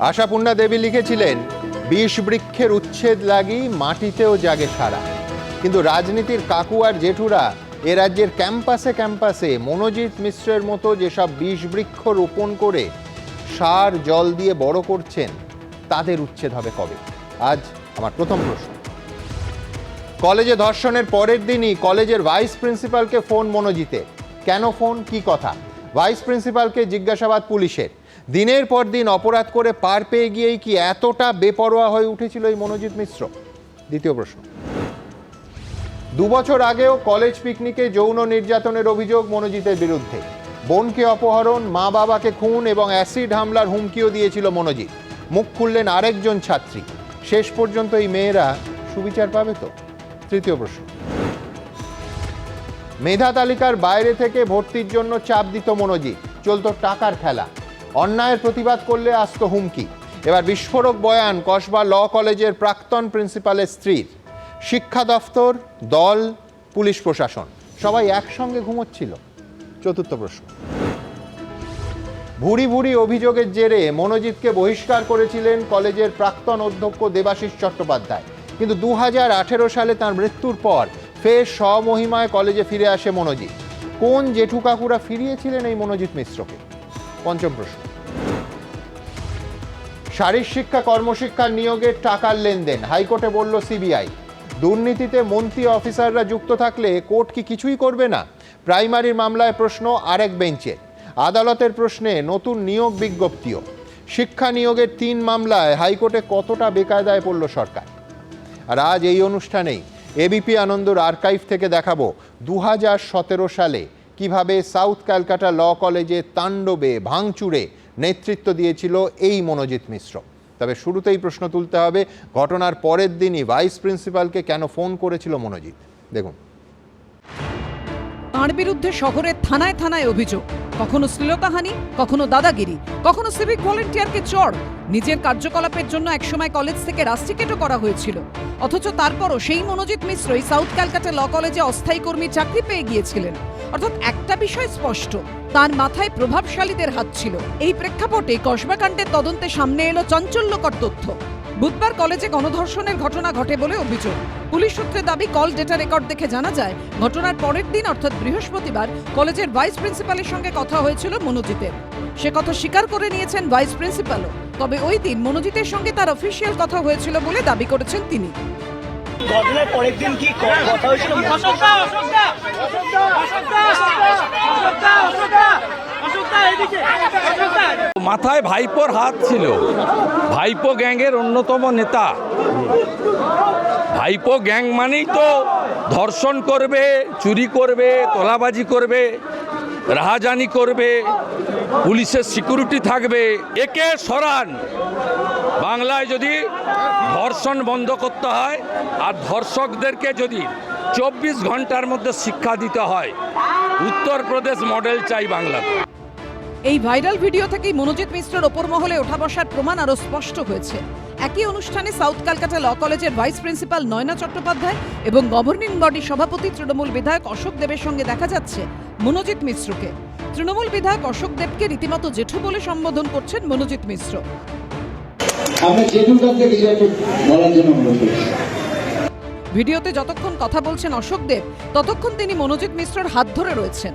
আশাপূর্ণা দেবী লিখেছিলেন, ২০ বৃক্ষের উচ্ছেদ লাগি মাটিতেও জাগে সারা। কিন্তু রাজনীতির কাকু আর জেঠুরা এ রাজ্যের ক্যাম্পাসে ক্যাম্পাসে মনোজিৎ মিশ্রের মতো যেসব ২০ বৃক্ষ রোপণ করে সার জল দিয়ে বড় করছেন, তাদের উচ্ছেদ হবে কবে? আজ আমার প্রথম প্রশ্ন। কলেজে ধর্ষণের পরের দিনই কলেজের ভাইস প্রিন্সিপালকে ফোন মনোজিতের। কেন ফোন, কি কথা? ভাইস প্রিন্সিপালকে জিজ্ঞাসাবাদ পুলিশের। দিনের পর দিন অপরাধ করে পার পেয়ে গিয়েই কি এতটা বেপরোয়া হয়ে উঠেছিল এই মনোজিৎ মিশ্র? দ্বিতীয় প্রশ্ন। ২ বছর আগেও কলেজ পিকনিকে যৌন নির্যাতনের অভিযোগ মনোজিতের বিরুদ্ধে। বোনকে অপহরণ, মা বাবাকে খুন এবং অ্যাসিড হামলার হুমকিও দিয়েছিল মনোজিৎ। মুখ খুললেন আরেকজন ছাত্রী। শেষ পর্যন্ত এই মেয়েরা সুবিচার পাবে তো? তৃতীয় প্রশ্ন। মেধা তালিকার বাইরে থেকে ভর্তির জন্য চাপ দিত মনোজিৎ। চলত টাকার খেলা। অন্যায়ের প্রতিবাদ করলে আসতো হুমকি। এবার বিস্ফোরক বয়ান কসবা ল কলেজের প্রাক্তন প্রিন্সিপালের স্ত্রীর। শিক্ষা দফতর, দল, পুলিশ প্রশাসন সবাই একসঙ্গে ঘুমোচ্ছিল। চতুর্থ প্রশ্ন। ভুরি ভুরি অভিযোগের জেরে মনোজিৎকে বহিষ্কার করেছিলেন কলেজের প্রাক্তন অধ্যক্ষ দেবাশিস চট্টোপাধ্যায়। কিন্তু 2018 সালে তার মৃত্যুর পর ফের স্বমহিমায় কলেজে ফিরে আসে মনোজিৎ। কোন জেঠু কাকুরা ফিরিয়েছিলেন এই মনোজিৎ মিশ্রকে? পঞ্চম প্রশ্ন। শারীর শিক্ষা কর্মশিক্ষার নিয়োগের টাকার লেনদেন, হাইকোর্টে বলল সিবিআই। দুর্নীতিতে মন্ত্রী অফিসাররা যুক্ত থাকলে কোর্ট কি কিছুই করবে না? প্রাইমারির মামলায় প্রশ্ন আরেক বেঞ্চে। আদালতের প্রশ্নে নতুন নিয়োগ বিজ্ঞপ্তিও। শিক্ষা নিয়োগের 3 মামলায় হাইকোর্টে কতটা বেকায়দায় পড়ল সরকার? আর আজ এই অনুষ্ঠানেই এবিপি আনন্দর আর্কাইভ থেকে দেখাবো 2017 সালে কিভাবে সাউথ ক্যালকাটা ল কলেজে তাণ্ডবে ভাঙচুরে নেতৃত্ব দিয়েছিল এই মনোজিৎ মিশ্র। তবে শুরুতেই প্রশ্ন তুলতে হবে, ঘটনার পরের দিনই ভাইস প্রিন্সিপালকে কেন ফোন করেছিল মনোজিৎ? দেখুন। তাঁর বিরুদ্ধে শহরের থানায় থানায় অভিযোগ, কখনো শ্লীলতাহানি, কখনো দাদাগিরি, কখনো সিভিক ভলেন্টিয়ারকে চড়। নিজের কার্যকলাপের জন্য একসময় কলেজ থেকে রাস্টিকেটও করা হয়েছিল। অথচ তারপরও সেই মনোজিৎ মিশ্রই সাউথ ক্যালকাটা ল কলেজে অস্থায়ী কর্মীর চাকরি পেয়ে গিয়েছিলেন। অর্থাৎ একটা বিষয় স্পষ্ট, তার মাথায় প্রভাবশালীদের হাত ছিল। এই প্রেক্ষাপটে কসবা কাণ্ডের তদন্তে সামনে এলো চাঞ্চল্যকর তথ্য। বুধবার কলেজে গণধর্ষণের ঘটনা ঘটে বলে অভিযোগ। পুলিশ সূত্রে দাবি, কল ডেটা রেকর্ড দেখে জানা যায় ঘটনার পরের দিন অর্থাৎ বৃহস্পতিবার কলেজের ভাইস প্রিন্সিপালের সঙ্গে কথা হয়েছিল মনোজিতের। সে কথা স্বীকার করে নিয়েছেন ভাইস প্রিন্সিপালও। তবে ওই দিন মনোজিতের সঙ্গে তার অফিসিয়াল কথা হয়েছিল বলে দাবি করেছেন তিনি। ঘটনার পরের দিন কি কথা হয়েছিল? মাথায় ভাইপোর হাত ছিল। ভাইপো গ্যাংয়ের অন্যতম নেতা। ভাইপো গ্যাং মানেই তো ধর্ষণ করবে, চুরি করবে, তোলাবাজি করবে, রাহাজানি করবে, পুলিশের সিকিউরিটি থাকবে। একে সরান। বাংলায় যদি ধর্ষণ বন্ধ করতে হয় আর ধর্ষকদেরকে যদি 24 ঘন্টার মধ্যে শিক্ষা দিতে হয়, উত্তরপ্রদেশ মডেল চাই বাংলাতে। এই ভাইরাল ভিডিও থেকেই মনোজিৎ মিশ্রের ওপর মহলে ওঠা বসার প্রমাণ আরো স্পষ্ট হয়েছে। একই অনুষ্ঠানে সাউথ ক্যালকাটা ল কলেজের ভাইস প্রিন্সিপাল নয়না চট্টোপাধ্যায় এবং গভর্নিং বডি সভাপতি তৃণমূল বিধায়ক অশোক দেবের সঙ্গে দেখা যাচ্ছে মনোজিৎ মিশ্রকে। তৃণমূল বিধায়ক অশোক দেবকে রীতিমতো জেঠু বলে সম্বোধন করছেন মনোজিৎ মিশ্র। ভিডিওতে যতক্ষণ কথা বলছেন অশোক দেব, ততক্ষণ তিনি মনোজিৎ মিশ্রের হাত ধরে রয়েছেন।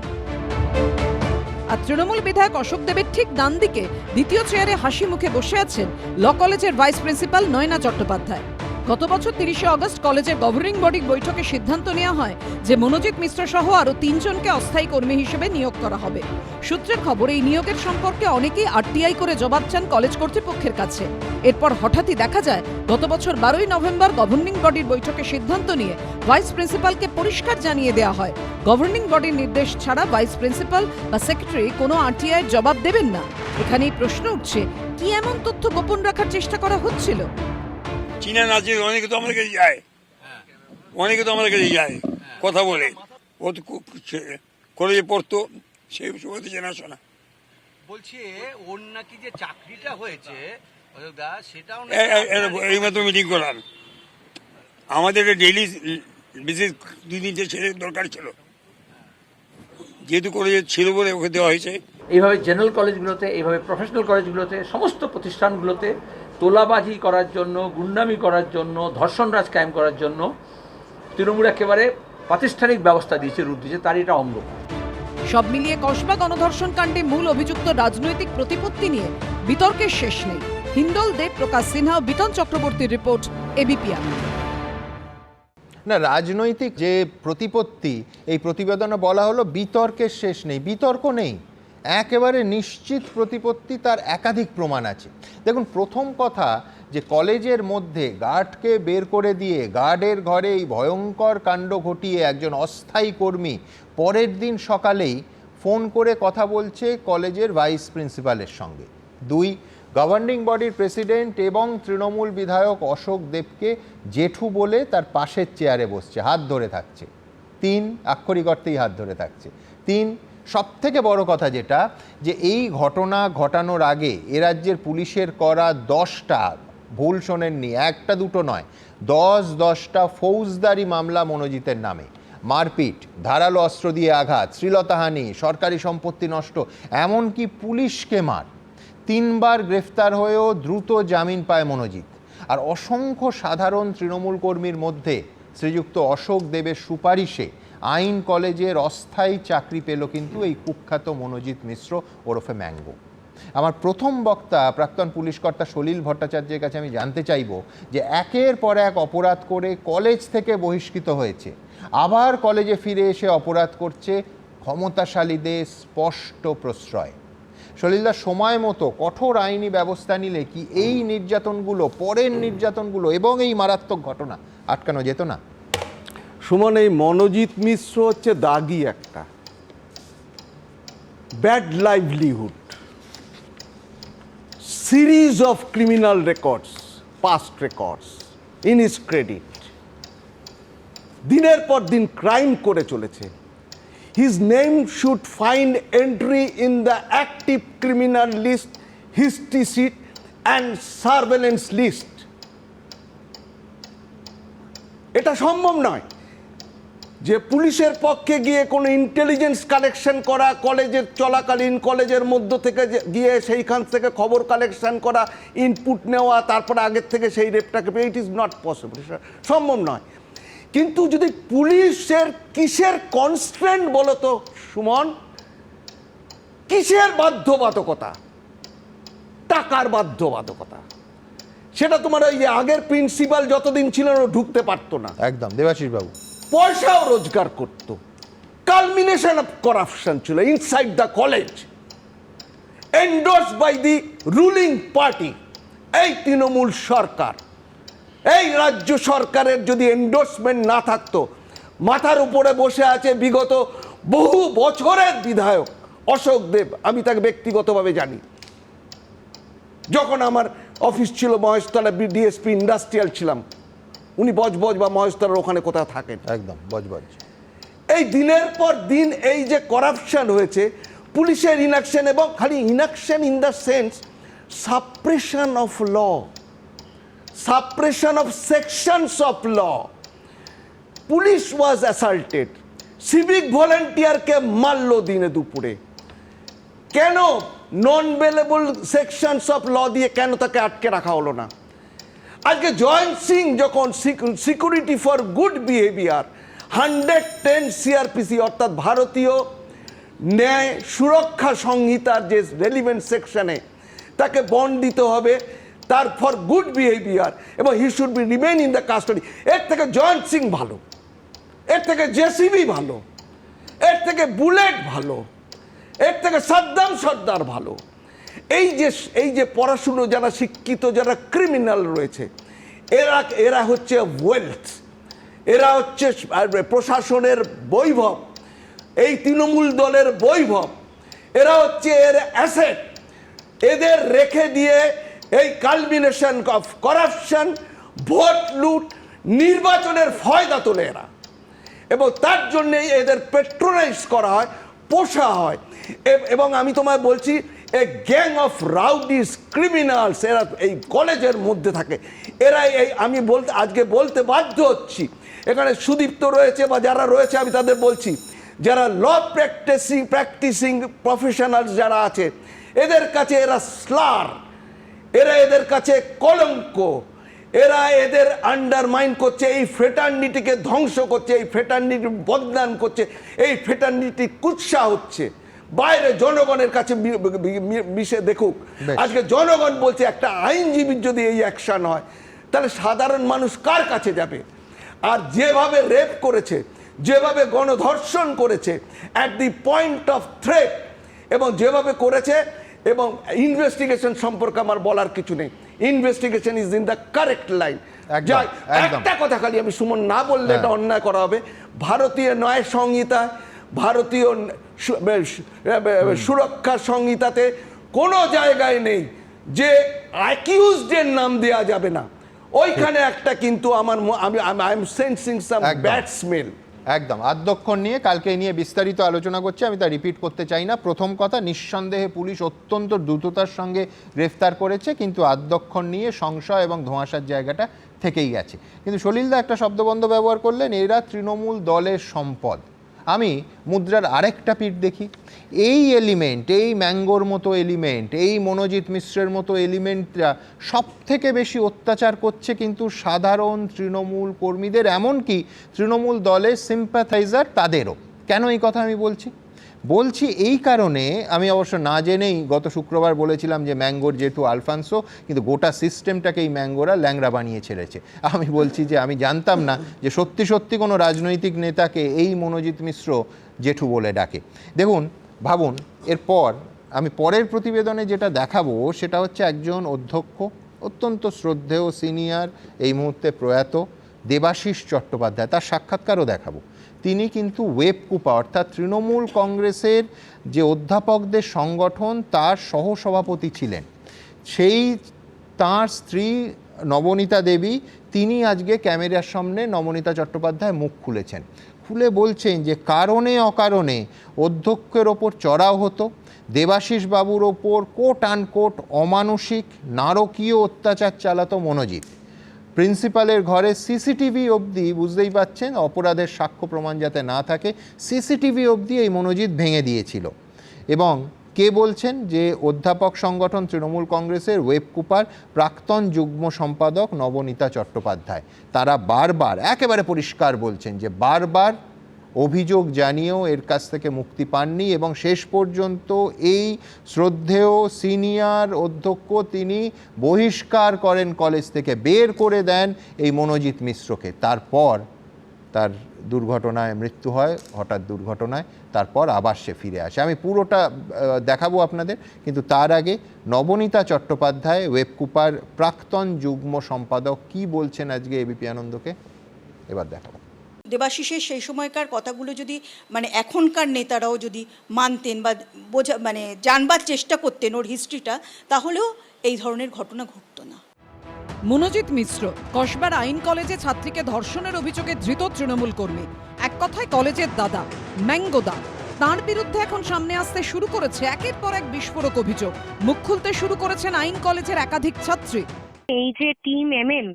আর তৃণমূল বিধায়ক অশোক দেবের ঠিক ডান দিকে দ্বিতীয় চেয়ারে হাসি মুখে বসে আছেন ল কলেজের ভাইস প্রিন্সিপাল নয়না চট্টোপাধ্যায়। গত বছর 30শে আগস্ট কলেজের গভর্নিং বডির বৈঠকে সিদ্ধান্ত নেওয়া হয় যে মনোজিৎ মিশ্র সহ আরও 3 জনকে অস্থায়ী কর্মী হিসেবে নিয়োগ করা হবে। সূত্রের খবর, এই নিয়োগের সম্পর্কে অনেকেই আরটিআই করে জবাব চান কলেজ কর্তৃপক্ষের কাছে। এরপর হঠাৎই দেখা যায় গত বছর 12ই নভেম্বর গভর্নিং বডির বৈঠকে সিদ্ধান্ত নিয়ে ভাইস প্রিন্সিপালকে পরিষ্কার জানিয়ে দেওয়া হয়, গভর্নিং বডির নির্দেশ ছাড়া ভাইস প্রিন্সিপাল বা সেক্রেটারি কোনো আরটিআইয়ের জবাব দেবেন না। এখানেই প্রশ্ন উঠছে, কি এমন তথ্য গোপন রাখার চেষ্টা করা হচ্ছিল? চীনা নাচের অনেকে তো আমাদের কাছে যায়, কথা বলে। ও তো কলেজে পড়তো, সেই সময় চেনাশোনা। বলছি ওর নাকি যে চাকরিটা হয়েছে এই মাত্র মিটিং করলাম। আমাদের ডেইলি বিশেষ 2-3টে ছেলের দরকার ছিল, যেহেতু কলেজে ছিল বলে ওকে দেওয়া হয়েছে। এইভাবে জেনারেল কলেজগুলোতে, এইভাবে প্রফেশনাল কলেজগুলোতে, সমস্ত প্রতিষ্ঠানগুলোতে তোলাবাজি করার জন্য, গুন্ডামি করার জন্য, ধর্ষণরাজ কায়েম করার জন্য তৃণমূল একেবারে প্রাতিষ্ঠানিক ব্যবস্থা দিয়েছে, রূপ দিয়েছে, তার এটা অঙ্গ। সব মিলিয়ে কসবা গণধর্ষণ কাণ্ডে মূল অভিযুক্ত রাজনৈতিক প্রতিপত্তি নিয়ে বিতর্কের শেষ নেই। হিন্দল দেব, প্রকাশ সিনহা, বিতন চক্রবর্তীর রিপোর্ট, এবিপি আনন্দ। না, রাজনৈতিক যে প্রতিপত্তি, এই প্রতিবেদনে বলা হলো বিতর্কের শেষ নেই। বিতর্ক নেই, একেবারে নিশ্চিত প্রতিপত্তি, তার একাধিক প্রমাণ আছে। দেখুন, প্রথম কথা যে কলেজের মধ্যে গার্ডকে বের করে দিয়ে গার্ডের ঘরে এই ভয়ঙ্কর কাণ্ড ঘটিয়ে একজন অস্থায়ী কর্মী পরের দিন সকালেই ফোন করে কথা বলছে কলেজের ভাইস প্রিন্সিপালের সঙ্গে। 2, গভর্নিং বডির প্রেসিডেন্ট এবং তৃণমূল বিধায়ক অশোক দেবকে জেঠু বলে তার পাশের চেয়ারে বসছে, হাত ধরে থাকছে। 3, আক্ষরিক অর্থেই হাত ধরে থাকছে। 3, সবথেকে বড় কথা যেটা, যে এই ঘটনা ঘটানোর আগে এ রাজ্যের পুলিশের করা 10টা, ভুল শোনেননি, 1টা 2টো নয়, 10টা ফৌজদারি মামলা মনোজিতের নামে। মারপিট, ধারালো অস্ত্র দিয়ে আঘাত, শ্লীলতাহানি, সরকারি সম্পত্তি নষ্ট, এমনকি পুলিশকে মার। 3বার গ্রেফতার হয়েও দ্রুত জামিন পায় মনোজিৎ। আর অসংখ্য সাধারণ তৃণমূল কর্মীর মধ্যে শ্রীযুক্ত অশোক দেবের সুপারিশে আইন কলেজের অস্থায়ী চাকরি পেল কিন্তু এই কুখ্যাত মনোজিৎ মিশ্র ওরফে ম্যাঙ্গো। আমার প্রথম বক্তা প্রাক্তন পুলিশ কর্তা সলিল ভট্টাচার্যের কাছে আমি জানতে চাইব যে একের পর এক অপরাধ করে কলেজ থেকে বহিষ্কৃত হয়েছে, আবার কলেজে ফিরে এসে অপরাধ করছে, ক্ষমতাশালীদের স্পষ্ট প্রশ্রয়। সলিলদা, সময় মতো কঠোর আইনি ব্যবস্থা নিলে কি এই নির্যাতনগুলো, পরের নির্যাতনগুলো এবং এই মারাত্মক ঘটনা আটকানো যেত না? সুমন, এই মনোজিৎ মিশ্র হচ্ছে দাগি একটা, bad livelihood, series of criminal records, past records in his credit. দিনের পর দিন ক্রাইম করে চলেছে। His name should find entry in the active criminal list, history sheet and surveillance list. এটা সম্ভব নয় যে পুলিশের পক্ষে গিয়ে কোনো ইন্টেলিজেন্স কালেকশন করা, কলেজের চলাকালীন কলেজের মধ্য থেকে গিয়ে সেইখান থেকে খবর কালেকশন করা, ইনপুট নেওয়া, তারপরে আগের থেকে সেই রেপটাকে পেয়ে, ইট ইজ নট পসিবল, সম্ভব নয়। কিন্তু যদি পুলিশের কিসের কনস্ট্রেন্ট বলো তো সুমন, কিসের বাধ্যবাধকতা? টাকার বাধ্যবাধকতা। সেটা তোমার ওই যে আগের প্রিন্সিপাল যতদিন ছিলেন ও ঢুকতে পারতো না, একদম দেবাশিস বাবু, পয়সাও রোজগার করত। কালমিনেশন অফ করাপশন ছিল inside the college, endorsed by the ruling party, এই তৃণমূল সরকার। এই রাজ্য সরকারের যদি এন্ডোর্সমেন্ট না থাকতো, মাথার উপরে বসে আছে বিগত বহু বছরের বিধায়ক অশোক দেব, আমি তাকে ব্যক্তিগতভাবে জানি। যখন আমার অফিস ছিল মহেশতলা, ডিএসপি ইন্ডাস্ট্রিয়াল ছিলাম, উনি বজবজ বা মহেশতলার ওখানে কোথাও থাকেন, একদম বজবজ। এই দিনের পর দিন এই যে করাপশন হয়েছে, পুলিশের ইনঅ্যাকশন, এবং খালি inaction in the sense suppression of law, suppression of sections of law. Police was assaulted, civic ভলেন্টিয়ারকে মারলো দিনে দুপুরে। কেন non bailable sections of law দিয়ে কেন তাকে আটকে রাখা হলো না? আজকে জয়ন্ত সিং যখন security for good behaviour 110 CrPC অর্থাৎ ভারতীয় ন্যায় সুরক্ষা সংহিতার যে রেলিভেন্ট সেকশনে তাকে বন্ড দিতে হবে, তার ফর গুড বিহেভিয়ার, এবং he should be remain in the custody. এর থেকে জয়ন্ত সিং ভালো, এর থেকে জেসিবি ভালো, এর থেকে বুলেট ভালো, এর থেকে সাদ্দাম সর্দার ভালো। এই যে পড়াশুনো যারা শিক্ষিত, যারা ক্রিমিনাল রয়েছে, এরা হচ্ছে ওয়েলথ, এরা হচ্ছে প্রশাসনের বৈভব, এই তৃণমূল দলের বৈভব, এরা হচ্ছে এর অ্যাসেট। এদের রেখে দিয়ে এই কালমিনেশন অফ করাপশন, ভোট লুট, নির্বাচনের ফয়দা তোলে এরা, এবং তার জন্যেই এদের পেট্রোনাইজ করা হয়, পোষা হয়। এবং আমি তোমায় বলছি, এ গ্যাং অফ রাউডিস ক্রিমিনালস এরা এই কলেজের মধ্যে থাকে। এরা আমি আজকে বলতে বাধ্য হচ্ছি, এখানে সুদীপ্ত রয়েছে বা যারা রয়েছে, আমি তাদের বলছি যারা ল প্র্যাকটিসিং প্রফেশনালস যারা আছে, এদের কাছে এরা স্লার, এদের কাছে কলঙ্ক, এরা এদের আন্ডারমাইন করছে, এই ফ্রেটার্নিটিকে ধ্বংস করছে, এই ফ্রেটার্নিটি বদনাম করছে, এই ফ্রেটার্নিটি কুৎসা হচ্ছে। বাইরে জনগণের কাছে মিশে দেখুক। আজকে জনগণ বলছে একটা আইনজীবীর যদি এই অ্যাকশন হয় তাহলে সাধারণ মানুষ কার কাছে যাবে? আর যেভাবে রেপ করেছে, যেভাবে গণধর্ষণ করেছে at the point of threat, এবং যেভাবে করেছে, এবং ইনভেস্টিগেশন সম্পর্কে আমার বলার কিছু নেই। Investigation is in the correct line. যাই, একটা কথা খালি আমি সুমন না বললে এটা অন্যায় করা হবে। ভারতীয় ন্যায় সংহিতা, ভারতীয় সুরক্ষা সংহিতাতে কোনো জায়গায় নেই যে অ্যাকিউজডের নাম দেওয়া যাবে না। ওইখানে একটা কিন্তু I am sensing some bad smell. একদম আদ্যক্ষণ নিয়ে কালকে নিয়ে বিস্তারিত আলোচনা করছি, আমি তা রিপিট করতে চাই না। প্রথম কথা, নিঃসন্দেহে পুলিশ অত্যন্ত দ্রুততার সঙ্গে গ্রেফতার করেছে, কিন্তু আদ্যক্ষণ নিয়ে সংশয় এবং ধোঁয়াশার জায়গাটা থেকেই গেছে। কিন্তু সলিলদা একটা শব্দবন্ধ ব্যবহার করলেন, এরা তৃণমূল দলের সম্পদ। আমি মুদ্রার আরেকটা পিঠ দেখি, এই এলিমেন্ট, এই ম্যাঙ্গোর মতো এলিমেন্ট, এই মনোজিৎ মিশ্রের মতো এলিমেন্টরা সব থেকে বেশি অত্যাচার করছে কিন্তু সাধারণ তৃণমূল কর্মীদের, এমনকি তৃণমূল দলের সিম্প্যাথাইজার তাদেরও। কেন এই কথা আমি বলছি এই কারণে, আমি অবশ্য না জেনেই গত শুক্রবার বলেছিলাম যে ম্যাঙ্গোর জেঠু আলফান্সো, কিন্তু গোটা সিস্টেমটাকে এই ম্যাঙ্গোরা ল্যাংড়া বানিয়ে ছেড়েছে। আমি বলছি যে আমি জানতাম না যে সত্যি সত্যি কোনো রাজনৈতিক নেতাকে এই মনোজিৎ মিশ্র জেঠু বলে ডাকে। দেখুন, ভাবুন, এরপর আমি পরের প্রতিবেদনে যেটা দেখাবো সেটা হচ্ছে একজন অধ্যক্ষ, অত্যন্ত শ্রদ্ধেয় সিনিয়র, এই মুহূর্তে প্রয়াত দেবাশিস চট্টোপাধ্যায়, তার সাক্ষাৎকারও দেখাবো। তিনি কিন্তু ওয়েবকুপা, অর্থাৎ তৃণমূল কংগ্রেসের যে অধ্যাপকদের সংগঠন, তার সহসভাপতি ছিলেন। সেই তাঁর স্ত্রী নবনীতা দেবী, তিনি আজকে ক্যামেরার সামনে নবনীতা চট্টোপাধ্যায় মুখ খুলেছেন, খুলে বলছেন যে কারণে অকারণে অধ্যক্ষের ওপর চড়াও হতো, দেবাশিস বাবুর ওপর কোট আনকোট অমানসিক নারকীয় অত্যাচার চালাতো মনোজিৎ। প্রিন্সিপালের ঘরে সিসিটিভি অবধি, বুঝতেই পাচ্ছেন, অপরাধের সাক্ষ্য প্রমাণ যাতে না থাকে, সিসিটিভি অবধি এই মনোজিৎ ভেঙে দিয়েছিল। এবং কে বলছেন? যে অধ্যাপক সংগঠন তৃণমূল কংগ্রেসের ওয়েবকুপার প্রাক্তন যুগ্ম সম্পাদক নবনীতা চট্টোপাধ্যায়। তারা বারবার একেবারে পরিষ্কার বলছেন যে বারবার অভিযোগ জানিয়েও এর কাছ থেকে মুক্তি পাননি, এবং শেষ পর্যন্ত এই শ্রদ্ধেয় সিনিয়র অধ্যক্ষ তিনি বহিষ্কার করেন, কলেজ থেকে বের করে দেন এই মনোজিৎ মিশ্রকে। তারপর তার দুর্ঘটনায় মৃত্যু হয়, হঠাৎ দুর্ঘটনায়, তারপর আবার সে ফিরে আসে। আমি পুরোটা দেখাবো আপনাদের, কিন্তু তার আগে নবনীতা চট্টোপাধ্যায়, ওয়েবকুপার প্রাক্তন যুগ্ম সম্পাদক, কি বলছেন আজকে এবিপি আনন্দকে, এবার দেখাবো। দেবাশিসের সেই সময়কার কথাগুলো যদি এখনকার নেতারাও যদি মানতেন বা জানবার চেষ্টা করতেন ওর হিস্ট্রিটা, তাহলেও এই ধরনের ঘটনা ঘটতো না। মনোজিৎ মিশ্র কসবার আইন কলেজে ছাত্রীকে ধর্ষণের অভিযোগে ধৃত তৃণমূল কর্মী, এক কথায় কলেজের দাদা, ম্যাঙ্গোদা। তাঁর বিরুদ্ধে এখন সামনে আসতে শুরু করেছে একের পর এক বিস্ফোরক অভিযোগ। মুখ খুলতে শুরু করেছেন আইন কলেজের একাধিক ছাত্রী। এই যে টিম এমএম,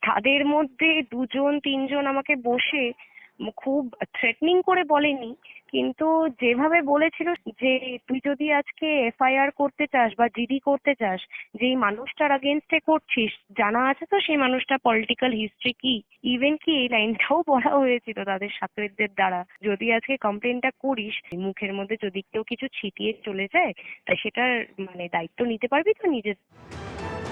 তাদের মধ্যে 2-3 জন আমাকে বসে খুব থ্রেটনিং করে বলেনি, কিন্তু যেভাবে বলেছিল যে তুই যদি আজকে এফআইআর করতে চাস বা জিডি করতে চাস, যেই মানুষটার আগেনস্টে করছিস, জানা আছে তো সেই মানুষটা পলিটিক্যাল হিস্ট্রি কি, ইভেন কি এই লাইনটাও বলা হয়েছিল তাদের ছাত্রীদের দ্বারা, যদি আজকে কমপ্লেনটা করিস, মুখের মধ্যে যদি কেউ কিছু ছিটিয়ে চলে যায় তা সেটার দায়িত্ব নিতে পারবি তো নিজে।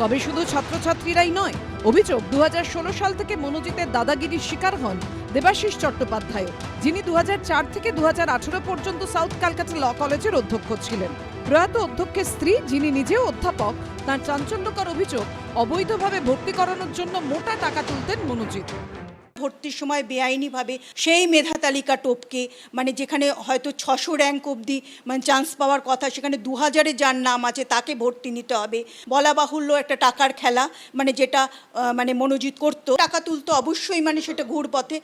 তবে শুধু ছাত্রছাত্রীরাই নয়, অভিযোগ 2016 সাল থেকে মনোজিতের দাদাগিরির শিকার হন দেবাশিস চট্টোপাধ্যায়, যিনি 2004 থেকে 2018 পর্যন্ত সাউথ ক্যালকাটা ল কলেজের অধ্যক্ষ ছিলেন। প্রয়াত অধ্যক্ষের স্ত্রী, যিনি নিজেও অধ্যাপক, তার চাঞ্চল্যকর অভিযোগ অবৈধভাবে ভর্তি করানোর জন্য মোটা টাকা তুলতেন মনোজিৎ। ভর্তির সময় বেআইনিভাবে সেই মেধা তালিকা টপকে, যেখানে হয়তো 600 র্যাঙ্ক অবধি চান্স পাওয়ার কথা, সেখানে 2000-এ যার নাম আছে তাকে ভর্তি নিতে হবে। বলা বাহুল্য একটা টাকার খেলা, যেটা মনোজিৎ করতো। টাকা তুলতো অবশ্যই, সেটা ঘুর পথে,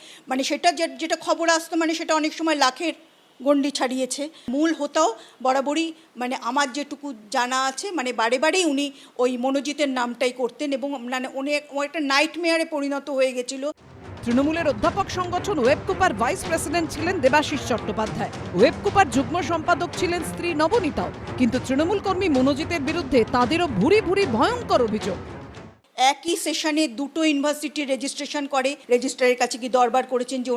সেটা যেটা খবর আসতো, সেটা অনেক সময় লাখের গণ্ডি ছাড়িয়েছে। মূল হোতাও বরাবরই আমার যেটুকু জানা আছে, বারে বারেই উনি ওই মনোজিতের নামটাই করতেন, এবং উনি একটা নাইটমেয়ারে পরিণত হয়ে গেছিল। তৃণমূলের অধ্যাপক সংগঠন ওয়েবকুপার ভাইস প্রেসিডেন্ট ছিলেন দেবাশিস চট্টোপাধ্যায়। ওয়েবকুপার যুগ্ম সম্পাদক ছিলেন স্ত্রী নবনীতাও। কিন্তু তৃণমূল কর্মী মনোজিতের বিরুদ্ধে তাদেরও ভুরি ভুরি ভয়ঙ্কর অভিযোগ। একই সেশনে দুটো ইউনিভার্সিটি রেজিস্ট্রেশন করে, রেজিস্ট্রারের কাছে কি দরবার করেছেন যে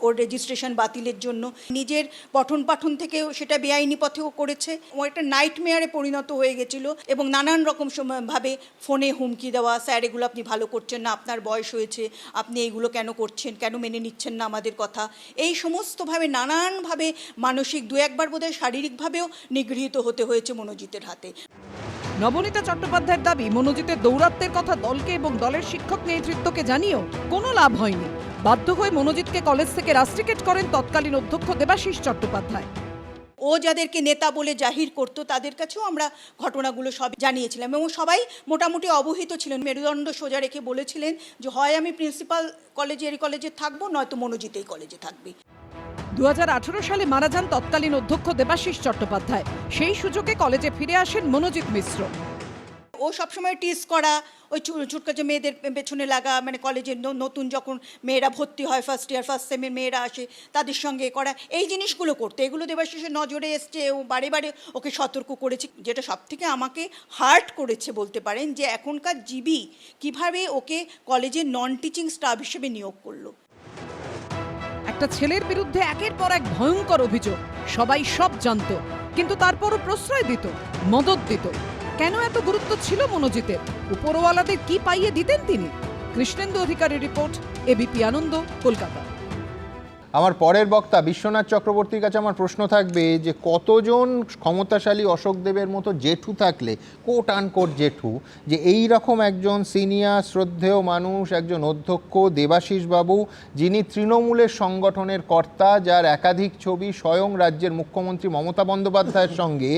ওর রেজিস্ট্রেশন বাতিলের জন্য। নিজের পঠন পাঠন থেকেও সেটা বেআইনি পথেও করেছে। ও একটা নাইটমেয়ারে পরিণত হয়ে গেছিল এবং নানান রকম ভাবে ফোনে হুমকি দেওয়া, স্যার এগুলো আপনি ভালো করছেন না, আপনার বয়স হয়েছে, আপনি এইগুলো কেন করছেন, কেন মেনে নিচ্ছেন না আমাদের কথা। এই সমস্তভাবে নানানভাবে মানসিক, দু একবার বোধহয় শারীরিকভাবেও নিগৃহীত হতে হয়েছে মনোজিতের হাতে। নবনীতা চট্টোপাধ্যায়ের দাবি, মনোজিতের দৌরাত্ম্যের কথা দলকে এবং দলের শিক্ষক নেতৃত্বকে জানিয়েও কোনো লাভ হয়নি। বাধ্য হয়ে মনোজিতকে কলেজ থেকে রাস্ট্রিকেট করেন তৎকালীন অধ্যক্ষ দেবাশিস চট্টোপাধ্যায়। ও যাদেরকে নেতা বলে জাহির করতো তাদের কাছেও আমরা ঘটনাগুলো সব জানিয়েছিলাম এবং সবাই মোটামুটি অবহিত ছিলেন। মেরুদণ্ড সোজা রেখে বলেছিলেন যে হয় আমি প্রিন্সিপাল কলেজে থাকবো, নয়তো মনোজিৎ এই কলেজে থাকবে। 2018 সালে মারা যান তৎকালীন অধ্যক্ষ দেবাশিস চট্টোপাধ্যায়। সেই সুযোগে কলেজে ফিরে আসেন মনোজিৎ মিশ্র। ও সবসময় টিজ করা, ওই চুটকাচে মেয়েদের পেছনে লাগা, মানে কলেজে নতুন যখন মেয়েরা ভর্তি হয়, ফার্স্ট ইয়ার ফার্স্ট সেমের মেয়েরা আসে তাদের সঙ্গে করা, এই জিনিসগুলো করতে, এগুলো দেবাশিসের নজরে এসছে। ও বারে বারে ওকে সতর্ক করেছে। যেটা সবথেকে আমাকে হার্ট করেছে বলতে পারেন যে এখনকার জিবি কিভাবে ওকে কলেজে নন টিচিং স্টাফ হিসেবে নিয়োগ করলো। একটা ছেলের বিরুদ্ধে একের পর এক ভয়ঙ্কর অভিযোগ, সবাই সব জানতো, কিন্তু তারপরও প্রশ্রয় দিত, মদত দিত। কেন এত গুরুত্ব ছিল মনোজিতের? উপরওয়ালাদের কি পাইয়ে দিতেন তিনি? কৃষ্ণেন্দু অধিকারীর রিপোর্ট, এবিপি আনন্দ, কলকাতা। আমার পরের বক্তা বিশ্বনাথ চক্রবর্তীর কাছে আমার প্রশ্ন থাকবে যে কতজন ক্ষমতাশালী অশোক দেবের মতো জেঠু থাকলে, কোট আনকোট জেঠু, যে এই রকম একজন সিনিয়র শ্রদ্ধেয় মানুষ, একজন অধ্যক্ষ দেবাশিস বাবু, যিনি তৃণমূলের সংগঠনের কর্তা, যার একাধিক ছবি স্বয়ং রাজ্যের মুখ্যমন্ত্রী মমতা বন্দ্যোপাধ্যায়ের সঙ্গে,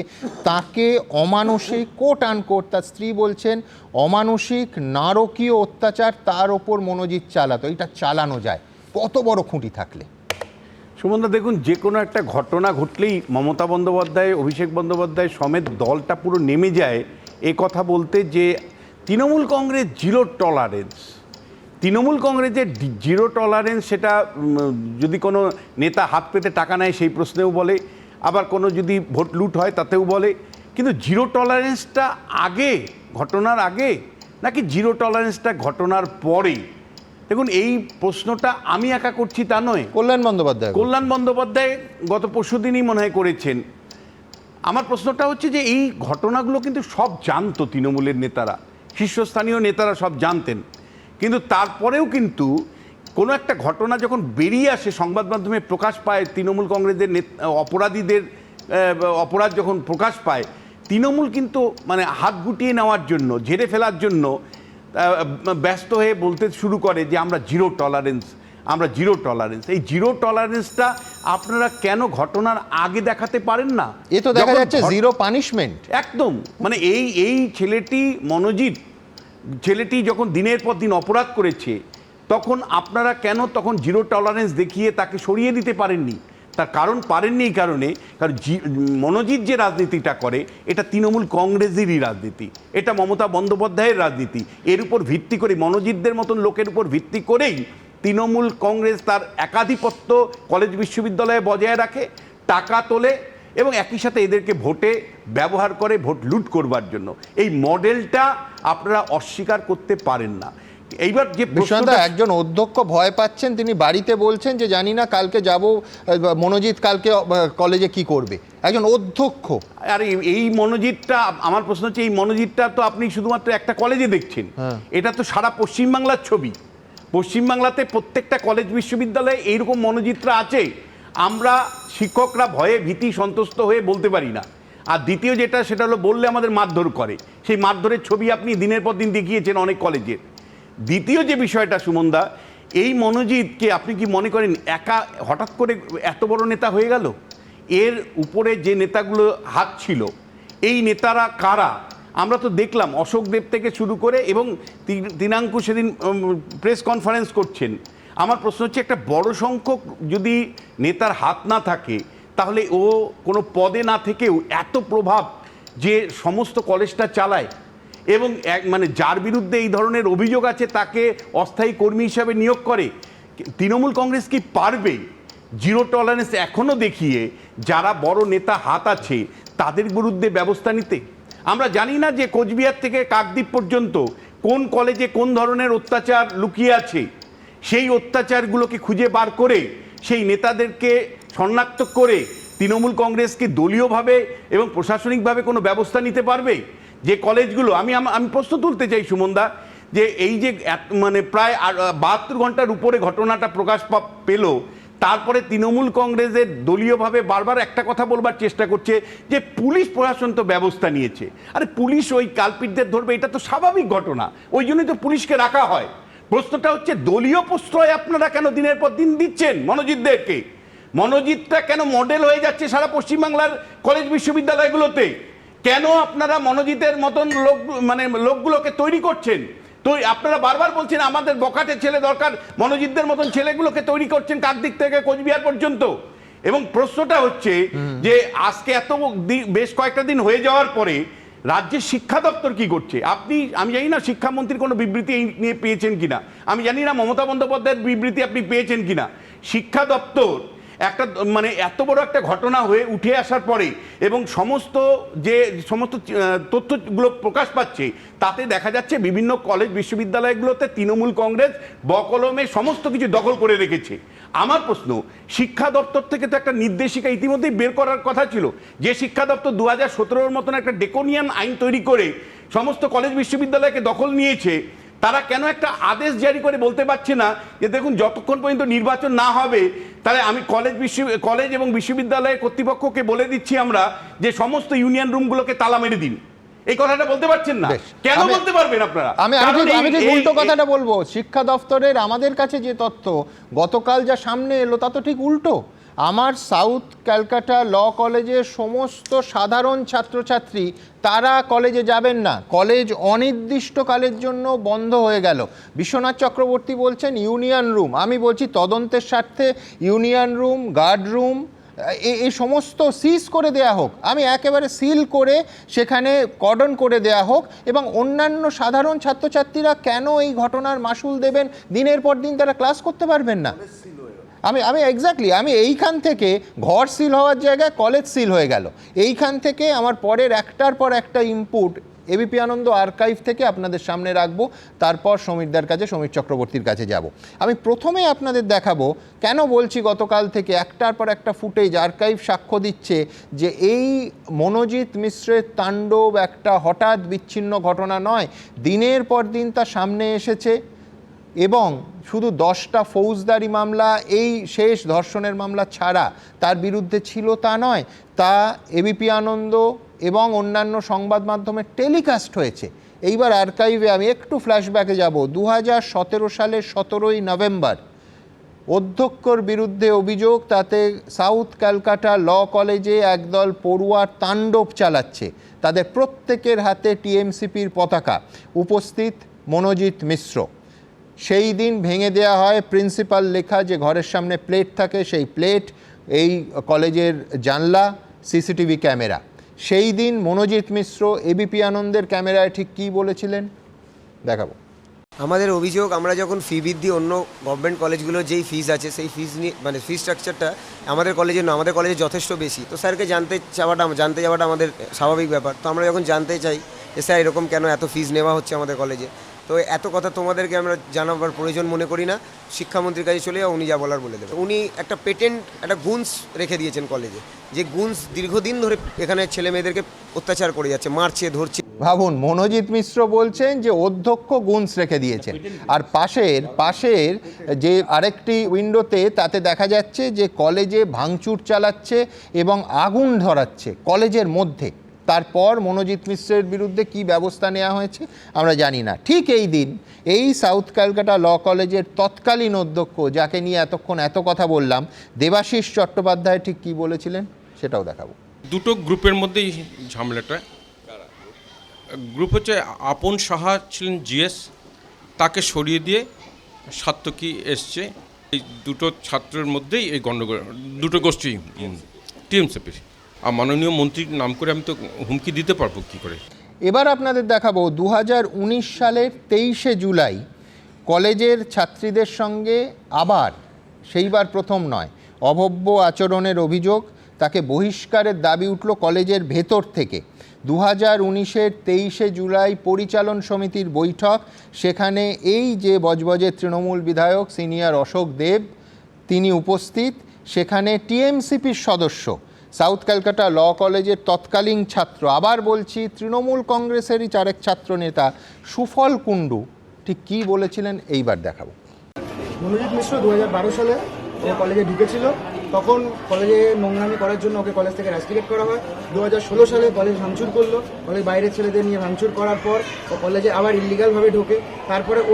তাকে অমানসিক, কোট আনকোট তার স্ত্রী বলছেন, অমানসিক নারকীয় অত্যাচার তার ওপর মনোজিৎ চালাতো। এটা চালানো যায় কত বড় খুঁটি থাকলে? সুমনদা দেখুন, যে কোনো একটা ঘটনা ঘটলেই মমতা বন্দ্যোপাধ্যায়, অভিষেক বন্দ্যোপাধ্যায় সমেত দলটা পুরো নেমে যায় এ কথা বলতে যে তৃণমূল কংগ্রেস জিরো টলারেন্স। তৃণমূল কংগ্রেসের জিরো টলারেন্স, সেটা যদি কোনো নেতা হাত পেতে টাকা নেয় সেই প্রশ্নেও বলে, আবার কোনো যদি ভোট লুট হয় তাতেও বলে। কিন্তু জিরো টলারেন্সটা আগে, ঘটনার আগে, নাকি জিরো টলারেন্সটা ঘটনার পরে? দেখুন, এই প্রশ্নটা আমি একা করছি তা নয়, কল্যাণ বন্দ্যোপাধ্যায় গত পরশুদিনই মনে হয় করেছেন। আমার প্রশ্নটা হচ্ছে যে এই ঘটনাগুলো কিন্তু সব জানতো তৃণমূলের নেতারা, শীর্ষস্থানীয় নেতারা সব জানতেন, কিন্তু তারপরেও কিন্তু কোনো একটা ঘটনা যখন বেরিয়ে আসে, সংবাদ মাধ্যমে প্রকাশ পায়, তৃণমূল কংগ্রেসের অপরাধীদের অপরাধ যখন প্রকাশ পায়, তৃণমূল কিন্তু মানে হাত গুটিয়ে নেওয়ার জন্য, ঝেড়ে ফেলার জন্য ব্যস্ত হয়ে বলতে শুরু করে যে আমরা জিরো টলারেন্স, আমরা জিরো টলারেন্স। এই জিরো টলারেন্সটা আপনারা কেন ঘটনার আগে দেখাতে পারেন না? এ তো দেখা যাচ্ছে জিরো পানিশমেন্ট। একদম, মানে এই ছেলেটি, মনোজিৎ ছেলেটি যখন দিনের পর দিন অপরাধ করেছে, তখন আপনারা কেন তখন জিরো টলারেন্স দেখিয়ে তাকে সরিয়ে দিতে পারেননি? তার কারণ পারেননি এই কারণ মনোজিৎ যে রাজনীতিটা করে এটা তৃণমূল কংগ্রেসেরই রাজনীতি, এটা মমতা বন্দ্যোপাধ্যায়ের রাজনীতি। এর উপর ভিত্তি করে, মনোজিৎদের মতন লোকের উপর ভিত্তি করেই তৃণমূল কংগ্রেস তার একাধিপত্য কলেজ বিশ্ববিদ্যালয়ে বজায় রাখে, টাকা তোলে এবং একই সাথে এদেরকে ভোটে ব্যবহার করে, ভোট লুট করবার জন্য। এই মডেলটা আপনারা অস্বীকার করতে পারেন না। এইবার যে একজন অধ্যক্ষ ভয় পাচ্ছেন, তিনি বাড়িতে বলছেন যে জানি না কালকে যাব, মনোজিৎ কালকে কলেজে কি করবে, একজন অধ্যক্ষ। আর এই মনোজিৎটা, আমার প্রশ্ন হচ্ছে এই মনোজিৎটা তো আপনি শুধুমাত্র একটা কলেজে দেখছেন, এটা তো সারা পশ্চিমবাংলার ছবি। পশ্চিমবাংলাতে প্রত্যেকটা কলেজ বিশ্ববিদ্যালয়ে এইরকম মনোজিৎরা আছে। আমরা শিক্ষকরা ভয়ে ভীতি সন্তুষ্ট হয়ে বলতে পারি না। আর দ্বিতীয় যেটা, সেটা হলো বললে আমাদের মারধর করে। সেই মারধরের ছবি আপনি দিনের পর দিন দেখিয়েছেন অনেক কলেজের। দ্বিতীয় যে বিষয়টা সুমনদা, এই মনোজিৎকে আপনি কি মনে করেন একা হঠাৎ করে এত বড় নেতা হয়ে গেল? এর উপরে যে নেতাগুলো হাত ছিল, এই নেতারা কারা? আমরা তো দেখলাম অশোক দেব থেকে শুরু করে, এবং দিনাঙ্কু সেদিন প্রেস কনফারেন্স করছেন। আমার প্রশ্ন হচ্ছে, একটা বড় সংখ্যক যদি নেতার হাত না থাকে, তাহলে ও কোনো পদে না থেকেও এত প্রভাব যে সমস্ত কলেজটা চালায়, এবং মানে যার বিরুদ্ধে এই ধরনের অভিযোগ আছে তাকে অস্থায়ী কর্মী হিসাবে নিয়োগ করে। তৃণমূল কংগ্রেস কি পারবে জিরো টলারেন্স এখনো দেখিয়ে যারা বড় নেতা হাত আছে তাদের বিরুদ্ধে ব্যবস্থা নিতে? আমরা জানি না যে কোচবিহার থেকে কাকদ্বীপ পর্যন্ত কোন কলেজে কোন ধরনের অত্যাচার লুকিয়ে আছে, সেই অত্যাচারগুলোকে খুঁজে বার করে সেই নেতাদেরকে শনাক্ত করে তৃণমূল কংগ্রেসকে দলীয়ভাবে এবং প্রশাসনিকভাবে কোনো ব্যবস্থা নিতে পারবে? যে কলেজগুলো আমি প্রশ্ন তুলতে চাই সুমনদা, যে এই যে মানে প্রায় 72 ঘন্টার উপরে ঘটনাটা প্রকাশ পেল, তারপরে তৃণমূল কংগ্রেসের দলীয়ভাবে বারবার একটা কথা বলবার চেষ্টা করছে যে পুলিশ প্রশাসন তো ব্যবস্থা নিয়েছে। আরে পুলিশ ওই কালপিটদের ধরবে, এটা তো স্বাভাবিক ঘটনা, ওই জন্যই তো পুলিশকে রাখা হয়। প্রশ্নটা হচ্ছে দলীয় প্রশ্রয় আপনারা কেন দিনের পর দিন দিচ্ছেন মনোজিৎদেরকে? মনোজিৎটা কেন মডেল হয়ে যাচ্ছে সারা পশ্চিমবাংলার কলেজ বিশ্ববিদ্যালয়গুলোতে? কেন আপনারা মনোজিতের মতন লোকগুলোকে তৈরি করছেন? তো আপনারা বারবার বলছেন আমাদের বখাটে ছেলে দরকার, মনোজিতদের মতন ছেলেগুলোকে তৈরি করছেন কাকদ্বীপ থেকে কোচবিহার পর্যন্ত। এবং প্রশ্নটা হচ্ছে যে আজকে বেশ কয়েকটা দিন হয়ে যাওয়ার পরে রাজ্যের শিক্ষা দপ্তর কি করছে? আমি জানি না শিক্ষামন্ত্রীর কোনো বিবৃতি এই নিয়ে পেয়েছেন কিনা, আমি জানি না মমতা বন্দ্যোপাধ্যায়ের বিবৃতি আপনি পেয়েছেন কিনা। শিক্ষা দপ্তর একটা এত বড় একটা ঘটনা হয়ে উঠে আসার পরে এবং সমস্ত তথ্যগুলো প্রকাশ পাচ্ছে, তাতে দেখা যাচ্ছে বিভিন্ন কলেজ বিশ্ববিদ্যালয়গুলোতে তৃণমূল কংগ্রেস বকলমে সমস্ত কিছু দখল করে রেখেছে। আমার প্রশ্ন, শিক্ষা দপ্তর থেকে তো একটা নির্দেশিকা ইতিমধ্যেই বের করার কথা ছিল, যে শিক্ষা দপ্তর 2017-র মতন একটা ড্রেকোনিয়ান আইন তৈরি করে সমস্ত কলেজ বিশ্ববিদ্যালয়কে দখল নিয়েছে, তারা কেন একটা আদেশ জারি করে বলতে পারছে না যে দেখুন যতক্ষণ পর্যন্ত নির্বাচন না হবে তাহলে আমি কলেজ এবং বিশ্ববিদ্যালয়ের কর্তৃপক্ষকে বলে দিচ্ছি আমরা যে সমস্ত ইউনিয়ন রুমগুলোকে তালা মেরে দিন? এই কথাটা বলতে পারছেন না, কেন বলতে পারবেন আপনারা? আমি ঠিক উল্টো কথাটা বলবো। শিক্ষা দপ্তরের আমাদের কাছে যে তথ্য গতকাল যা সামনে এলো তা তো ঠিক উল্টো। আমার সাউথ ক্যালকাটা ল কলেজের সমস্ত সাধারণ ছাত্রছাত্রী তারা কলেজে যাবেন না, কলেজ অনির্দিষ্টকালের জন্য বন্ধ হয়ে গেল। বিশ্বনাথ চক্রবর্তী বলছেন ইউনিয়ন রুম, আমি বলছি তদন্তের স্বার্থে ইউনিয়ন রুম, গার্ড রুম এই সমস্ত সিজ করে দেয়া হোক, আমি একেবারে সিল করে সেখানে কর্ডন করে দেয়া হোক, এবং অন্যান্য সাধারণ ছাত্রছাত্রীরা কেন এই ঘটনার মাসুল দেবেন? দিনের পর দিন তারা ক্লাস করতে পারবেন না। আমি এক্স্যাক্টলি এইখান থেকে ঘর সিল হওয়ার জায়গায় কলেজ সিল হয়ে গেল। এইখান থেকে আমার পরের একটার পর একটা ইনপুট এবিপি আনন্দ আর্কাইভ থেকে আপনাদের সামনে রাখবো, তারপর সমীরদার কাছে, সমীর চক্রবর্তীর কাছে যাব। আমি প্রথমে আপনাদের দেখাবো কেন বলছি গতকাল থেকে একটার পর একটা ফুটেজ আর্কাইভ সাক্ষ্য দিচ্ছে যে এই মনোজিৎ মিশ্রের তাণ্ডব একটা হঠাৎ বিচ্ছিন্ন ঘটনা নয়, দিনের পর দিন তা সামনে এসেছে। এবং শুধু 10টা ফৌজদারি মামলা, এই শেষ ধর্ষণের মামলা ছাড়া তার বিরুদ্ধে ছিল তা নয়, তা এবিপি আনন্দ এবং অন্যান্য সংবাদ মাধ্যমে টেলিকাস্ট হয়েছে। এইবার আর্কাইভে আমি একটু ফ্ল্যাশব্যাকে যাব। 2017 সালের 17ই নভেম্বর অধ্যক্ষর বিরুদ্ধে অভিযোগ, তাতে সাউথ ক্যালকাটা ল কলেজে একদল পড়ুয়ার তাণ্ডব চালাচ্ছে, তাদের প্রত্যেকের হাতে টিএমসিপির পতাকা, উপস্থিত মনোজিৎ মিশ্র। সেই দিন ভেঙে দেওয়া হয় প্রিন্সিপাল লেখা যে ঘরের সামনে প্লেট থাকে, সেই প্লেট, এই কলেজের জানলা, সিসিটিভি ক্যামেরা। সেই দিন মনোজিৎ মিশ্র এবিপি আনন্দের ক্যামেরায় ঠিক কী বলেছিলেন দেখাবো। আমাদের অভিযোগ, আমরা যখন ফি বৃদ্ধি অন্য গভর্নমেন্ট কলেজগুলোর যেই ফিজ আছে সেই ফিজ নিয়ে ফি স্ট্রাকচারটা আমাদের কলেজে না, আমাদের কলেজে যথেষ্ট বেশি। তো স্যারকে জানতে যাওয়াটা আমাদের স্বাভাবিক ব্যাপার। তো আমরা যখন জানতে চাই যে স্যার এরকম কেন এত ফিজ নেওয়া হচ্ছে আমাদের কলেজে, তো এত কথা তোমাদেরকে আমরা জানাবার প্রয়োজন মনে করি না, শিক্ষামন্ত্রীর কাছে চলে যাও, উনি যা বলার বলে দেবেন। উনি একটা একটা গুনস রেখে দিয়েছেন কলেজে, যে গুনস দীর্ঘদিন ধরে এখানে ছেলে মেয়েদেরকে অত্যাচার করে যাচ্ছে, মারছে, ধরছে। ভাবুন, মনোজিৎ মিশ্র বলছেন যে অধ্যক্ষ গুনস রেখে দিয়েছেন, আর পাশের যে আরেকটি উইন্ডোতে তাতে দেখা যাচ্ছে যে কলেজে ভাঙচুর চালাচ্ছে এবং আগুন ধরাচ্ছে কলেজের মধ্যে। তারপর মনোজিৎ মিশ্রের বিরুদ্ধে কি ব্যবস্থা নেওয়া হয়েছে আমরা জানি না। ঠিক এই দিন এই সাউথ ক্যালকাটা ল কলেজের তৎকালীন অধ্যক্ষ, যাকে নিয়ে এতক্ষণ এত কথা বললাম, দেবাশিস চট্টোপাধ্যায় ঠিক কি বলেছিলেন সেটাও দেখাবো। দুটো গ্রুপের মধ্যেই ঝামেলাটা। গ্রুপ হচ্ছে আপন সাহা ছিলেন জিএস, তাকে সরিয়ে দিয়ে সাত্তকী এসছে। এই দুটো ছাত্রের মধ্যেই এই গণ্ডগোল, দুটো গোষ্ঠী টিএমসিপির। আর মাননীয় মন্ত্রীর নাম করে আমি তো হুমকি দিতে পারবো কি করে। এবার আপনাদের দেখাবো 2019 সালের 23শে জুলাই কলেজের ছাত্রীদের সঙ্গে আবার সেইবার প্রথম নয় অভব্য আচরণের অভিযোগ, তাকে বহিষ্কারের দাবি উঠল কলেজের ভেতর থেকে। 2019-এর 23শে জুলাই পরিচালন সমিতির বৈঠক, সেখানে এই যে বজবজের তৃণমূল বিধায়ক সিনিয়র অশোক দেব তিনি উপস্থিত। সেখানে টিএমসিপির সদস্য, সাউথ ক্যালকাটা ল কলেজের তৎকালীন ছাত্র, আবার বলছি তৃণমূল কংগ্রেসেরই চারেক ছাত্র নেতা সুফল কুণ্ডু ঠিক কী বলেছিলেন এইবার দেখাবো। মনোজিৎ মিশ্র 2012 সালে ও কলেজে ঢুকেছিল, তখন কলেজে নোংরামি করার জন্য ওকে কলেজ থেকে রাস্টিকেট করা হয়। 2016 সালে কলেজ ভাঙচুর করলো, কলেজ বাইরের ছেলেদের নিয়ে ভাঙচুর করার পর ও কলেজে আবার ইলিগালভাবে ঢোকে। তারপরে ও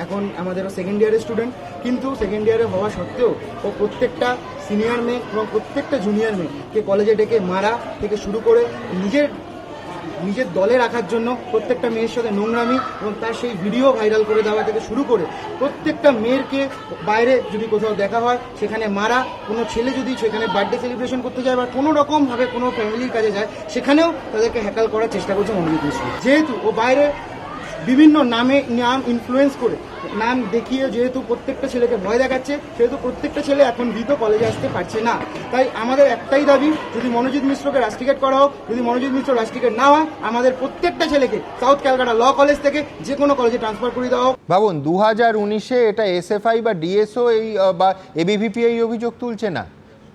এখন আমাদেরও সেকেন্ড ইয়ারের স্টুডেন্ট, কিন্তু সেকেন্ড ইয়ারে হওয়া সত্ত্বেও ও প্রত্যেকটা সিনিয়র মেয়ে এবং প্রত্যেকটা জুনিয়র মেয়েকে কলেজে ডেকে মারা থেকে শুরু করে নিজের দলে রাখার জন্য প্রত্যেকটা মেয়ের সাথে নোংরামি এবং তার সেই ভিডিও ভাইরাল করে দেওয়া থেকে শুরু করে প্রত্যেকটা মেয়েরকে বাইরে যদি কোথাও দেখা হয় সেখানে মারা, কোনো ছেলে যদি সেখানে বার্থডে সেলিব্রেশন করতে যায় বা কোনো রকমভাবে কোনো ফ্যামিলির কাজে যায় সেখানেও তাদেরকে হ্যাকাল করার চেষ্টা করছে মনোজিৎ মিশ্র। যেহেতু ও বাইরে বিভিন্ন নাম ইনফ্লুয়েন্স করে নাম দেখিয়ে যেহেতু প্রত্যেকটা ছেলেকে ভয় দেখাচ্ছে, সেহেতু প্রত্যেকটা ছেলে এখন ভীত কলেজে আসতে পারছে না। তাই আমাদের একটাই দাবি, যদি মনোজিৎ মিশ্রকে রাস্টিকেট করা হোক, যদি মনোজিৎ মিশ্র রাস্টিকেট না হয়, আমাদের প্রত্যেকটা ছেলেকে সাউথ ক্যালকাটা ল কলেজ থেকে যে কোনো কলেজে ট্রান্সফার করে দেওয়া হোক। ভাবুন 2019-এ এটা এসএফআই বা ডিএসও এই বা এবিভিপি এই অভিযোগ তুলছে না,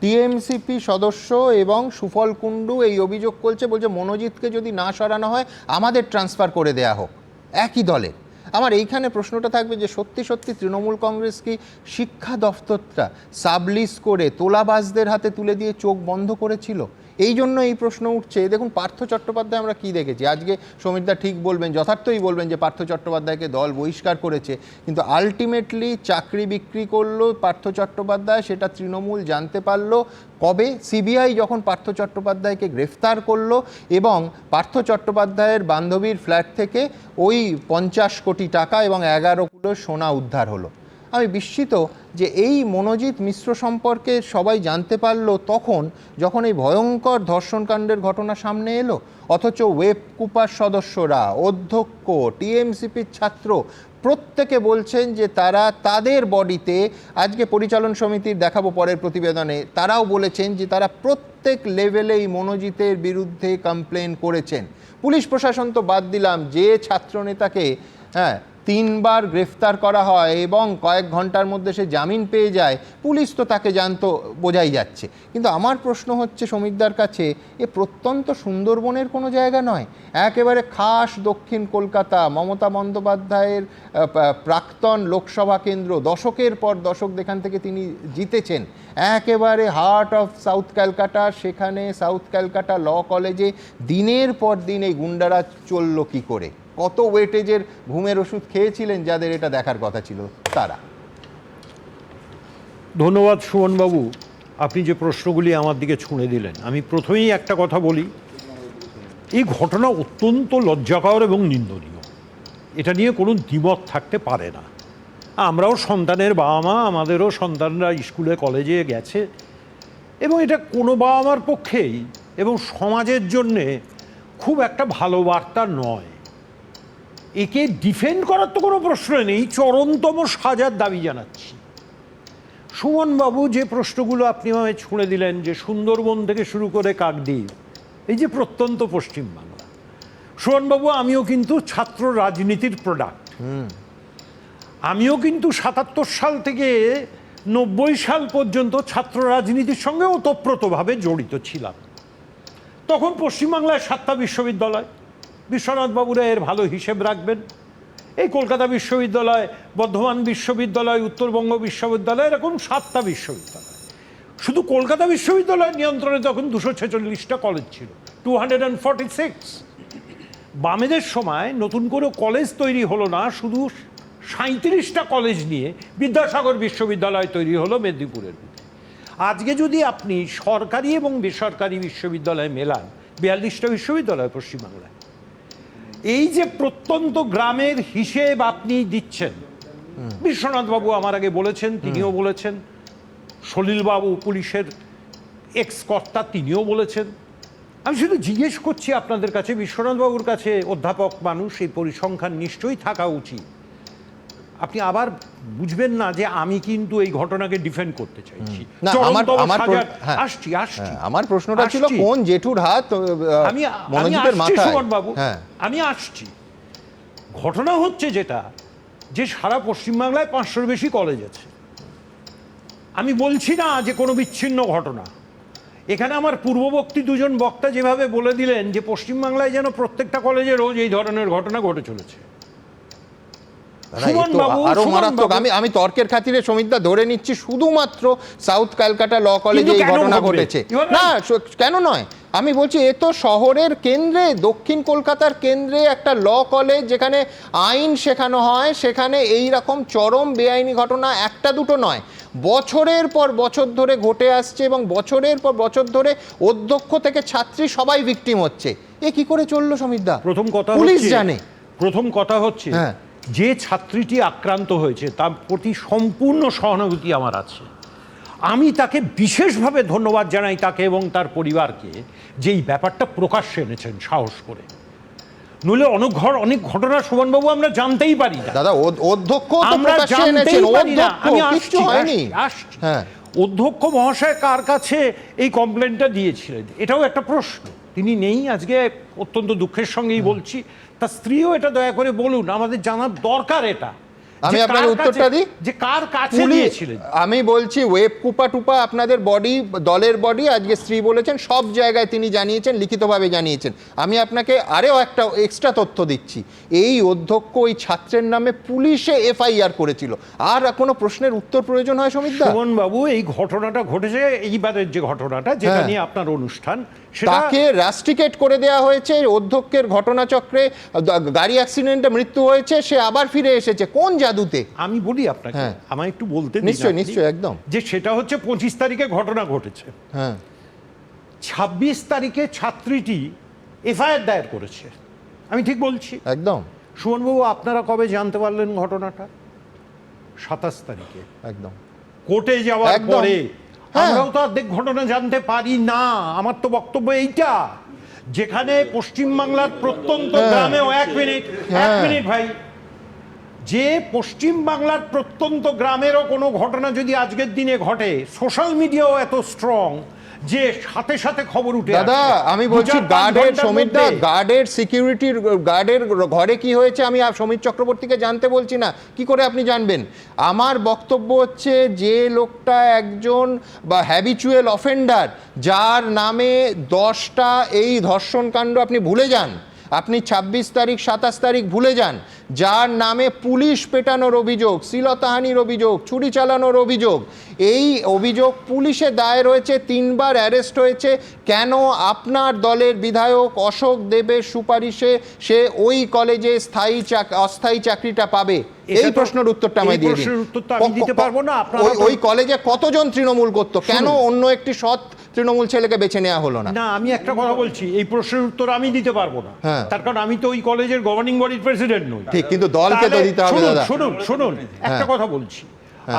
টিএমসিপি সদস্য এবং সুফল কুণ্ডু এই অভিযোগ করছে, বলছে মনোজিৎকে যদি না সরানো হয় আমাদের ট্রান্সফার করে দেয়া হোক। একই দলে আমার এইখানে প্রশ্নটা থাকবে যে সত্যি সত্যি তৃণমূল কংগ্রেস কি শিক্ষা দফতরটা সাবলিস করে তোলাবাজদের হাতে তুলে দিয়ে চোখ বন্ধ করেছিল? এই জন্য এই প্রশ্ন উঠছে। দেখুন পার্থ চট্টোপাধ্যায় আমরা কি দেখেছি, আজকে সমীরদা ঠিক বলবেন, যথার্থই বলবেন যে পার্থ চট্টোপাধ্যায়কে দল বহিষ্কার করেছে, কিন্তু আলটিমেটলি চাকরি বিক্রি করলো পার্থ চট্টোপাধ্যায়, সেটা তৃণমূল জানতে পারলো কবে? সিবিআই যখন পার্থ চট্টোপাধ্যায়কে গ্রেফতার করলো এবং পার্থ চট্টোপাধ্যায়ের বান্ধবীর ফ্ল্যাট থেকে ওই 50 কোটি টাকা এবং 11 কিলো সোনা উদ্ধার হলো। আমি বিস্মিত যে এই মনোজিৎ মিশ্র সম্পর্কে সবাই জানতে পারলো তখন যখন এই ভয়ঙ্কর ধর্ষণকাণ্ডের ঘটনা সামনে এলো, অথচ ওয়েব কুপার সদস্যরা, অধ্যক্ষ, টিএমসিপির ছাত্র প্রত্যেকে বলছেন যে তারা তাদের বডিতে, আজকে পরিচালন সমিতির দেখাবো পরের প্রতিবেদনে, তারাও বলেছেন যে তারা প্রত্যেক লেভেলেই মনোজিতের বিরুদ্ধে কমপ্লেন করেছেন। পুলিশ প্রশাসন তো বাদ দিলাম, যে ছাত্রনেতাকে 3 বার গ্রেফতার করা হয় এবং কয়েক ঘন্টার মধ্যে সে জামিন পেয়ে যায়, পুলিশ তো তাকে জানতো, বোঝাই যাচ্ছে। কিন্তু আমার প্রশ্ন হচ্ছে সমীরদার কাছে, এ প্রত্যন্ত সুন্দরবনের কোনো জায়গা নয়, একেবারে খাস দক্ষিণ কলকাতা, মমতা বন্দ্যোপাধ্যায়ের প্রাক্তন লোকসভা কেন্দ্র, দশকের পর দশক যেখান থেকে তিনি জিতেছেন, একেবারে হার্ট অফ সাউথ ক্যালকাটা। সেখানে সাউথ ক্যালকাটা ল কলেজে দিনের পর দিন এই গুন্ডারা চলল কী করে? কত ওয়েটেজের ঘুমের ওষুধ খেয়েছিলেন যাদের এটা দেখার কথা ছিল তারা? ধন্যবাদ সুমনবাবু, আপনি যে প্রশ্নগুলি আমার দিকে ছুঁড়ে দিলেন। আমি প্রথমেই একটা কথা বলি, এই ঘটনা অত্যন্ত লজ্জাকর এবং নিন্দনীয়, এটা নিয়ে কোনো দ্বিমত থাকতে পারে না। আমরাও সন্তানের বাবা মা, আমাদেরও সন্তানরা স্কুলে কলেজে গেছে, এবং এটা কোনো বাবা মার পক্ষেই এবং সমাজের জন্যে খুব একটা ভালো বার্তা নয়। একে ডিফেন্ড করার তো কোনো প্রশ্ন নেই, চরমতম সাজার দাবি জানাচ্ছি। সুমনবাবু যে প্রশ্নগুলো আপনি আমায় ছুঁড়ে দিলেন, যে সুন্দরবন থেকে শুরু করে কাকদ্বীপ, এই যে প্রত্যন্ত পশ্চিমবাংলা, সুমনবাবু আমিও কিন্তু ছাত্র রাজনীতির প্রোডাক্ট। আমিও কিন্তু 77 সাল থেকে 90 সাল পর্যন্ত ছাত্র রাজনীতির সঙ্গে ওতপ্রোতভাবে জড়িত ছিলাম। তখন পশ্চিমবাংলায় 7টা বিশ্ববিদ্যালয়, বিশ্বনাথ বাবুরা এর ভালো হিসেব রাখবেন, এই কলকাতা বিশ্ববিদ্যালয়, বর্ধমান বিশ্ববিদ্যালয়, উত্তরবঙ্গ বিশ্ববিদ্যালয়, এরকম 7টা বিশ্ববিদ্যালয়। শুধু কলকাতা বিশ্ববিদ্যালয়ের নিয়ন্ত্রণে তখন 246টা কলেজ ছিল, 246। বামেদের সময় নতুন করে কলেজ তৈরি হলো না, শুধু 37টা কলেজ নিয়ে বিদ্যাসাগর বিশ্ববিদ্যালয় তৈরি হলো মেদিনীপুরের বুকে। আজকে যদি আপনি সরকারি এবং বেসরকারি বিশ্ববিদ্যালয় মেলান, 42টা বিশ্ববিদ্যালয় পশ্চিমবাংলায়। এই যে প্রত্যন্ত গ্রামের হিসেব আপনি দিচ্ছেন, বিশ্বনাথবাবু আমার আগে বলেছেন, তিনিও বলেছেন, সলিলবাবু পুলিশের এক্স কর্তা তিনিও বলেছেন। আমি শুধু জিজ্ঞেস করছি আপনাদের কাছে, বিশ্বনাথবাবুর কাছে অধ্যাপক মানুষ, এই পরিসংখ্যান নিশ্চয়ই থাকা উচিত। আপনি আবার বুঝবেন না যে আমি কিন্তু এই ঘটনাকে ডিফেন্ড করতে চাইছি। না, হ্যাঁ, আসছি আমার প্রশ্নটা ছিল আসছি। কোন জেঠুর হাত আমি মনোজিতের আসছি মাথায়? সুমনবাবু, হ্যাঁ, আমি আসছি। ঘটনা হচ্ছে যেটা, যে সারা পশ্চিমবাংলায় 500-র বেশি কলেজ আছে। আমি বলছি না যে কোনো বিচ্ছিন্ন ঘটনা। এখানে আমার পূর্ববর্তী দুজন বক্তা যেভাবে বলে দিলেন যে পশ্চিমবাংলায় যেন প্রত্যেকটা কলেজে রোজ এই ধরনের ঘটনা ঘটে চলেছে। আরো মারাত্মক। আমি তর্কের খাতিরে সমিতদা ধরে নিচ্ছি শুধুমাত্র সাউথ ক্যালকাটা ল কলেজে এই ঘটনা ঘটেছে না, কেন নয়? আমি বলছি এ তো শহরের কেন্দ্রে, দক্ষিণ কলকাতার কেন্দ্রে একটা ল কলেজ যেখানে আইন শেখানো হয়, সেখানে এই রকম চরম বেআইনি ঘটনা একটা দুটো নয়, বছরের পর বছর ধরে ঘটে আসছে এবং বছরের পর বছর ধরে অধ্যক্ষ থেকে ছাত্রী সবাই ভিকটিম হচ্ছে। এ কি করে চললো সমিতদা? পুলিশ জানে। প্রথম কথা হচ্ছে যে ছাত্রীটি আক্রান্ত হয়েছে তার প্রতি সম্পূর্ণ সহানুভূতি আমার আছে। আমি তাকে বিশেষভাবে ধন্যবাদ জানাই, তাকে এবং তার পরিবারকে, যে এই ব্যাপারটা প্রকাশ্যে এনেছেন সাহস করে। নইলে অনেক ঘটনা সুমনবাবু আমরা জানতেই পারি না। দাদা, অধ্যক্ষ আমরা জানতেই পারি না। আমি আসছি। হ্যাঁ, অধ্যক্ষ মহাশয় কার কাছে এই কমপ্লেনটা দিয়েছিলেন এটাও একটা প্রশ্ন। তিনি নেই আজকে, অত্যন্ত দুঃখের সঙ্গেই বলছি। তার স্ত্রীও এটা দয়া করে বলুন, আমাদের জানার দরকার এটা। আমি আপনার উত্তরটা দিই যে কার কাছে দিয়েছিলেন। আমি বলছি ওয়েব কুপা আপনাদের বডি, দলের বডি, আজকে স্ত্রী বলেছেন সব জায়গায় তিনি জানিয়েছেন, লিখিতভাবে জানিয়েছেন। আমি আপনাকে আরও একটা এক্সট্রা তথ্য দিচ্ছি। এই অধ্যক্ষ ওই ছাত্রের নামে পুলিশে FIR করেছিল। আর কোনো প্রশ্নের উত্তর প্রয়োজন হয় সমিতদা? সুমন বাবু, এই ঘটনাটা ঘটেছে, এইবারের যে ঘটনাটা যেটা নিয়ে আপনার অনুষ্ঠান, তাকে রাস্টিকেট করে দেওয়া হয়েছে। অধ্যক্ষের ঘটনাচক্রে গাড়ি অ্যাক্সিডেন্টে মৃত্যু হয়েছে, সে আবার ফিরে এসেছে। কোন জাদুতে? আমি বলি আপনাকে, আমায় একটু বলতে দিন। নিশ্চয়ই, একদম। যে সেটা হচ্ছে 25 তারিখে ঘটনা ঘটেছে। হ্যাঁ, 26 তারিখে ছাত্রীটি FIR দায়ের করেছে। আমি ঠিক বলছি? একদম। সুমনবাবু, আপনারা কবে জানতে পারলেন ঘটনাটা? 27 তারিখে, একদম কোর্টে যাওয়ার পরে। আমরাও তো অর্ধেক ঘটনা জানতে পারি না। আমার তো বক্তব্য এইটা, যেখানে পশ্চিমবাংলার প্রত্যন্ত গ্রামেও এক মিনিট ভাই, যে পশ্চিমবাংলার প্রত্যন্ত গ্রামেরও কোনো ঘটনা যদি আজকের দিনে ঘটে, সোশ্যাল মিডিয়াও এত স্ট্রং যে সাথে সাথে খবর উঠে। দাদা, আমি বলছি গার্ডের সিকিউরিটির গার্ডের ঘরে কি হয়েছে আমি সমীর চক্রবর্তীকে জানতে বলছি না। কি করে আপনি জানবেন? আমার বক্তব্য হচ্ছে যে লোকটা একজন বা হ্যাবিচুয়াল অফেন্ডার, যার নামে 10টা এই ধর্ষণকাণ্ড, আপনি ভুলে যান, আপনি 26 তারিখ 27 তারিখ ভুলে যান, যার নামে পুলিশ পেটানোর অভিযোগ, শ্লীলতাহানির অভিযোগ, ছুরি চালানোর অভিযোগ, এই অভিযোগ পুলিশে দায়ের হয়েছে, 3বার অ্যারেস্ট হয়েছে। কেন আপনার দলের বিধায়ক অশোক দেবের সুপারিশে সে ওই কলেজে অস্থায়ী চাকরিটা পাবে? এই প্রশ্নের উত্তরটা আমায় দিয়ে দিন। ওই কলেজে কতজন তৃণমূল করতো, কেন অন্য একটি সৎ তৃণমূল ছেলেকে বেছে নেওয়া হলো না? না, আমি একটা কথা বলছি, এই প্রশ্নের উত্তর আমি দিতে পারবো না। তার কারণ আমি তো ওই কলেজের গভর্নিং বডির প্রেসিডেন্ট নই। ঠিক, কিন্তু দলকে তো দিতে হবে। দাদা শুনুন, একটা কথা বলছি।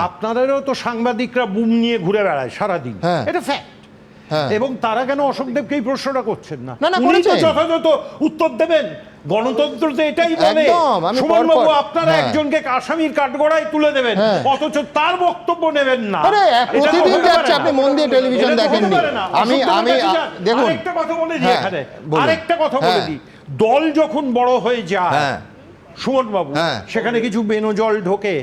আপনাদেরও তো সাংবাদিকরা বুম নিয়ে ঘুরে বেড়ায় সারাদিন, এটা ফ্যাক্ট। এবং তারা কেন অশোক দেবকে এই প্রশ্নটা করছেন না? উনি তো যথাযথ উত্তর দেবেন। গণতন্ত্র তো এটাই বলে। সুমনবাবু, আপনারা একজনকে আসামির কাঠগড়ায় তুলে দেবেন, অথচ তার বক্তব্য নেবেন না। প্রতিদিন যাচ্ছে, আপনি মন দিয়ে টেলিভিশন দেখেননি। আমি দেখুন, আরেকটা কথা বলে দিই এখানে, আরেকটা কথা বলে দিই। দল যখন বড় হয়ে যায় সুমনবাবু, সেখানে কিছু বেনজল ঢোকে,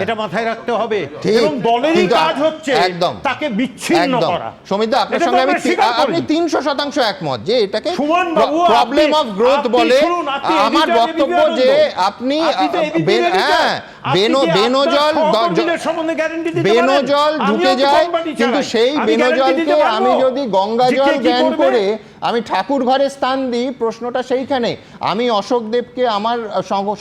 এটা মাথায় রাখতে হবে। এবং দলেরই কাজ হচ্ছে তাকে বিচ্ছিন্ন করা। সমিতদা, আপনার সঙ্গে আপনি 300% একমত যে এটাকে প্রবলেম অফ গ্রোথ বলে। আমার বক্তব্য যে আপনি বেনজল ঢুকে যায়, কিন্তু সেই বেনজলকে আমি যদি গঙ্গা জল জ্ঞান করে আমি ঠাকুর ঘরে স্থান দিই, প্রশ্নটা সেইখানে। আমি অশোক দেবকে আমার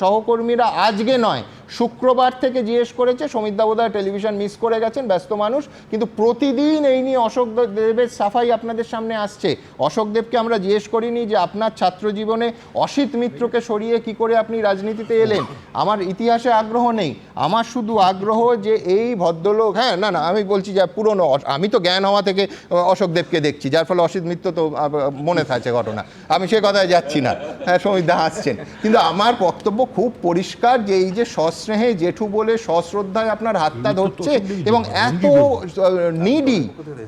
সহকর্মীরা আজকে নয়, শুক্রবার থেকে জিজ্ঞেস করেছে। সমিতদা বোধহয় টেলিভিশন মিস করে গেছেন, ব্যস্ত মানুষ, কিন্তু প্রতিদিন এই নিয়ে অশোক দেবের সাফাই আপনাদের সামনে আসছে। অশোক দেবকে আমরা জিজ্ঞেস করিনি যে আপনার ছাত্র জীবনে অসিত মিত্রকে সরিয়ে কি করে আপনি রাজনীতিতে এলেন। আমার ইতিহাসে আগ্রহ নেই, আমার শুধু আগ্রহ যে এই ভদ্রলোক, না আমি বলছি যে পুরনো, আমি তো জ্ঞান হওয়া থেকে অশোক দেবকে দেখছি, যার ফলে অসিত মিত্র তো মনে থাকছে ঘটনা, আমি সে কথায় যাচ্ছি না। সমিতদা হাসছেন, কিন্তু আমার বক্তব্য খুব পরিষ্কার যে এই যে সস্নেহে জেঠু বলে সশ্রদ্ধায় আপনার হাতটা ধরছে এবং এত নিডি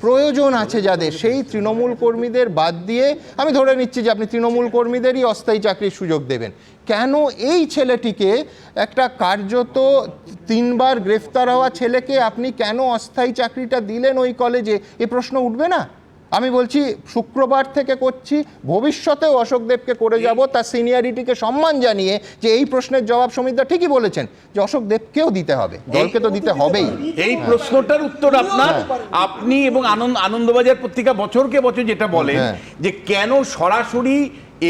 প্রয়োজন আছে যাদের, সেই তৃণমূল কর্মীদের বাদ দিয়ে আমি ধরে নিচ্ছি যে আপনি তৃণমূল কর্মীদেরই অস্থায়ী চাকরির সুযোগ দেবেন, কেন এই ছেলেটিকে, একটা কার্যত 3 বার গ্রেফতার হওয়া ছেলেকে আপনি কেন অস্থায়ী চাকরিটা দিলেন ওই কলেজে? এ প্রশ্ন উঠবে না? আমি বলছি শুক্রবার থেকে করছি, ভবিষ্যতেও অশোক দেবকে করে যাব, তার সিনিয়রিটিকে সম্মান জানিয়ে যে এই প্রশ্নের জবাব সমিতদা ঠিকই বলেছেন যে অশোক দেবকেও দিতে হবে, দলকে তো দিতে হবেই। এই প্রশ্নটার উত্তর আপনার, আপনি এবং আনন্দবাজার পত্রিকা বছরকে বছর যেটা বলেন যে কেন সরাসরি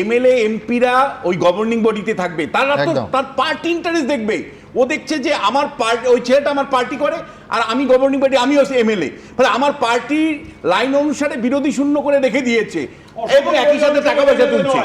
এমএলএ এমপিরা ওই গভর্নিং বডিতে থাকবে, তারা তো তার পার্টি ইন্টারেস্ট দেখবে। ও দেখছে যে আমার পার্টি, ওই ছেলেটা আমার পার্টি করে আর আমি গভর্নিং বডি, আমি হচ্ছে এমএলএ, ফলে আমার পার্টি লাইন অনুসারে বিরোধী শূন্য করে রেখে দিয়েছে এবং একই সাথে টাকা পয়সা তুলছে।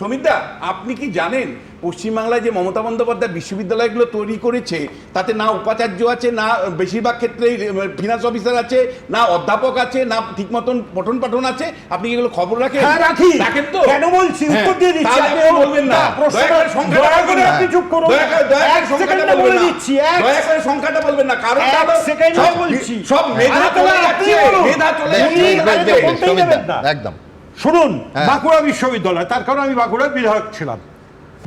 সমিতদা, আপনি কি জানেন পশ্চিমবাংলায় যে মমতা বন্দ্যোপাধ্যায় বিশ্ববিদ্যালয়গুলো তৈরি করেছে তাতে না উপাচার্য আছে, না বেশিরভাগ ক্ষেত্রে ফিনান্স অফিসার আছে, না অধ্যাপক আছে, না ঠিক মতন পঠন পাঠন আছে? আপনি এগুলো খবর রাখেন? রাখেন তো? কেন বলছি, উত্তর দিয়ে দিচ্ছি, আপনি বলবেন না, আপনি চুপ করুন, সংখ্যাটা বলবেন না, কারণ সব মেধা চলে যাচ্ছে, মেধা চলে যাচ্ছে। একদম শুনুন, বাঁকুড়া বিশ্ববিদ্যালয়, তার কারণ আমি বাঁকুড়ার বিধায়ক ছিলাম,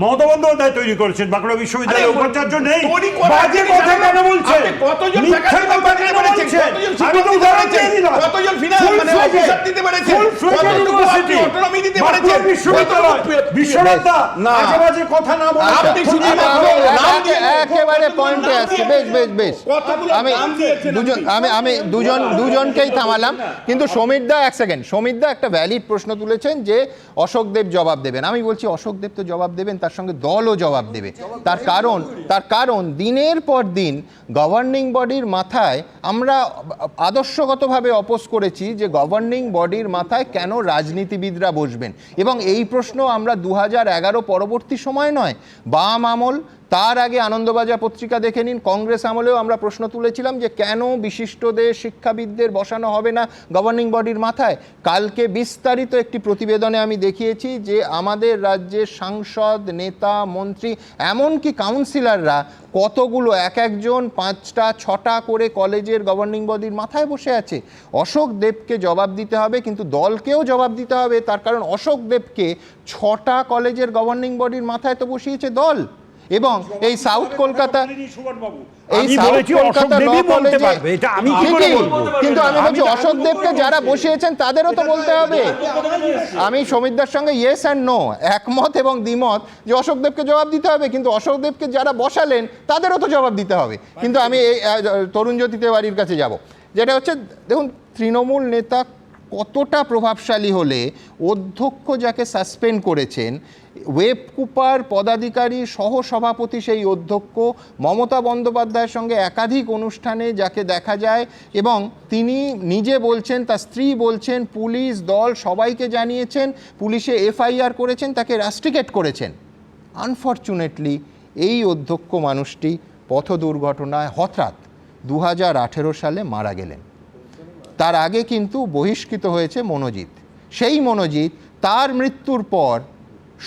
মমতা বন্দ্যোপাধ্যায় তৈরি করেছেন, বাঁকুড়া বিশ্ববিদ্যালয়ের উপাচার্য নেই, বাজে কথা কেন বলছেন? মিথ্যা কথা কেন বলছেন? আমি তো উদাহরণ দিয়ে দিলাম, কতজন ফিনান্স মানে অফিসার দিতে পেরেছেন, কতটুকু অটোনমি দিতে পেরেছেন বিশ্ববিদ্যালয়। বিশ্বনাথদা, আজে বাজে কথা না বলে আপনি শুধু একেবারে পয়েন্টে আসছে। বেশ আমি দুজনকেই থামালাম, কিন্তু সমীরদা এক সেকেন্ড, সমীরদা একটা ভ্যালিড প্রশ্ন তুলেছেন যে অশোক দেব জবাব দেবেন। আমি বলছি অশোক দেব তো জবাব দেবেন, তার সঙ্গে দলও জবাব দেবে। তার কারণ দিনের পর দিন গভর্নিং বডির মাথায় আমরা আদর্শগতভাবে অপোজ করেছি যে গভর্নিং বডির মাথায় কেন রাজনীতিবিদরা বসবেন, এবং এই প্রশ্ন আমরা 2011 পরবর্তী সময় নয়, বাম আমল, তার আগে আনন্দবাজার পত্রিকা দেখে নিন, কংগ্রেস আমলেও আমরা প্রশ্ন তুলেছিলাম যে কেন বিশিষ্টদের, শিক্ষাবিদদের বসানো হবে না গভর্নিং বডির মাথায়। কালকে বিস্তারিত একটি প্রতিবেদনে আমি দেখিয়েছি যে আমাদের রাজ্যের সাংসদ, নেতা, মন্ত্রী, এমনকি কাউন্সিলররা কতগুলো একজন 5টা 6টা করে কলেজের গভর্নিং বডির মাথায় বসে আছে। অশোক দেবকে জবাব দিতে হবে, কিন্তু দলকেও জবাব দিতে হবে, তার কারণ অশোক দেবকে 6টা কলেজের গভর্নিং বডির মাথায় তো বসিয়েছে দল। এবং এই সাউথ কলকাতা, কিন্তু আমি বলছি অশোক দেবকে যারা বসিয়েছেন তাদেরও তো বলতে হবে। আমি সমীরদার সঙ্গে ইয়েস অ্যান্ড নো, একমত এবং দ্বিমত যে অশোক দেবকে জবাব দিতে হবে, কিন্তু অশোক দেবকে যারা বসালেন তাদেরও তো জবাব দিতে হবে। কিন্তু আমি এই তরুণজ্যোতি তেওয়ারির কাছে যাব, যেটা হচ্ছে দেখুন তৃণমূল নেতা কতটা প্রভাবশালী হলে অধ্যক্ষ যাকে সাসপেন্ড করেছেন, ওয়েব কুপার পদাধিকারী সহ সভাপতি সেই অধ্যক্ষ, মমতা বন্দ্যোপাধ্যায়ের সঙ্গে একাধিক অনুষ্ঠানে যাকে দেখা যায়, এবং তিনি নিজে বলছেন, তার স্ত্রী বলছেন, পুলিশ দল সবাইকে জানিয়েছেন, পুলিশে এফআইআর করেছেন, তাকে রাস্ট্রিকেট করেছেন। আনফর্চুনেটলি এই অধ্যক্ষ মানুষটি পথ দুর্ঘটনায় হঠাৎ 2018 সালে মারা গেলেন। তার আগে কিন্তু বহিষ্কৃত হয়েছে মনোজিৎ। সেই মনোজিৎ তার মৃত্যুর পর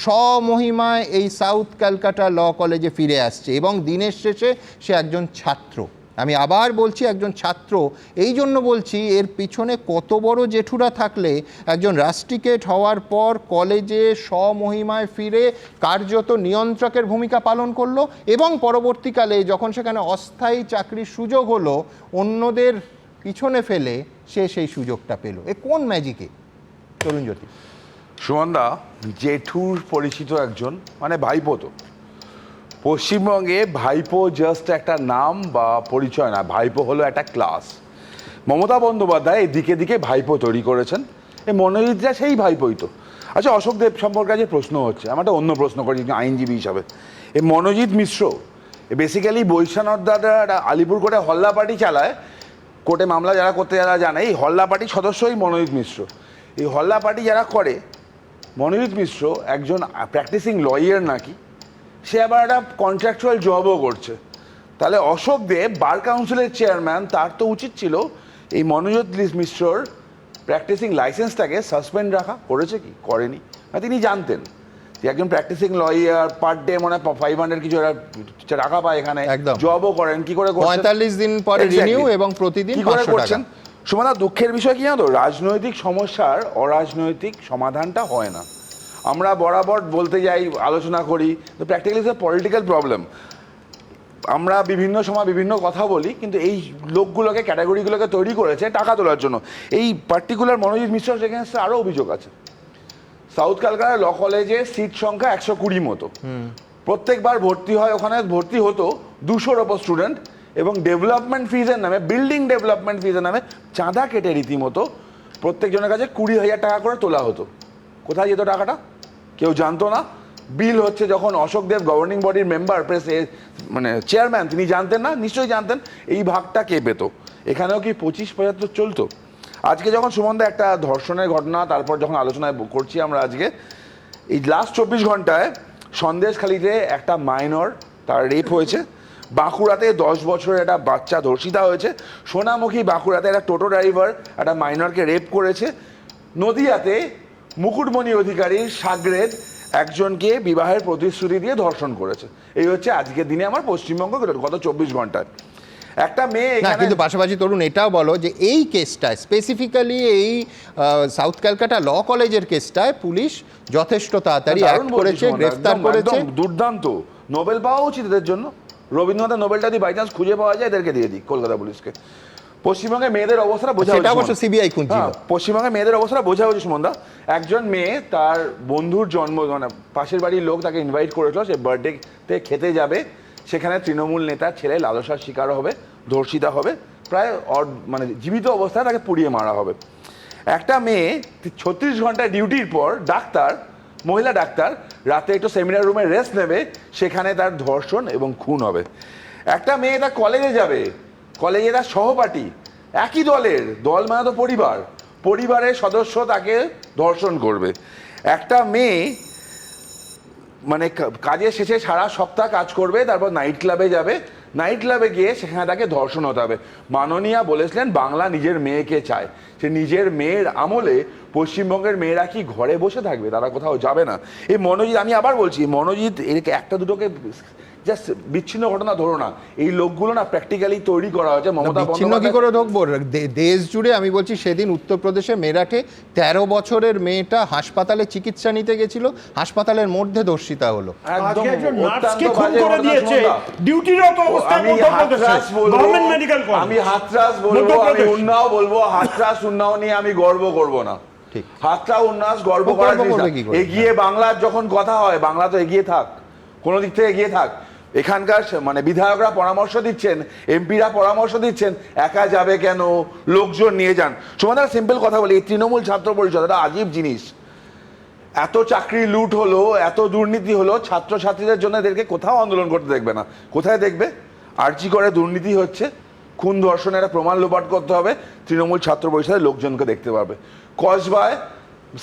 স্বমহিমায় এই সাউথ ক্যালকাটা ল কলেজে ফিরে আসছে, এবং দিনের শেষে সে একজন ছাত্র। আমি আবার বলছি একজন ছাত্র, এই জন্য বলছি এর পিছনে কত বড় জেঠুরা থাকলে একজন রাস্ট্রিকেট হওয়ার পর কলেজে স্বমহিমায় ফিরে কার্যত নিয়ন্ত্রকের ভূমিকা পালন করলো, এবং পরবর্তীকালে যখন সেখানে অস্থায়ী চাকরির সুযোগ হলো অন্যদের পিছনে ফেলে সে সেই সুযোগটা পেল। এ কোন ম্যাজিকে? তরুণজ্যোতি। সুমনদা, জেঠুর পরিচিত একজন, মানে ভাইপো, তো পশ্চিমবঙ্গে ভাইপো জাস্ট একটা নাম বা পরিচয় না, ভাইপো হলো একটা ক্লাস। মমতা বন্দ্যোপাধ্যায় এদিকে দিকে ভাইপো তৈরি করেছেন, এই মনোজিৎরা সেই ভাইপোই তো। আচ্ছা, অশোক দেব সম্পর্কে যে প্রশ্ন হচ্ছে, আমার একটা অন্য প্রশ্ন করি আইনজীবী হিসাবে। এই মনোজিৎ মিশ্র বেসিক্যালি বৈশানদারা আলিপুর কোর্টে হল্লা পার্টি চালায়, কোর্টে মামলা যারা করতে যারা জানে, এই হল্লা পার্টির সদস্যই মনোজিৎ মিশ্র। এই হল্লা পার্টি যারা করে, মনোজিৎ মিশ্র একজন প্র্যাকটিসিং লয়ার নাকি, সে আবার একটা কন্ট্রাকচুয়াল জবও করছে। তাহলে অশোক দেব বার কাউন্সিলের চেয়ারম্যান, তার তো উচিত ছিল এই মনোজিৎ মিশ্রর প্র্যাকটিসিং লাইসেন্সটাকে সাসপেন্ড রাখা করেছে কি? করেনি। তিনি জানতেন যে একজন প্র্যাকটিসিং লয়ার পার ডে মনে হয় 500 কিছু টাকা পায় এখানে, জবও করেন, কি করে 45 দিন পরে রিনিউ এবং প্রতিদিন কি করে 500 টাকা। করছেন? সুমাদা, দুঃখের বিষয় কি জানো তো, রাজনৈতিক সমস্যার অরাজনৈতিক সমাধানটা হয় না। আমরা বরাবর বলতে যাই, আলোচনা করি, তো practically it's a political problem. আমরা বিভিন্ন সময় বিভিন্ন কথা বলি, কিন্তু এই লোকগুলোকে, ক্যাটাগরিগুলোকে তৈরি করেছে টাকা তোলার জন্য। এই পার্টিকুলার মনোজিৎ মিশ্র এগেনস্টে আরও অভিযোগ আছে। সাউথ ক্যালকাটা ল কলেজে সিট সংখ্যা 120 মতো, প্রত্যেকবার ভর্তি হয়, ওখানে ভর্তি হতো 200-র ওপর স্টুডেন্ট, এবং ডেভেলপমেন্ট ফিজের নামে, বিল্ডিং ডেভেলপমেন্ট ফিজের নামে চাঁদা কেটে রীতিমতো প্রত্যেকজনের কাছে 20,000 টাকা করে তোলা হতো। কোথায় যেত টাকাটা? কেউ জানতো না। বিল হচ্ছে যখন অশোক দেব গভর্নিং বডির মেম্বার, মানে চেয়ারম্যান, তিনি জানতেন না? নিশ্চয়ই জানতেন। এই ভাগটা কে পেত? এখানেও কি 25-75 চলতো? আজকে যখন সুমনদা একটা ধর্ষণের ঘটনা, তারপর যখন আলোচনায় করছি আমরা আজকে, এই লাস্ট 24 ঘন্টায় সন্দেশখালিতে একটা মাইনর, তার রেপ হয়েছে। বাঁকুড়াতে 10 বছরের একটা বাচ্চা ধর্ষিতা হয়েছে। সোনামুখী বাঁকুড়াতে একটা টোটো ড্রাইভার একটা মাইনরকে রেপ করেছে। নদিয়াতে মুকুটমণি অধিকারীর সাগরেদ একজনকে বিবাহের প্রতিশ্রুতি দিয়ে ধর্ষণ করেছে। এই হচ্ছে আজকের দিনে আমার পশ্চিমবঙ্গ গত 24 ঘন্টায়। একটা মেয়ে, কিন্তু পাশাপাশি তরুণ এটাও বলো যে এই কেসটায় স্পেসিফিক্যালি এই সাউথ ক্যালকাটা ল কলেজের কেসটায় পুলিশ যথেষ্ট তাড়াতাড়ি অ্যাক্ট করেছে, গ্রেফতার করেছে। দুর্দান্ত। নোবেল পাওয়া উচিত এদের জন্য। রবীন্দ্রনাথ নোবেলটা যদি বাই চান্স খুঁজে পাওয়া যায়, এদেরকে দিয়ে দিই কলকাতা পুলিশকে। পশ্চিমবঙ্গে মেয়েদের অবস্থাটা বোঝা উচিত। অবশ্য সিবিআই খুঁজছিল। পশ্চিমবঙ্গে মেয়েদের অবস্থাটা বোঝা উচিত সুমনদা। একজন মেয়ে তার বন্ধুর জন্ম, মানে পাশের বাড়ির লোক তাকে ইনভাইট করেছিল, সে বার্থডেতে খেতে যাবে। সেখানে তৃণমূল নেতার ছেলে লালসার শিকার হবে, ধর্ষিতা হবে, প্রায় মানে জীবিত অবস্থায় তাকে পুড়িয়ে মারা হবে। একটা মেয়ে 36 ঘন্টা ডিউটির পর ডাক্তার, মহিলা ডাক্তার, রাতে একটু সেমিনার রুমে রেস্ট নেবে, সেখানে তার ধর্ষণ এবং খুন হবে। একটা মেয়ে তার কলেজে যাবে, কলেজে তার সহপাঠী, একই দলের, দল মানে তো পরিবার, পরিবারের সদস্য তাকে ধর্ষণ করবে। একটা মেয়ে মানে কাজের শেষে সারা সপ্তাহ কাজ করবে, তারপর নাইট ক্লাবে যাবে, নাইট ক্লাবে গিয়ে সেখানে তাকে ধর্ষণ হতে হবে। মাননীয়া বলেছিলেন বাংলা নিজের মেয়েকে চায়। সে নিজের মেয়ের আমলে পশ্চিমবঙ্গের মেয়েরা কি ঘরে বসে থাকবে? তারা কোথাও যাবে না। এই মনোজিৎ, আমি আবার বলছি, মনোজিৎ এরকে একটা দুটোকে জাস্ট বিচ্ছিন্ন ঘটনা ধরো না, এই লোকগুলো না প্র্যাকটিক্যালি তৈরি করা হয়েছে। মমতা বিচ্ছিন্ন কি করে দেখবো? দেশ জুড়ে আমি বলছি, সেদিন উত্তরপ্রদেশে মেরাঠে 13 বছরের মেয়েটা হাসপাতালে চিকিৎসা নিতে গেছিল, হাসপাতালের মধ্যে ধর্ষিতা হলো। একদম আমি হাতরাস বলবো, আমি উন্নাও বলবো, হাতরাস উন্নাও নিয়ে আমি গর্ব করব না। হাতরাস উন্নাস গর্ব করার এগিয়ে বাংলার যখন কথা হয়, বাংলা তো এগিয়ে থাক, কোনো দিক থেকে এগিয়ে থাক। এখানকার মানে বিধায়করা পরামর্শ দিচ্ছেন, এমপিরা পরামর্শ দিচ্ছেন, একা যাবে কেন, লোকজন নিয়ে যান। তোমাদের সিম্পল কথা বলি, এই তৃণমূল ছাত্র পরিষদ একটা আজীব জিনিস। এত চাকরি লুট হলো, এত দুর্নীতি হলো, ছাত্রছাত্রীদের জন্য এদেরকে কোথাও আন্দোলন করতে দেখবে না। কোথায় দেখবে? আর্জি করে দুর্নীতি হচ্ছে, খুন ধর্ষণের একটা প্রমাণ লোপাট করতে হবে, তৃণমূল ছাত্র পরিষদের লোকজনকে দেখতে পাবে। কসবায়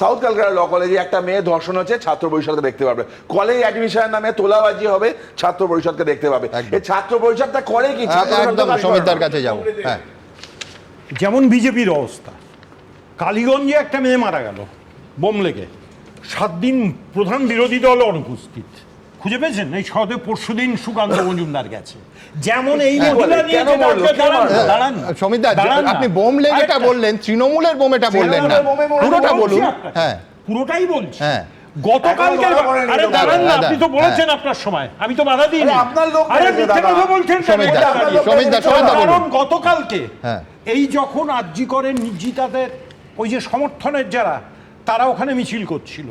সাউথ ক্যালকাটা ল কলেজে একটা মেয়ে ধর্ষণ হচ্ছে, ছাত্র পরিষদকে দেখতে পাবে। কলেজ অ্যাডমিশনের নামে তোলাবাজি হবে, ছাত্র পরিষদকে দেখতে পাবে। এই ছাত্র পরিষদটা করে কি? সমিতার কাছে যাবো। হ্যাঁ, যেমন বিজেপির অবস্থা, কালীগঞ্জে একটা মেয়ে মারা গেল বোম লেগে, 7 দিন প্রধান বিরোধী দল অনুপস্থিত। খুঁজে পেয়েছেন? এই সহদে পরশুদিন সুকান্ত মজুমদার গেছে। যেমন এই সমিতা, আপনি বোম লেগেটা বললেন, তৃণমূলের বোম এটা বললেন না, পুরোটা বলুন। হ্যাঁ, পুরোটাই বলছি। হ্যাঁ, গতকালকে আপনি তো বলেছেন আপনার সময়, আমি তো বাধা দিইনি। আপনার লোক বলছেন কারণ গতকালকে এই যখন আরজি করেন নির্জিতাদের ওই যে সমর্থনের যারা, তারা ওখানে মিছিল করছিল,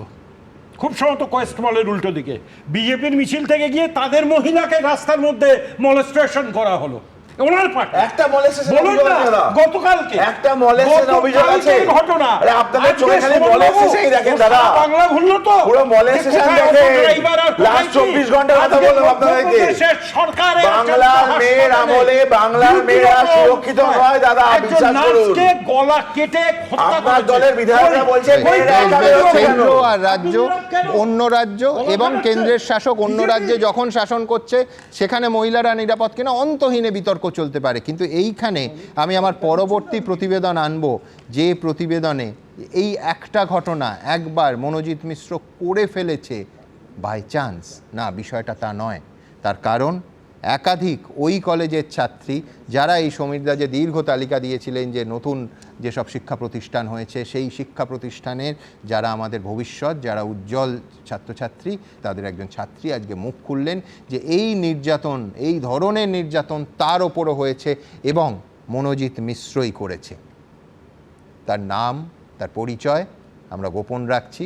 খুব সম্ভবত কোয়েস্ট মলের উল্টো দিকে। বিজেপির মিছিল থেকে গিয়ে তাদের মহিলাকে রাস্তার মধ্যে মলেস্টেশন করা হলো। ওনার পার্টি একটা মলেস্টেশন অভিযোগ আছে দাদা, গতকালকে একটা মলেস্টেশন অভিযোগ আছে। ঘটনা আরে আপনাদের চোখে খালি মলেস্টেশনই দেখেন দাদা, বাংলা ভুললো তো, পুরো মলেস্টেশন দেখেন। লাস্ট 24 ঘন্টা কথা বললাম আপনাদেরকে, সরকারের বাংলার মেয়ের আমলে বাংলার মেয়েরা সুরক্ষিত নয় দাদা, বিশ্বাস করুন। গলা কেটে হত্যা করা, দলের বিধায়করা বলছে কেন্দ্র আর রাজ্য, অন্য রাজ্য এবং কেন্দ্রের শাসক অন্য রাজ্যে যখন শাসন করছে, সেখানে মহিলারা নিরাপদ কিনা অন্তহীনে বিতর্ক চলতে পারে, কিন্তু এইখানে আমি আমার পরবর্তী প্রতিবেদন আনবো, যে প্রতিবেদনে এই একটা ঘটনা একবার মনোজিৎ মিশ্র করে ফেলেছে বাই চান্স, না, বিষয়টা তা নয়। তার কারণ একাধিক ওই কলেজের ছাত্রী, যারা এই সমীরদা যে দীর্ঘ তালিকা দিয়েছিলেন যে নতুন যেসব শিক্ষা প্রতিষ্ঠান হয়েছে, সেই শিক্ষা প্রতিষ্ঠানের যারা আমাদের ভবিষ্যৎ, যারা উজ্জ্বল ছাত্রছাত্রী, তাদের একজন ছাত্রী আজকে মুখ খুললেন যে এই নির্যাতন, এই ধরনের নির্যাতন তার ওপরও হয়েছে এবং মনোজিৎ মিশ্রই করেছে। তার নাম, তার পরিচয় আমরা গোপন রাখছি।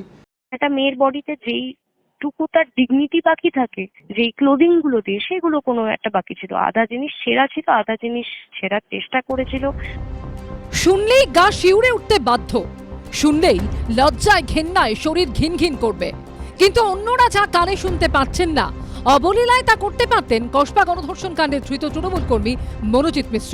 একটা মেয়ের বডিতে যেইটুকু তার ডিগনিটি বাকি থাকে, যেই ক্লোদিং গুলো দিয়ে, সেগুলো কোনো একটা বাকি ছিল। আধা জিনিস ছেঁড়া ছিল, আধা জিনিস ছেঁড়ার চেষ্টা করেছিল। শুনলেই গা শিউরে উঠতে বাধ্য, শুনলেই লজ্জায় ঘেন্নায় শরীর ঘিন ঘিন করবে। কিন্তু অন্যরা যা কানে শুনতে পাচ্ছেন না, অবলীলায় তা করতে পারতেন কসবা গণধর্ষণ কাণ্ডে ধৃত তৃণমূল কর্মী মনোজিৎ মিশ্র।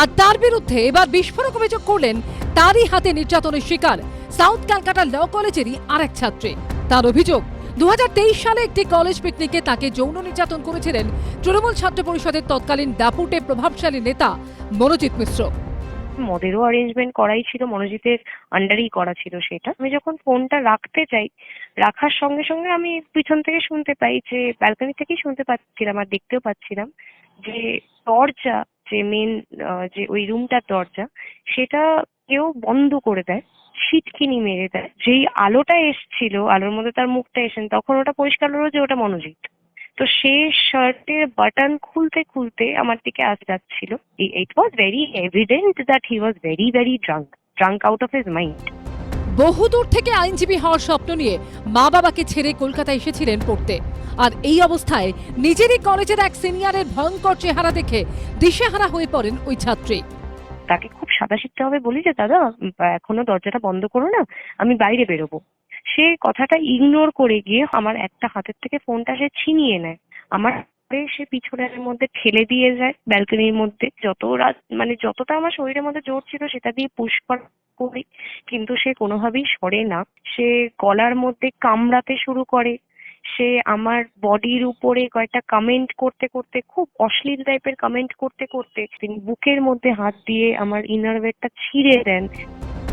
আর তার বিরুদ্ধে এবার বিস্ফোরক অভিযোগ করলেন তারই হাতে নির্যাতনের শিকার সাউথ ক্যালকাটা ল কলেজেরই আরেক ছাত্রী। তার অভিযোগ, 2023 সালে একটি কলেজ পিকনিকে তাকে যৌন নির্যাতন করেছিলেন তৃণমূল ছাত্র পরিষদের তৎকালীন দাপুটে প্রভাবশালী নেতা মনোজিৎ মিশ্র। মদেরও অ্যারেঞ্জমেন্ট করাই ছিল, মনোজিতের আন্ডারেই করা ছিল সেটা। আমি যখন ফোনটা রাখতে যাই, রাখার সঙ্গে সঙ্গে আমি পিছন থেকে শুনতে পাই, যে ব্যালকনি থেকেই শুনতে পাচ্ছিলাম আর দেখতেও পাচ্ছিলাম, যে দরজা, যে মেন যে ওই রুমটার দরজা, সেটা কেউ বন্ধ করে দেয়, সিটকিনি মেরে দেয়। যেই আলোটা এসছিল, আলোর মধ্যে তার মুখটা এসেন, তখন ওটা পরিষ্কার হলো যে ওটা মনোজিৎ। তো সে শার্টের বাটন খুলতে খুলতে আমার দিকে আসতে যাচ্ছিল। It was very evident that he was very very drunk out of his mind. বহুদূর থেকে আইনজীবী হওয়ার স্বপ্ন নিয়ে মা বাবাকে ছেড়ে কলকাতায় এসেছিলেন পড়তে। আর এই অবস্থায় নিজেরই কলেজের এক সিনিয়রের ভয়ঙ্কর চেহারা দেখে দিশেহারা হয়ে পড়েন ওই ছাত্রী। তাকে খুব সাদাসিধে হবে বলি যে, দাদা এখনো দরজাটা বন্ধ করো না, আমি বাইরে বেরোবো। সে কথাটা ইগনোর করে গিয়ে আমার একটা হাতের থেকে ফোনটা সে ছিনিয়ে নেয়। আমার সে পিছনের মধ্যে ঠেলে দিয়ে যায় ব্যালকনির মধ্যে। যতটা আমার শরীরের মধ্যে জোর ছিল সেটা দিয়ে পুশ করি, কিন্তু সে কোনোভাবেই সরে না। সে গলার মধ্যে কামড়াতে শুরু করে। সে আমার বডির উপরে কয়েকটা কমেন্ট করতে করতে, খুব অশ্লীল টাইপের কমেন্ট করতে করতে, তিনি বুকের মধ্যে হাত দিয়ে আমার ইনারওয়েরটা ছিঁড়ে দেন।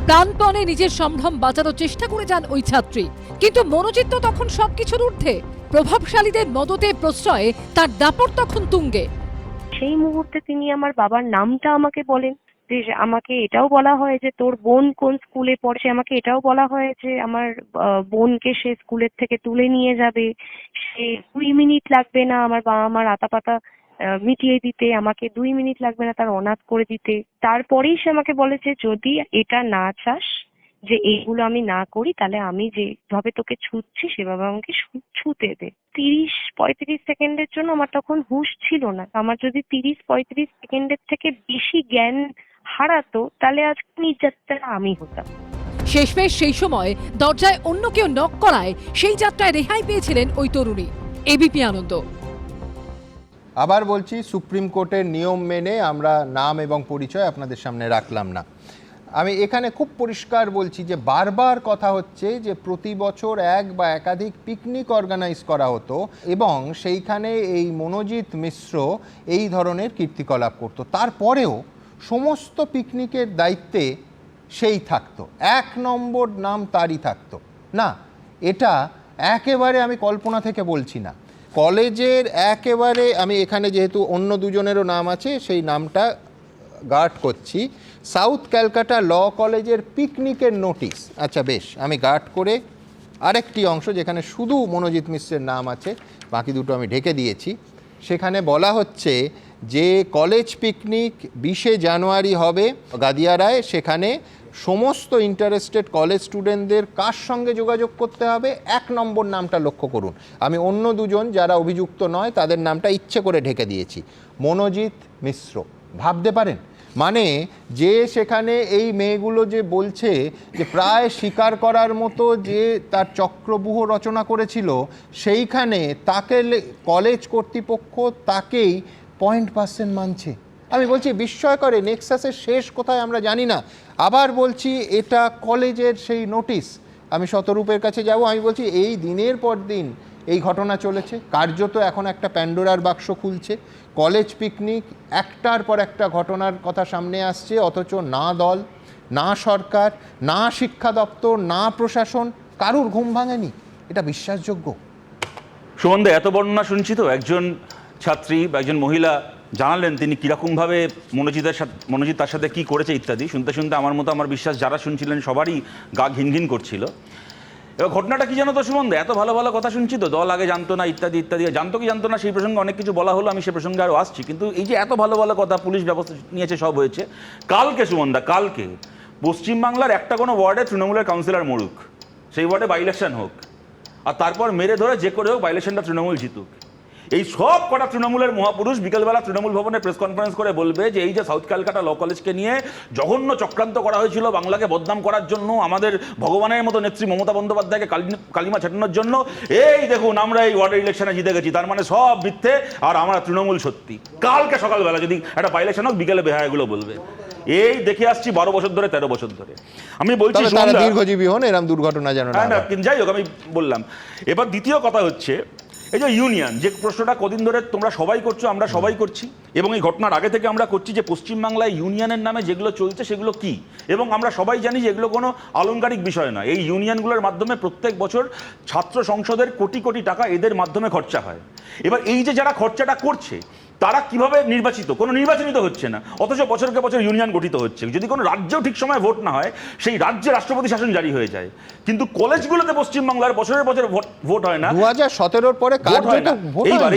প্রাণপণে নিজের সম্ভ্রম বাঁচানোর চেষ্টা করে যান ওই ছাত্রী, কিন্তু মনোজিৎ তো তখন সবকিছুর ঊর্ধ্বে। প্রভাবশালীদের মদতে প্রশ্রয়ে তার দাপট তখন তুঙ্গে। সেই মুহূর্তে তিনি আমার বাবার নামটা আমাকে বলেন, যে আমাকে এটাও বলা হয় যে তোর বোন কোন স্কুলে পড়ছে, আমাকে এটাও বলা হয় যে আমার বোনকে সে স্কুলের থেকে তুলে নিয়ে যাবে, সে 2 মিনিট লাগবে না আমার বাবা মার আতাপাতা মিটিয়ে দিতে, আমাকে 2 মিনিট লাগবে না তার অনাথ করে দিতে। তারপরেই সে আমাকে বলেছে, যদি এটা না চাস, যে এইগুলো আমি না করি, তাহলে আমি যেভাবে তোকে ছুঁচ্ছি সেভাবে আমাকে ছুঁতে দে। 30-35 সেকেন্ডের জন্য আমার তখন হুঁশ ছিল না। আমার যদি 30-35 সেকেন্ডের থেকে বেশি জ্ঞান হারাতো, তাহলে আজ নির্যাতনটা আমি হতাম। শেষমেশ সেই সময় দরজায় অন্য কেউ নক করায় সেই যাত্রায় রেহাই পেয়েছিলেন ওই তরুণী। এবিপি আনন্দ। আবার বলছি, সুপ্রিম কোর্টের নিয়ম মেনে আমরা নাম এবং পরিচয় আপনাদের সামনে রাখলাম না। আমি এখানে খুব পরিষ্কার বলছি যে বারবার কথা হচ্ছে যে প্রতি বছর এক বা একাধিক পিকনিক অর্গানাইজ করা হতো এবং সেইখানে এই মনোজিৎ মিশ্র এই ধরনের কীর্তিকলাপ করত। তারপরেও সমস্ত পিকনিকের দায়িত্বে সেই থাকতো, 1 নম্বর নাম তারই থাকতো না। এটা একেবারে আমি কল্পনা থেকে বলছি না। কলেজের একেবারে, আমি এখানে যেহেতু অন্য দুজনেরও নাম আছে সেই নামটা গার্ড করছি, সাউথ ক্যালকাটা ল কলেজের পিকনিকের নোটিশ। আচ্ছা বেশ, আমি গার্ড করে আরেকটি অংশ যেখানে শুধু মনোজিৎ মিশ্রের নাম আছে, বাকি দুটো আমি ঢেকে দিয়েছি। সেখানে বলা হচ্ছে যে কলেজ পিকনিক 20শে জানুয়ারি হবে গাদিয়ারায়। সেখানে সমস্ত ইন্টারেস্টেড কলেজ স্টুডেন্টদের কার সঙ্গে যোগাযোগ করতে হবে, 1 নম্বর নামটা লক্ষ্য করুন। আমি অন্য দুজন যারা অভিযুক্ত নয় তাদের নামটা ইচ্ছে করে ঢেকে দিয়েছি, মনোজিৎ মিশ্র। ভাবতে পারেন, মানে যে সেখানে এই মেয়েগুলো যে বলছে যে প্রায় স্বীকার করার মতো যে তার চক্রব্যূহ রচনা করেছিল, সেইখানে তাকে কলেজ কর্তৃপক্ষ তাকেই 0% মানছে। আমি বলছি বিস্ময়কর, নেক্সাসের শেষ কোথায় আমরা জানি না। আবার বলছি এটা কলেজের সেই নোটিশ। আমি শতরূপের কাছে যাব, আমি বলছি এই দিনের পর দিন এই ঘটনা চলেছে, কার্যত এখন একটা প্যান্ডোরার বাক্স খুলছে। কলেজ পিকনিক, একটার পর একটা ঘটনার কথা সামনে আসছে, অথচ না দল, না সরকার, না শিক্ষা দপ্তর, না প্রশাসন, কারুর ঘুম ভাঙেনি। এটা বিশ্বাসযোগ্য? সুমনদা, এত বর্ণনা শুনছি তো, একজন ছাত্রী বা একজন মহিলা জানালেন তিনি কীরকমভাবে মনোজিৎ তার সাথে কী করেছে ইত্যাদি। শুনতে শুনতে আমার মতো, আমার বিশ্বাস যারা শুনছিলেন সবারই গা ঘিনঘিন করছিল। এবার ঘটনাটা কি জানো তো সুমনদা, এত ভালো ভালো কথা শুনছি তো, দল আগে জানতো না ইত্যাদি ইত্যাদি, জানতো কি জানতো না সেই প্রসঙ্গে অনেক কিছু বলা হলো, আমি সে প্রসঙ্গে আরও আসছি। কিন্তু এই যে এত ভালো ভালো কথা, পুলিশ ব্যবস্থা নিয়েছে, সব হয়েছে, কালকে সুমনদা, কালকে পশ্চিমবাংলার একটা কোনো ওয়ার্ডে তৃণমূলের কাউন্সিলর মরুক, সেই ওয়ার্ডে বাই ইলেকশন হোক, আর তারপর মেরে ধরে যে করে হোক বাই ইলেকশনটা তৃণমূল জিতুক, এই সব কটা তৃণমূলের মহাপুরুষ বিকেলবেলা তৃণমূল ভবনে প্রেস কনফারেন্স করে বলবে যে এই যে সাউথ ক্যালকাটা ল কলেজকে নিয়ে জঘন্য চক্রান্ত করা হয়েছিল বাংলাকে বদনাম করার জন্য, আমাদের ভগবানের মতো নেত্রী মমতা বন্দ্যোপাধ্যায়কে কালিমা ছাটানোর জন্য, এই দেখুন আমরা এই ওয়ার্ডের ইলেকশনে জিতে গেছি, তার মানে সব মিথ্যে আর আমরা তৃণমূল সত্যি। কালকে সকালবেলা যদি একটা বাই ইলেকশন হোক, বিকেলে বেহায়াগুলো বলবে। এই দেখে আসছি 12 বছর ধরে, 13 বছর ধরে। আমি বলছি দীর্ঘজীবী হন, এরকম দুর্ঘটনা যেন না। যাই হোক, আমি বললাম। এবার দ্বিতীয় কথা হচ্ছে এই যে ইউনিয়ন, যে প্রশ্নটা কদিন ধরে তোমরা সবাই করছো, আমরা সবাই করছি, এবং এই ঘটনার আগে থেকে আমরা করছি যে পশ্চিমবাংলায় ইউনিয়নের নামে যেগুলো চলছে সেগুলো কি, এবং আমরা সবাই জানি যে এগুলো কোনো আলংকারিক বিষয় না। এই ইউনিয়নগুলোর মাধ্যমে প্রত্যেক বছর ছাত্র সংসদের কোটি কোটি টাকা এদের মাধ্যমে খরচা হয়। এবার এই যে যারা খরচাটা করছে তারা কিভাবে নির্বাচিত, কোনো নির্বাচনিত হচ্ছে না, অথচ বছরকে বছর ইউনিয়ন গঠিত হচ্ছে। যদি কোনো রাজ্যেও ঠিক সময় ভোট না হয়, সেই রাজ্যে রাষ্ট্রপতি শাসন জারি হয়ে যায়, কিন্তু কলেজগুলোতে পশ্চিমবাংলার বছরের বছর ভোট হয় না। 2017 পরে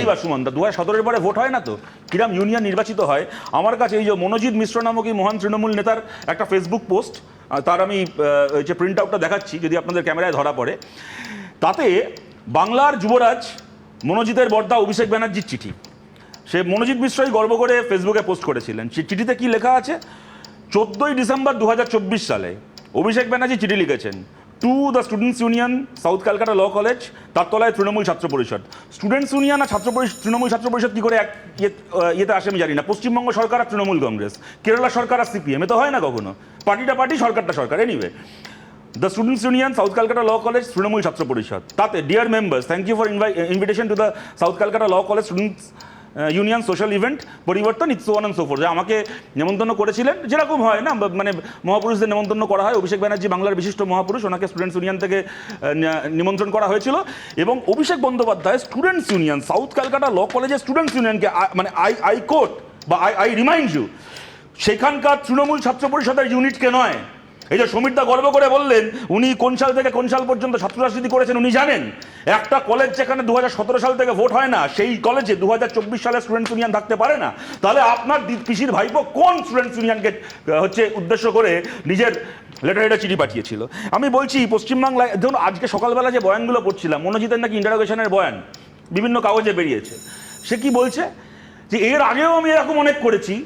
এইবার সুমনদা 2017 পরে ভোট হয় না তো, কিরাম ইউনিয়ন নির্বাচিত হয়। আমার কাছে এই যে মনোজিৎ মিশ্র নামক এই মহান তৃণমূল নেতার একটা ফেসবুক পোস্ট, তার আমি যে প্রিন্ট আউটটা দেখাচ্ছি, যদি আপনাদের ক্যামেরায় ধরা পড়ে, তাতে বাংলার যুবরাজ মনোজিতের বর্দা অভিষেক ব্যানার্জির চিঠি, সে মনোজিৎ মিশ্রই গর্ব করে ফেসবুকে পোস্ট করেছিলেন। সেই চিঠিতে কি লেখা আছে? 14 ডিসেম্বর 2024 সালে অভিষেক ব্যানার্জি চিঠি লিখেছেন to the students union south Calcutta law college, তার তলায় তৃণমূল ছাত্র পরিষদ। স্টুডেন্টস ইউনিয়ন আর তৃণমূল ছাত্র পরিষদ কী করে এক ইয়েতে আসে আমি জানি না। পশ্চিমবঙ্গ সরকার আর তৃণমূল কংগ্রেস, কেরালা সরকার আর সিপিএম, এ তো হয় না কখনো। পার্টিটা পার্টি, সরকারটা সরকার। Anyway, the students union south Calcutta law college, Trinamool Chhatra Parishad. তাতে dear members, thank you for invitation to the south Calcutta law college students union social event Paribartan it's one and so four, যে আমাকে নেমন্তন্ন করেছিলেন, যেরকম হয় না, মানে মহাপুরুষদের নেমন্তন্ন করা হয়। অভিষেক ব্যানার্জি বাংলার বিশিষ্ট মহাপুরুষ, ওনাকে স্টুডেন্টস ইউনিয়ন থেকে নিমন্ত্রণ করা হয়েছিল, এবং Abhishek Bandyopadhyay students union south Calcutta law কলেজের স্টুডেন্টস ইউনিয়নকে, মানে আই কোট বা আই রিমাইন্ড ইউ, সেখানকার তৃণমূল ছাত্র পরিষদের ইউনিটকে নয়। এই যে সমীরদা গর্ব করে বললেন উনি কোন সাল থেকে কোন সাল পর্যন্ত ছাত্র রাজনীতি করেছেন উনি জানেন। একটা কলেজ যেখানে 2017 সাল থেকে ভোট হয় না, সেই কলেজে 2024 সালে স্টুডেন্টস ইউনিয়ন থাকতে পারে না। তাহলে আপনার পিসির ভাইপো কোন স্টুডেন্টস ইউনিয়নকে উদ্দেশ্য করে নিজের লেটার চিঠি পাঠিয়েছিল? আমি বলছি পশ্চিমবাংলায় ধরুন আজকে সকালবেলা যে বয়ানগুলো পড়ছিলাম, মনোজিতের নাকি ইন্টারোগেশনের বয়ান বিভিন্ন কাগজে বেরিয়েছে, সে কি বলছে যে এর আগেও আমি এরকম অনেক করেছি,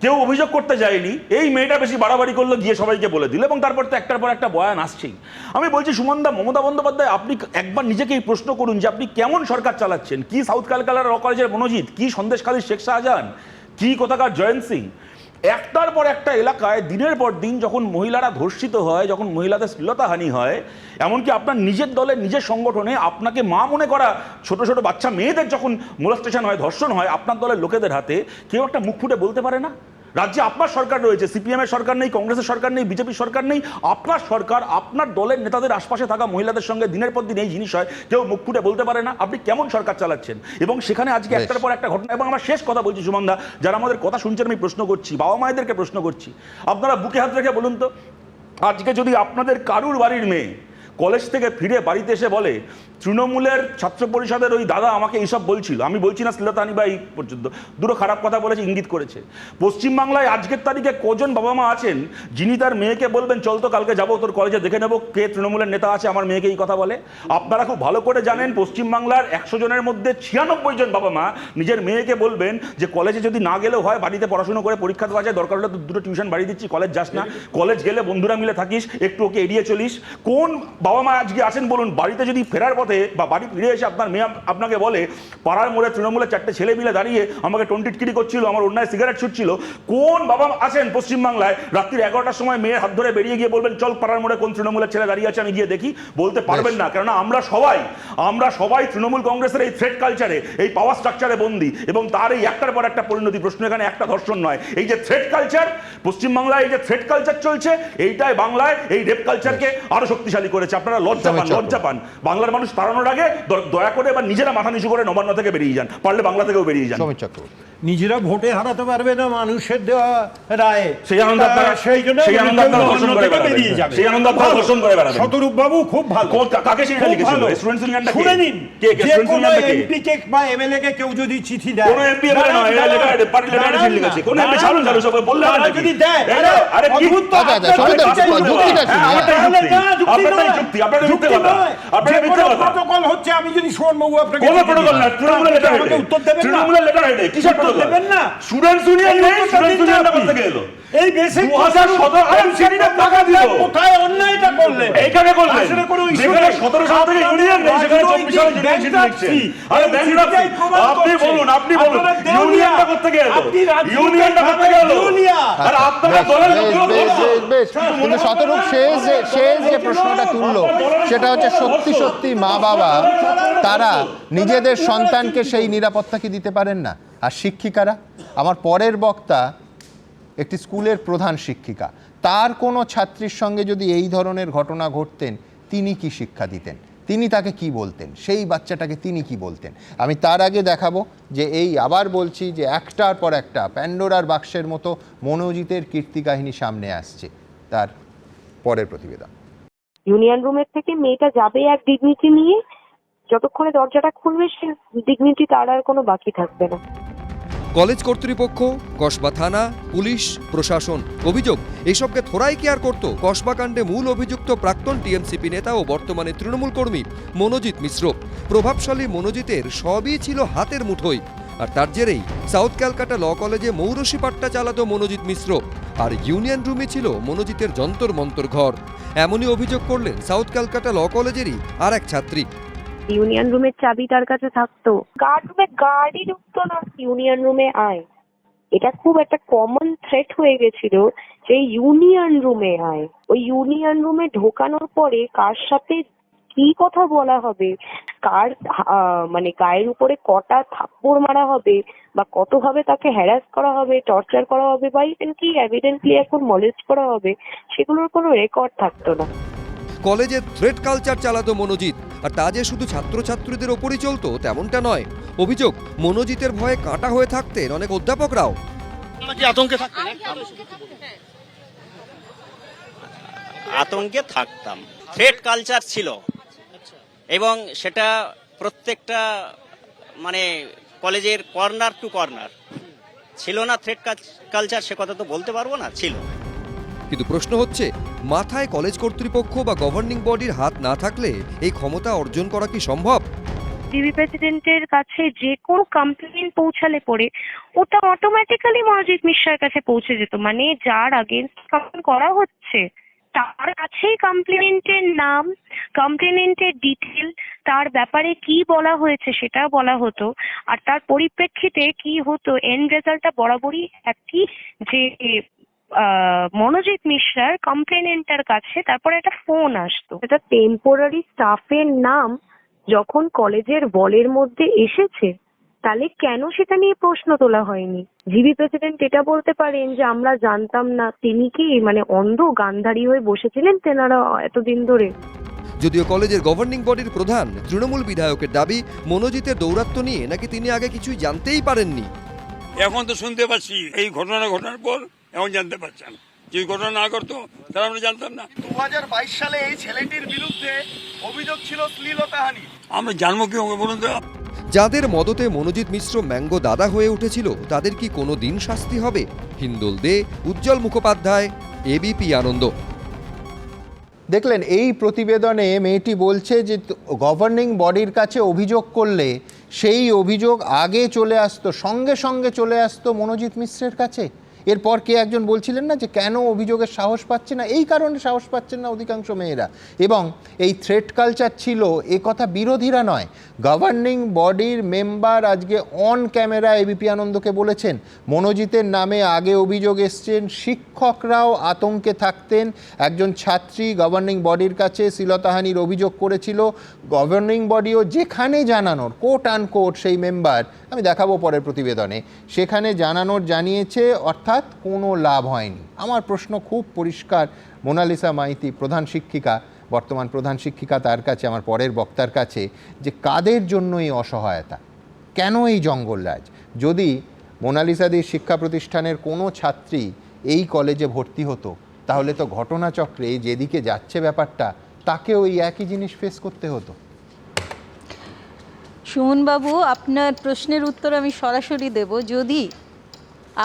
কেউ অভিযোগ করতে যায়নি, এই মেয়েটা বেশি বাড়াবাড়ি করলো, গিয়ে সবাইকে বলে দিল, এবং তারপর তো একটার পর একটা বয়ান আসছেই। আমি বলছি সুমনদা, মমতা বন্দ্যোপাধ্যায়, আপনি একবার নিজেকে এই প্রশ্ন করুন যে আপনি কেমন সরকার চালাচ্ছেন। কি সাউথ ক্যালকাটা ল কলেজের মনোজিৎ, কি সন্দেশখালীর শেখ শাহজাহান, কি কোথাকার জয়ন্ত সিং। একটার পর একটা এলাকায় দিনের পর দিন যখন মহিলারা ধর্ষিত হয়, যখন মহিলাদের শ্লীলতাহানি হয়, এমনকি আপনার নিজের দলের নিজের সংগঠনে আপনাকে মা মনে করা ছোট ছোট বাচ্চা মেয়েদের যখন মোলেস্টেশন হয়, ধর্ষণ হয় আপনার দলের লোকেদের হাতে, কেউ একটা মুখ ফুটে বলতে পারে না? রাজ্যে আপনার সরকার রয়েছে, সিপিএম এর সরকার নেই, কংগ্রেসের সরকার নেই, বিজেপির সরকার নেই, আপনার সরকার, আপনার দলের নেতাদের আশপাশে থাকা মহিলাদের সঙ্গে দিনের পর দিন এই জিনিস হয়, কেউ মুখ ফুটে বলতে পারে না। আপনি কেমন সরকার চালাচ্ছেন? এবং সেখানে আজকে একটার পর একটা ঘটনা। এবং আমার শেষ কথা বলছি সুমনদা, যারা আমাদের কথা শুনছেন, আমি প্রশ্ন করছি, বাবা মায়েদেরকে প্রশ্ন করছি, আপনারা বুকে হাত রেখে বলুন তো, আজকে যদি আপনাদের কারুর বাড়ির মেয়ে কলেজ থেকে ফিরে বাড়িতে এসে বলে তৃণমূলের ছাত্র পরিষদের ওই দাদা আমাকে এইসব বলছিল, আমি বলছি না শ্লীলতাহানি বা এই পর্যন্ত, দুটো খারাপ কথা বলেছে, ইঙ্গিত করেছে। পশ্চিমবাংলায় আজকের তারিখে কজন বাবা মা আছেন যিনি তার মেয়েকে বলবেন চল তো কালকে যাবো তোর কলেজে দেখে নেবো কে তৃণমূলের নেতা আছে, আমার মেয়েকে এই কথা বলে? আপনারা খুব ভালো করে জানেন পশ্চিমবাংলার 100 জনের মধ্যে 96 জন বাবা মা নিজের মেয়েকে বলবেন যে কলেজে যদি না গেলেও হয়, বাড়িতে পড়াশোনা করে পরীক্ষা দেওয়া যায়, দরকার হলে দুটো টিউশন বাড়িয়ে দিচ্ছি, কলেজ যাস না, কলেজ গেলে বন্ধুরা মিলে থাকিস, একটু ওকে এড়িয়ে চলিস। কোন বাবা মা আজকে আছেন বলুন, বাড়িতে যদি ফেরার পথে পথে বা বাড়ি ফিরে এসে আপনার মেয়ে আপনাকে বলে পাড়ার মোড়ে তৃণমূলের 4টে ছেলে মিলে দাঁড়িয়ে আমাকে টন্টিটকিরি করছিল, আমার অন্যায় সিগারেট ছুটছিল, কোন বাবা আছেন পশ্চিমবাংলায় রাত্রির 11টার সময় মেয়ের হাত ধরে বেরিয়ে গিয়ে বলবেন চল পাড়ার মোড়ে কোন তৃণমূলের ছেলে দাঁড়িয়ে আছে আমি গিয়ে দেখি? বলতে পারবেন না, কেননা আমরা সবাই তৃণমূল কংগ্রেসের এই থ্রেড কালচারে, এই পাওয়ার স্ট্রাকচারে বন্দী, এবং তার এই একটার পর একটা পরিণতি। প্রশ্ন এখানে একটা ধর্ষণ নয়, এই যে থ্রেড কালচার পশ্চিমবাংলায়, এই যে থ্রেড কালচার চলছে, এইটাই বাংলায় এই রেপ কালচারকে আরো শক্তিশালী করেছে। আপনারা লজ্জা পান। বাংলার মানুষ তাড়ানোর আগে দয়া করে এবার নিজেরা মাথা নিচু করে নবান্ন থেকে বেরিয়ে যান, পারলে বাংলা থেকেও বেরিয়ে যান। নিজেরা ভোটে হারাতে পারবে না মানুষের দেওয়া রায়ে, সেই আনন্দ আপনারা সেই জন্য বেরিয়ে যাবে। সেই আনন্দ আপনারা ঘোষণ করে বেড়াবেন। শতরূপ বাবু খুব ভালো। কাকে সেটা লিখেছিল? স্টুডেন্টস ইউনিয়নটা শুনে নিন, কে যে কোনো এমপি কে বা এমএলএ কে কেউ যদি চিঠি দেয়, কোন এমপি এমএলএ নয়, এই লেখা আছে পার্টি লেটার লিখেছে, কোন এমপি চালু সব বললে না যদি দেয়, আরে কি প্রটোকল হচ্ছে। আমি যদি সুমনবাবু আপনাকে কোন প্রটোকল না, তৃণমূলের লেটার হেডে উত্তর দেবেন, তৃণমূলের লেটার হেডে কিসের প্রটোকল দেবেন না? স্টুডেন্টস ইউনিয়ন নেই, স্টুডেন্টস ইউনিয়নটা করতে গেল এই বেসিক 2017 আইন সেটা টাকা দিল, কোথায় অন্যায়টা করলে এইখানে করলে যেখানে 17 সাল থেকে ইউনিয়ন নেই, সেখানে 24 সালে জেনারেশন লিখছে। আরে ব্যাংকরাপসি আপনি বলুন ইউনিয়নটা করতে গেল, ইউনিয়নটা করতে গেল, আর আপনারা দলের কিন্তু শতরূপ শেষ যে প্রশ্নটা তুললো সেটা হচ্ছে সত্যি মা বাবা তারা নিজেদের সন্তানকে সেই নিরাপত্তা কি দিতে পারেন না? আর শিক্ষিকারা, আমার পরের বক্তা একটি স্কুলের প্রধান শিক্ষিকা, তার কোনো ছাত্রীর সঙ্গে যদি এই ধরনের ঘটনা ঘটতেন তিনি কি শিক্ষা দিতেন, তিনি তাকে কি বলতেন, সেই বাচ্চাটাকে তিনি কি বলতেন? আমি তার আগে দেখাবো যে এই আবার বলছি যে একটার পর একটা প্যান্ডোরার বাক্সের মতো মনোজিতের কীর্তি কাহিনী সামনে আসছে। তার পরের প্রতিবেদন। ইউনিয়ন রুমের থেকে মেয়েটা যাবে এক ডিগনিটি নিয়ে, যতক্ষণে দরজাটা খুলবে সে ডিগনিটি তার আর কোনো বাকি থাকবে না। কলেজ কর্তৃপক্ষ, কসবা থানা, পুলিশ, প্রশাসন, অভিযোগ এসবকে থোড়াই কেয়ার করত কসবা কাণ্ডে মূল অভিযুক্ত প্রাক্তন টিএমসিপি নেতা ও বর্তমানে তৃণমূল কর্মী মনোজিৎ মিশ্র। প্রভাবশালী মনোজিতের সবই ছিল হাতের মুঠোয়, আর তার জেরেই সাউথ ক্যালকাটা ল কলেজে মৌরসি পাট্টা চালাতো মনোজিৎ মিশ্র, আর ইউনিয়ন রুমে ছিল মনোজিতের যন্তর মন্তর ঘর। এমনই অভিযোগ করলেন সাউথ ক্যালকাটা ল কলেজেরই আর এক ছাত্রী। ইউনিয়ন রুমের চাবি তার কাছে থাকতো, গার্ড রুমে গার্ডই ঢুকতো না, ইউনিয়ন রুমে আয়। এটা খুব একটা কমন থ্রেট হয়ে গেছিল যে ইউনিয়ন রুমে আয়। ওই ইউনিয়ন রুমে ঢোকানোর পরে কার সাথে কি কথা বলা হবে, কার মানে গায়ের উপরে কটা থাপ্পড় মারা হবে, বা কতভাবে তাকে হ্যারাস করা হবে, টর্চার করা হবে, বা ইভেন কি এভিডেন্টলি এখন মলেস্ট করা হবে, সেগুলোর কোনো রেকর্ড থাকতো না। কলেজে থ্রেট কালচার চালাতো মনোজিৎ, আর তা যে শুধু ছাত্রছাত্রীদের ওপরই চলতো তেমনটা নয়। অভিযোগ, মনোজিতের ভয়ে কাঁটা হয়ে থাকতেন অনেক অধ্যাপকরাও। আতঙ্কে থাকতাম, থ্রেট কালচার ছিল, এবং সেটা প্রত্যেকটা মানে কলেজের কর্নার টু কর্নার ছিল না। থ্রেট কালচার সে কথা তো বলতে পারবো না, ছিল। কিন্তু প্রশ্ন হচ্ছে, মাথায় কলেজ কর্তৃপক্ষ বা গভর্নিং বডির হাত না থাকলে এই ক্ষমতা অর্জন করা কি সম্ভব? ডিবি প্রেসিডেন্টের কাছে যে কোনো কমপ্লেন পৌঁছালে পরে ওটা অটোমেটিক্যালি মনোজিৎ মিশ্রের কাছে পৌঁছে যেত। মানে যার আগেনস্ট কমপ্লেন করা হচ্ছে তার কাছেই কমপ্লেনেন্টের নাম, কমপ্লেনেন্টের ডিটেল, তার ব্যাপারে কি বলা হয়েছে সেটা বলা হতো, আর তার পরিপ্রেক্ষিতে কি হতো এন্ড রেজাল্টটা বরাবরই একই, যে মনোজিৎ মিশ্রার কমপ্লেনেন্টের কাছে তারপরে একটা ফোন আসতো। এটা টেম্পোরারি স্টাফের নাম যখন কলেজের বলের মধ্যে এসেছে, তাহলে কেন সেটা নিয়ে প্রশ্ন তোলা হয়নি? জিবি প্রেসিডেন্ট এটা বলতে পারেন যে আমরা জানতাম না। তিনি কি মানে অন্ধ গান্ধারী হয়ে বসেছিলেন তেনারা এতদিন ধরে? যদিও কলেজের গভর্নিং বডির প্রধান তৃণমূল বিধায়কের দাবি, মনোজিতের দৌরাত্ম্য নিয়ে নাকি তিনি আগে কিছুই জানতেই পারেননি। এখন তো শুনতে পাচ্ছি এই ঘটনার পর এখন জানতে পারছেন, যদি ঘটনা না করতো তাহলে আমরা জানতাম না। 2022 সালে এই ছেলেটির বিরুদ্ধে অভিযোগ ছিল শ্লীলতাহানি। আমরা জানবো কি বলুন তো? যাদের মদতে মনোজিৎ মিশ্র ম্যাঙ্গো দাদা হয়ে উঠেছিল তাদের কি কোনো দিন শাস্তি হবে? হিন্দোল দে, উজ্জ্বল মুখোপাধ্যায়, এবিপি আনন্দ। দেখলেন এই প্রতিবেদনে মেয়েটি বলছে যে গভর্নিং বডির কাছে অভিযোগ করলে সেই অভিযোগ আগে চলে আসতো, সঙ্গে সঙ্গে চলে আসতো মনোজিৎ মিশ্রের কাছে। এরপর কে একজন বলছিলেন না যে কেন অভিযোগের সাহস পাচ্ছে না, এই কারণে সাহস পাচ্ছেন না অধিকাংশ মেয়েরা। এবং এই থ্রেট কালচার ছিল এ কথা বিরোধীরা নয়, গভর্নিং বডির মেম্বার আজকে অন ক্যামেরা এবিপি আনন্দকে বলেছেন মনোজিতের নামে আগে অভিযোগ এসছেন, শিক্ষকরাও আতঙ্কে থাকতেন। একজন ছাত্রী গভর্নিং বডির কাছে শ্লীলতাহানির অভিযোগ করেছিল, গভর্নিং বডিও যেখানে জানানোর কোট আনকোট সেই মেম্বার, আমি দেখাবো পরের প্রতিবেদনে, সেখানে জানানোর জানিয়েছে, অর্থাৎ কোনো লাভ হয়নি। আমার প্রশ্ন খুব পরিষ্কার মোনালিসা মাইতি প্রধান শিক্ষিকা, বর্তমান প্রধান শিক্ষিকা, তার কাছে, আমার পরের বক্তার কাছে, যে কাদের জন্য এই অসহায়তা, কেন এই জঙ্গলরাজ? যদি মোনালিসাদির শিক্ষা প্রতিষ্ঠানের কোনো ছাত্রী এই কলেজে ভর্তি হতো তাহলে তো ঘটনাচক্রে যেদিকে যাচ্ছে ব্যাপারটা তাকেও এই একই জিনিস ফেস করতে হতো। সুমনবাবু, আপনার প্রশ্নের উত্তর আমি সরাসরি দেব। যদি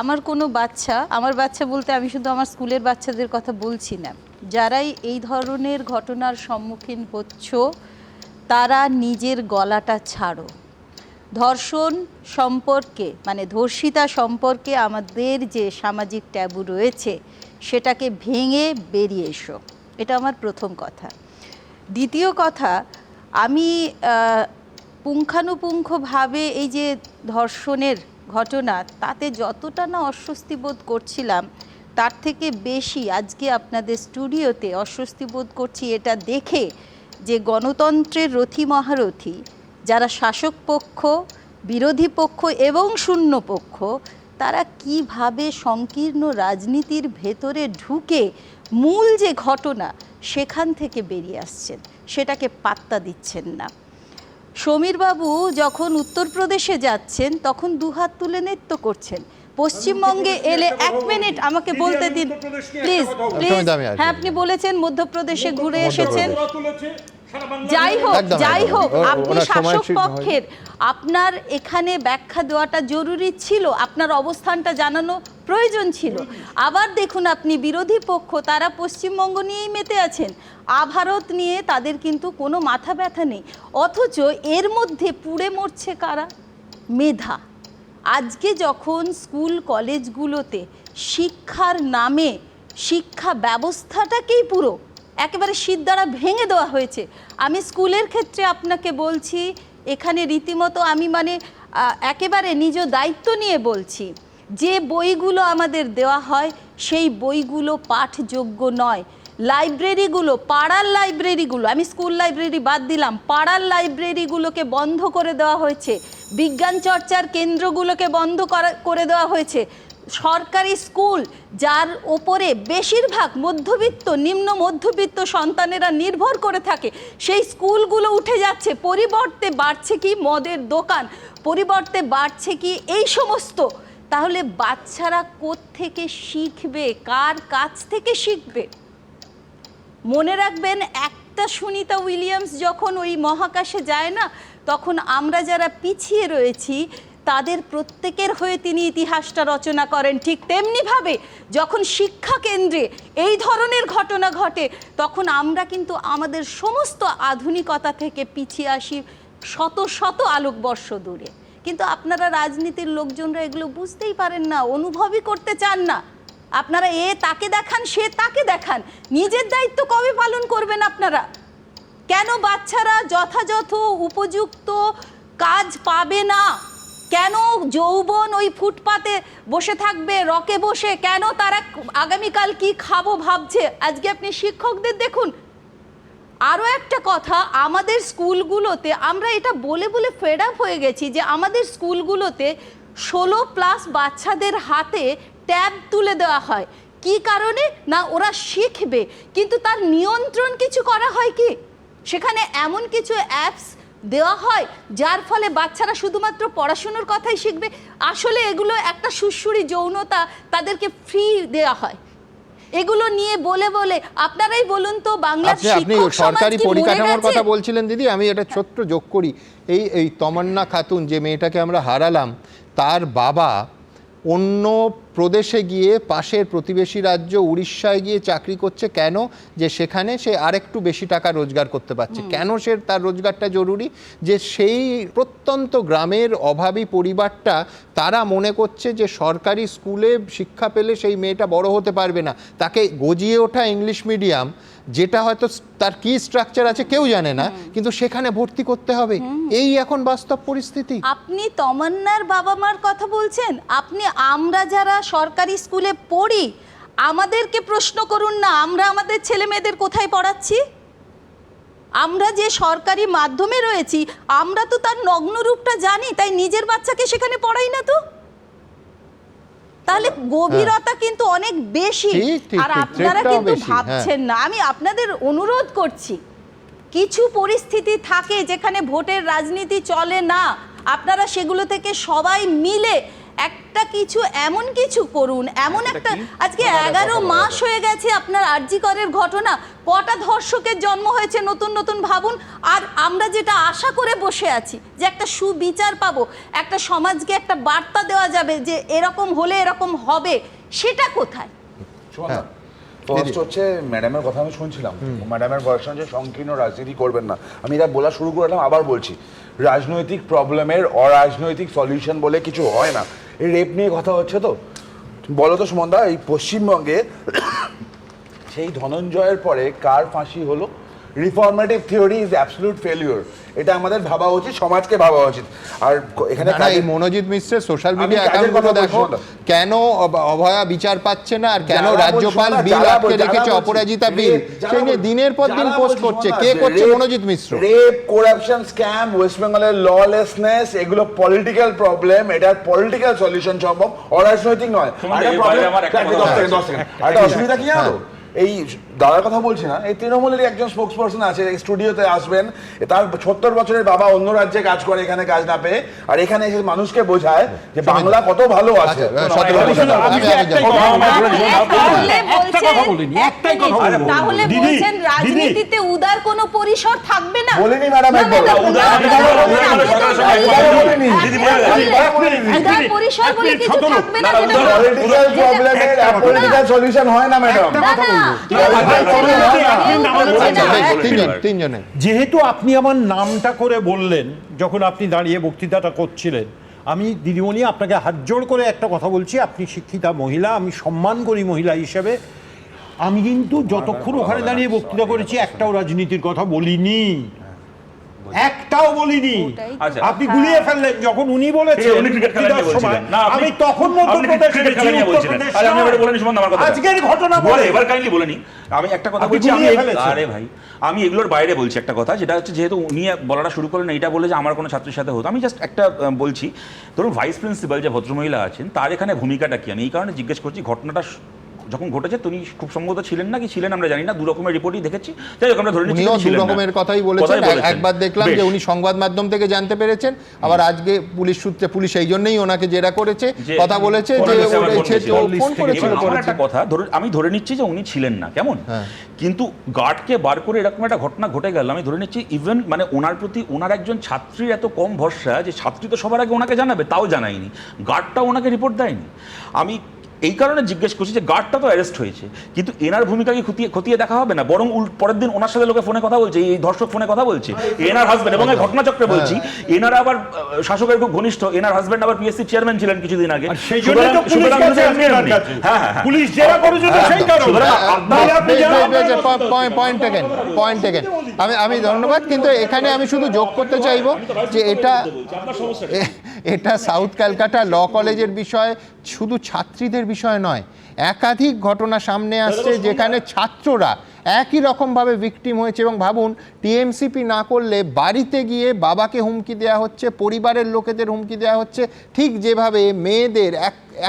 আমার কোনো বাচ্চা, আমার বাচ্চা বলতে আমি শুধু আমার স্কুলের বাচ্চাদের কথা বলছি না, যারাই এই ধরনের ঘটনার সম্মুখীন হচ্ছ তারা নিজের গলাটা ছাড়ো। ধর্ষণ সম্পর্কে, মানে ধর্ষিতা সম্পর্কে আমাদের যে সামাজিক ট্যাবু রয়েছে সেটাকে ভেঙে বেরিয়ে এসো, এটা আমার প্রথম কথা। দ্বিতীয় কথা, আমি পুঙ্খানুপুঙ্খভাবে এই যে ধর্ষণের ঘটনা, তাতে যতটা না অস্বস্তি বোধ করছিলাম তার থেকে বেশি আজকে আপনাদের স্টুডিওতে অস্বস্তি বোধ করছি এটা দেখে যে গণতন্ত্রের রথী মহারথী যারা শাসক পক্ষ, বিরোধী পক্ষ এবং শূন্য পক্ষ, তারা কিভাবে সংকীর্ণ রাজনীতির ভেতরে ঢুকে মূল যে ঘটনা সেখান থেকে বেরিয়ে আসছেন, সেটাকে পাত্তা দিচ্ছেন না। সমীরবাবু যখন উত্তরপ্রদেশে যাচ্ছেন তখন দুহাত তুলে নৃত্য করছেন, পশ্চিমবঙ্গে এলে, এক মিনিট আমাকে বলতে দিন প্লিজ প্লিজ। হ্যাঁ, আপনি বলেছেন মধ্যপ্রদেশে ঘুরে এসেছেন, যাই হোক আপনি শাসক পক্ষের, আপনার এখানে ব্যাখ্যা দেওয়াটা জরুরি ছিল, আপনার অবস্থানটা জানানো প্রয়োজন ছিল। আবার দেখুন আপনি বিরোধী পক্ষ, তারা পশ্চিমবঙ্গ নিয়েই মেতে আছেন, আভারত নিয়ে তাদের কিন্তু কোনো মাথা ব্যথা নেই, অথচ এর মধ্যে পুড়ে মরছে কারা? মেধা। আজকে যখন স্কুল কলেজগুলোতে শিক্ষার নামে শিক্ষা ব্যবস্থাটাকেই পুরো একেবারে শিরদাঁড়া ভেঙে দেওয়া হয়েছে। আমি স্কুলের ক্ষেত্রে আপনাকে বলছি, এখানে রীতিমতো আমি একেবারে নিজ দায়িত্ব নিয়ে বলছি, যে বইগুলো আমাদের দেওয়া হয় সেই বইগুলো পাঠযোগ্য নয়। লাইব্রেরিগুলো, পাড়ার লাইব্রেরিগুলো, আমি স্কুল লাইব্রেরি বাদ দিলাম, পাড়ার লাইব্রেরিগুলোকে বন্ধ করে দেওয়া হয়েছে, বিজ্ঞান চর্চার কেন্দ্রগুলোকে বন্ধ করে দেওয়া হয়েছে। সরকারি স্কুল যার ওপরে বেশিরভাগ মধ্যবিত্ত, নিম্ন মধ্যবিত্ত সন্তানেরা নির্ভর করে থাকে, সেই স্কুলগুলো উঠে যাচ্ছে। পরিবর্তে বাড়ছে কি মদের দোকান, পরিবর্তে বাড়ছে কি এই সমস্ত। তাহলে বাচ্চারা কোত্থেকে শিখবে, কার কাছ থেকে শিখবে? মনে রাখবেন, একটা সুনিতা উইলিয়ামস যখন ওই মহাকাশে যায় না, তখন আমরা যারা পিছিয়ে রয়েছি তাদের প্রত্যেকের হয়ে তিনি ইতিহাসটা রচনা করেন। ঠিক তেমনিভাবে যখন শিক্ষা কেন্দ্রে এই ধরনের ঘটনা ঘটে, তখন আমরা কিন্তু আমাদের সমস্ত আধুনিকতা থেকে পিছিয়ে আসি শত শত আলোকবর্ষ দূরে। কিন্তু আপনারা রাজনীতির লোকজনরা এগুলো বুঝতেই পারেন না, অনুভবই করতে চান না। আপনারা তাকে দেখান, সে তাকে দেখান, নিজের দায়িত্ব কবে পালন করবেন আপনারা? কেন বাচ্চারা যথাযথ উপযুক্ত কাজ পাবে না? কেন যৌবন ওই ফুটপাতে বসে থাকবে, রকে বসে? কেন তারা আগামীকাল কি খাবো ভাবছে? আজকে আপনি শিক্ষকদের দেখুন। আরও একটা কথা, আমাদের স্কুলগুলোতে আমরা এটা বলে বলে ফেড আপ হয়ে গেছি যে আমাদের স্কুলগুলোতে 16+ বাচ্চাদের হাতে ট্যাব তুলে দেওয়া হয়। কি কারণে? না ওরা শিখবে, কিন্তু তার নিয়ন্ত্রণ কিছু করা হয় কি? সেখানে এমন কিছু অ্যাপস দেওয়া হয় যার ফলে বাচ্চারা শুধুমাত্র পড়াশুনোর কথাই শিখবে। আসলে এগুলো একটা সুশ্রুরি যৌনতা তাদেরকে ফ্রি দেওয়া হয়। এগুলো নিয়ে বলে বলে আপনারাই বলুন তো, বাংলার আপনি সরকারি পরিকাঠামোর কথা বলছিলেন দিদি, আমি এটা ছোট্ট যোগ করি। এই তমান্না খাতুন যে মেয়েটাকে আমরা হারালাম, তার বাবা অন্য প্রদেশে গিয়ে পাশের প্রতিবেশী রাজ্য উড়িষ্যায় গিয়ে চাকরি করছে কেন? যে সেখানে সে আরেকটু বেশি টাকা রোজগার করতে পারছে। কেন সে তার রোজগারটা জরুরি? যে সেই প্রত্যন্ত গ্রামের অভাবী পরিবারটা তারা মনে করছে যে সরকারি স্কুলে শিক্ষা পেলে সেই মেয়েটা বড় হতে পারবে না, তাকে গজিয়ে ওঠা ইংলিশ মিডিয়াম যেটা হয়তো তার কি স্ট্রাকচার আছে কেউ জানে না, কিন্তু সেখানে ভর্তি করতে হবে। এই এখন বাস্তব পরিস্থিতি। আপনি তমান্নার বাবা মার কথা বলছেন, আপনি আমরা যারা সরকারি স্কুলে পড়ি আমাদেরকে প্রশ্ন করুন না, আমরা আমাদের ছেলে মেয়েদের কোথায় পড়াচ্ছি? আমরা যে সরকারি মাধ্যমে রয়েছি আমরা তো তার নগ্ন রূপটা জানি, তাই নিজের বাচ্চাকে সেখানে পড়াই না তো। তাহলে গভীরতা কিন্তু অনেক বেশি, আর আপনারা কিন্তু ভাবছেন না। আমি আপনাদের অনুরোধ করছি, কিছু পরিস্থিতি থাকে যেখানে ভোটের রাজনীতি চলে না, আপনারা সেগুলো থেকে সবাই মিলে একটা কিছু এমন কিছু করুন। এমন একটা আজকে 11 মাস হয়ে গেছে আপনার আরজি করের ঘটনা, কটা ধর্ষকের জন্ম হয়েছে নতুন নতুন ভাবুন। আর আমরা যেটা আশা করে বসে আছি যে একটা সুবিচার পাবো, একটা সমাজকে একটা বার্তা দেওয়া যাবে যে এরকম হলে এরকম হবে, সেটা কোথায়? ফার্স্ট হচ্ছে ম্যাডামের কথা আমি শুনছিলাম, ম্যাডামের ভার্সন যে সংকীর্ণ রাজনীতি করবেন না, আমি এটা বলা শুরু করলাম, আবার বলছি রাজনৈতিক প্রবলেমের অরাজনৈতিক সলিউশন বলে কিছু হয় না। এই রেপ নিয়ে কথা হচ্ছে তো, বলো তো সুমনদা, এই পশ্চিমবঙ্গে সেই ধনঞ্জয়ের পরে কার ফাঁসি হলো? রিফর্মেটিভ থিওরি ইজ অ্যাবসলিউট ফেলিওর। এটা আমাদের ভাবা উচিত, সমাজকে ভাবা উচিত। আর এখানে এই মনোজিৎ মিশ্রের সোশ্যাল মিডিয়া অ্যাকাউন্টগুলো দেখো, কেন অভয়া বিচার পাচ্ছে না, আর কেন রাজ্যপাল বিল আটকে রেখেছে, অপরাজিতা বিল, সেই নিয়ে দিনের পর দিন পোস্ট করছে। কে করছে? মনোজিৎ মিশ্র। রেপ, করাপশন, স্ক্যাম, ওয়েস্ট বেঙ্গলের ললেসনেস, এগুলো পলিটিক্যাল প্রবলেম, এটার পলিটিক্যাল সলিউশন সম্ভব, অরাজনৈতিক নয়। একটা অসুবিধা কি জানো, এই দাদার কথা বলছি না, এই তৃণমূলের একজন স্পোক্স পারসন আছে, স্টুডিওতে আসবেন, তার 70 বছরের বাবা অন্য রাজ্যে কাজ করে, এখানে কাজ না পেয়ে, আর এখানে এসে মানুষকে বোঝায় যে বাংলা কত ভালো আছে। তাহলে বলছেন রাজনীতিতে উদার কোনো পরিসর থাকবে না? বলিনি ম্যাডাম, উদার পরিসর বলে কিছু থাকবে না, পলিটিক্যাল প্রবলেমের পলিটিক্যাল সলিউশন হয় না ম্যাডাম। যেহেতু আপনি আমার নামটা করে বললেন যখন আপনি দাঁড়িয়ে বক্তৃতাটা করছিলেন, আমি দিদিমণি আপনাকে হাত জোড় করে একটা কথা বলছি, আপনি শিক্ষিতা মহিলা, আমি সম্মান করি মহিলা হিসেবে। আমি কিন্তু যতক্ষণ ওখানে দাঁড়িয়ে বক্তৃতা করেছি একটাও রাজনীতির কথা বলিনি, একটাও বলিনি। আপনি গুলিয়ে ফেললেন যখন উনি বলেছেন আমি তখন আজকের ঘটনা বলে এবার কাইন্ডলি বলে নি। আমি একটা কথা বলছি, আরে ভাই আমি এগুলোর বাইরে বলছি একটা কথা, যেটা হচ্ছে যেহেতু উনি বলাটা শুরু করলেন, এটা বলে যে আমার কোনো ছাত্রের সাথে হতো, আমি জাস্ট একটা বলছি, ধরুন ভাইস প্রিন্সিপাল যে ভদ্রমহিলা আছেন তার এখানে ভূমিকাটা কি, আমি এই কারণে জিজ্ঞেস করছি। ঘটনাটা যখন ঘটেছে তিনি খুব সম্ভবত ছিলেন না কি ছিলেন আমরা জানি না, দু রকমের রিপোর্টই দেখেছি, যাই হোক আমরা ধরে নিচ্ছি দু রকমের কথাই বলেছেন। একবার দেখলাম যে উনি সংবাদ মাধ্যম থেকে জানতে পেরেছেন, আবার আজকে পুলিশ সূত্রে পুলিশ এই জন্যই ওনাকে জেরা করেছে, কথা বলেছে যে ফোন করেছিল। একটা কথা আমি ধরে নিচ্ছি যে উনি ছিলেন না, কেমন, কিন্তু গার্ডকে বার করে এরকম একটা ঘটনা ঘটে গেল, আমি ধরে নিচ্ছি ইভেন মানে ওনার প্রতি ওনার একজন ছাত্রীর এত কম ভরসা যে ছাত্রী তো সবার আগে ওনাকে জানাবে, তাও জানায়নি, গার্ডটাও ওনাকে রিপোর্ট দেয়নি। আমি এই কারণে জিজ্ঞেস করছি যে গার্ডটা তো অ্যারেস্ট হয়েছে, কিন্তু এনার ভূমিকাকে খতিয়ে দেখা হবে না, বরং পরের দিন ওনার সাথে লোকে ফোনে কথা বলছে, এই ধর্ষক ফোনে কথা বলছে, এনার হাজবেন্ড, এবং এই ঘটনাচক্রে বলছি এনারা আবার শাসকের খুব ঘনিষ্ঠ, এনার হাজবেন্ড আবার পিএসসি চেয়ারম্যান ছিলেন কিছুদিন আগে। আমি ধন্যবাদ, কিন্তু এখানে আমি শুধু যোগ করতে চাইবো যে এটা সাউথ ক্যালকাটা ল কলেজের বিষয়, শুধু ছাত্রীদের বিষয় নয়, একাধিক ঘটনা সামনে আসছে যেখানে ছাত্ররা একই রকমভাবে ভিকটিম হয়েছে। এবং ভাবুন, টিএমসিপি না করলে বাড়িতে গিয়ে বাবাকে হুমকি দেওয়া হচ্ছে, পরিবারের লোকেদের হুমকি দেওয়া হচ্ছে, ঠিক যেভাবে মেয়েদের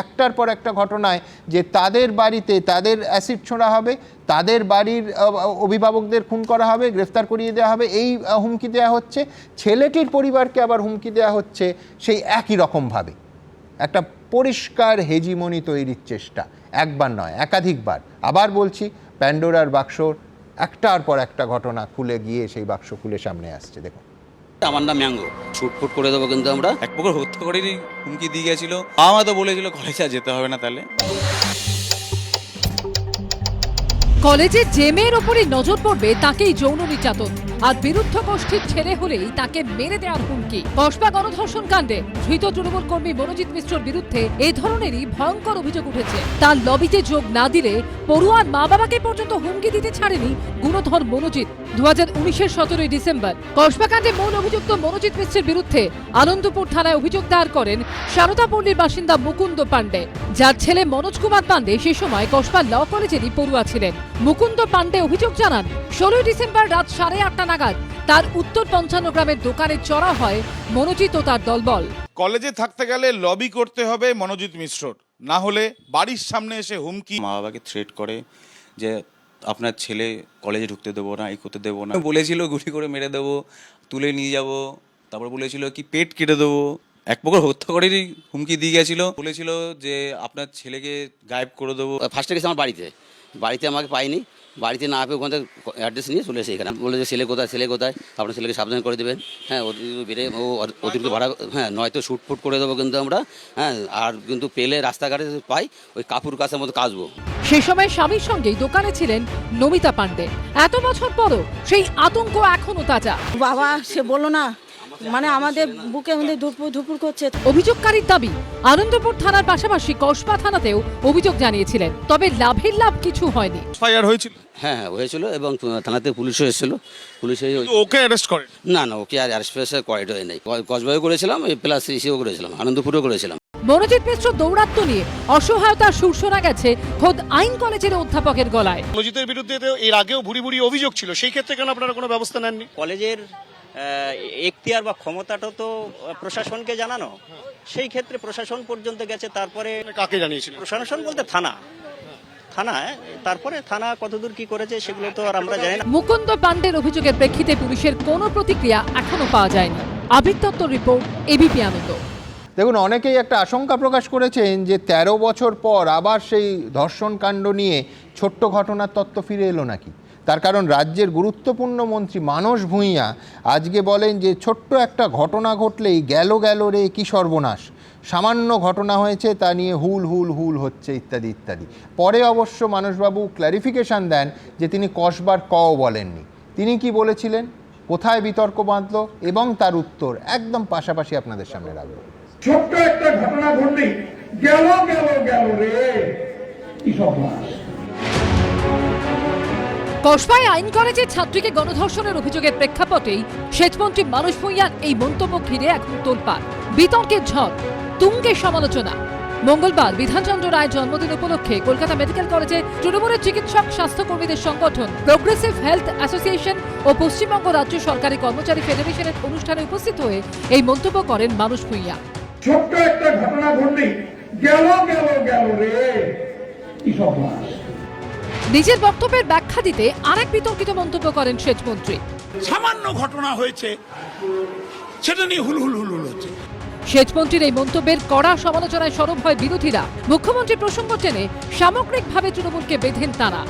একটার পর একটা ঘটনায় যে তাদের বাড়িতে তাদের অ্যাসিড ছোঁড়া হবে, তাদের বাড়ির অভিভাবকদের খুন করা হবে, গ্রেফতার করিয়ে দেওয়া হবে, এই হুমকি দেওয়া হচ্ছে। ছেলেটির পরিবারকে আবার হুমকি দেওয়া হচ্ছে সেই একই রকমভাবে। একটা পরিষ্কার হেজিমনি তৈরির চেষ্টা, একবার নয় একাধিকবার। আবার বলছি, প্যান্ডোরার বাক্সর একটার পর একটা ঘটনা খুলে গিয়ে সেই বাক্স খুলে সামনে আসছে। দেখুন আমার নাম ম্যাঙ্গো, ছুটফুট করে দেবো কিন্তু আমরা। এক প্রকার হত্যা করেরই হুমকি দিয়ে গেছিল। আমার তো বলেছিল কলেজে আর যেতে হবে না। তাহলে কলেজে যে মেয়ের ওপরই নজর পড়বে তাকেই যৌন নির্যাতন, আর বিরুদ্ধ গোষ্ঠীর ছেলে হলেই তাকে মেরে দেওয়ার হুমকি। কসবা গণধর্ষণ কাণ্ডে ধৃত তৃণমূল কর্মী মনোজিৎ মিশ্রর বিরুদ্ধে এই ধরনেরই ভয়ঙ্কর অভিযোগ উঠেছে। তার লবিতে যোগ না দিলে পড়ুয়ার মা বাবাকে পর্যন্ত হুমকি দিতে ছাড়েনি গুণধর মনোজিৎ। 2019-এর 17 ডিসেম্বর কসবা কাণ্ডে মূল অভিযুক্ত মনোজিৎ মিশ্রের বিরুদ্ধে আনন্দপুর থানায় অভিযোগ দায়ের করেন সারদাপল্লীর বাসিন্দা মুকুন্দ পাণ্ডে, যার ছেলে মনোজ কুমার পাণ্ডে সে সময় কসবা ল কলেজেরই পড়ুয়া ছিলেন। মুকুন্দ পাণ্ডে অভিযোগ জানান, 16 ডিসেম্বর রাত 8:30 নাগাদ তার উত্তর 55 গ্রামের দোকানে চড়া হয় মনোজিৎ ও তার দলবল। কলেজে থাকতে গেলে লবি করতে হবে মনোজিৎ মিশ্রর, না হলে বাড়ির সামনে এসে হুমকি। মা বাবাকে থ্রেট করে যে আপনার ছেলে কলেজে ঢুকতে দেবো না, এই করতে দেবো না। বলেছিল গুলি করে মেরে দেবো, তুলে নিয়ে যাব। তারপর বলেছিল কি পেট কেটে দেবো। এক প্রকার হত্যা করেরই হুমকি দিয়ে গেছিল। বলেছিল যে আপনার ছেলেকে গায়েব করে দেবো। ফার্স্টে গেছে আমার বাড়িতে আমাকে পাইনি। বাড়িতে না পেয়ে ওখান থেকে অ্যাড্রেস নিয়ে চলে এসে এখানে বলে যে ছেলে কোথায় আপনার ছেলেকে সাবধান করে দেবেন। হ্যাঁ, অতিরিক্ত ভাড়া, হ্যাঁ, নয়তো শুটফুট করে দেবো কিন্তু আমরা। হ্যাঁ, আর কিন্তু পেলে রাস্তাঘাটে পাই ওই কাপুর কাছের মতো কাচবো। সেই সময় স্বামীর সঙ্গেই দোকানে ছিলেন নমিতা পাণ্ডে। এত বছর পরও সেই আতঙ্ক এখনো তাজা। বাবা সে বললো না, মানে আমাদের বুকে আমাদের ধুপুর করছে। অভিযোগকারীর দাবি, আনন্দপুর থানার পাশাপাশি কসবা থানাতেও অভিযোগ জানিয়েছিলেন, তবে লাভ কিছু হয়নি। ফায়ার হয়েছিল? হ্যাঁ হয়েছিল, এবং থানাতে পুলিশও এসেছিল। পুলিশে ওকে অ্যারেস্ট করে? না, ওকে আর অ্যারেস্ট করাইতে হয় নাই। কসবায়ও করেছিলাম, প্লাস ইসেও করেছিলাম, আনন্দপুরেও করেছিলাম। মনোজিৎ মিশ্র দৌরাত্ম্য নিয়ে অসহায়তার সুর শোনা গেছে খোদ আইন কলেজের অধ্যাপকের গলায়। মনোজিতের বিরুদ্ধে তো এর আগেও ভুরি অভিযোগ ছিল, সেই ক্ষেত্রে কেন আপনারা কোনো ব্যবস্থা নেননি? কলেজের এখতিয়ার বা ক্ষমতাটা তো প্রশাসনকে জানানো, সেই ক্ষেত্রে প্রশাসন পর্যন্ত গেছে। তারপরে কাকে জানিয়েছিল? প্রশাসন বলতে থানা, তারপরে থানা কতদূর কি করেছে সেগুলো তো আর আমরা জানি না। মুকুন্দ পাণ্ডের অভিযোগের প্রেক্ষিতে পুলিশের কোনো প্রতিক্রিয়া এখনো পাওয়া যায়নি। আবির দত্তর রিপোর্ট, এবিপি আনন্দ। দেখুন, অনেকেই একটা আশঙ্কা প্রকাশ করেছেন যে 13 বছর পর আবার সেই ধর্ষণ কাণ্ড নিয়ে ছোট্ট ঘটনার তত্ত্ব ফিরে এলো নাকি। তার কারণ রাজ্যের গুরুত্বপূর্ণ মন্ত্রী মানস ভূঁইয়া আজকে বলেন যে ছোট্ট একটা ঘটনা ঘটলেই গেল রে কি সর্বনাশ, সামান্য ঘটনা হয়েছে তা নিয়ে হুল হচ্ছে ইত্যাদি ইত্যাদি। পরে অবশ্য মানসবাবু ক্ল্যারিফিকেশন দেন যে তিনি কসবার কও বলেননি। তিনি কি বলেছিলেন, কোথায় বিতর্ক বাঁধল এবং তার উত্তর একদম পাশাপাশি আপনাদের সামনে রাখবো। ছোট্ট একটা ঘটনা ঘটলেই গেল রে কি সর্বনাশ। কসবায় আইন কলেজের ছাত্রীকে গণধর্ষণের অভিযোগের প্রেক্ষাপটেই সেচমন্ত্রী মানস ভূঁইয়ার এই মন্তব্য ঘিরে এখন তোলপাড়, বিতর্কের ঝড়, তুঙ্গে সমালোচনা। মঙ্গলবার বিধানচন্দ্র রায়ের জন্মদিন উপলক্ষে কলকাতা মেডিকেল কলেজে তৃণমূলের চিকিৎসক স্বাস্থ্যকর্মীদের সংগঠন প্রোগ্রেসিভ হেলথ অ্যাসোসিয়েশন ও পশ্চিমবঙ্গ রাজ্য সরকারি কর্মচারী ফেডারেশনের অনুষ্ঠানে উপস্থিত হয়ে এই মন্তব্য করেন মানস ভূঁইয়া। ছোট্ট একটা ঘটনা ঘটলেই গেল রে কি সর্বনাশ। নিজের বক্তব্যের ব্যাখ্যা দিতে আরেক বিতর্কিত মন্তব্য করেন সেচমন্ত্রী। সামান্য ঘটনা হয়েছে সেটা নিয়ে হুল হচ্ছে। সেচমন্ত্রীর এই মন্তব্যের কড়া সমালোচনায় সরব হয় বিরোধীরা। মুখ্যমন্ত্রী প্রসঙ্গ টেনে সামগ্রিকভাবে তৃণমূলকে বেঁধেন তারা।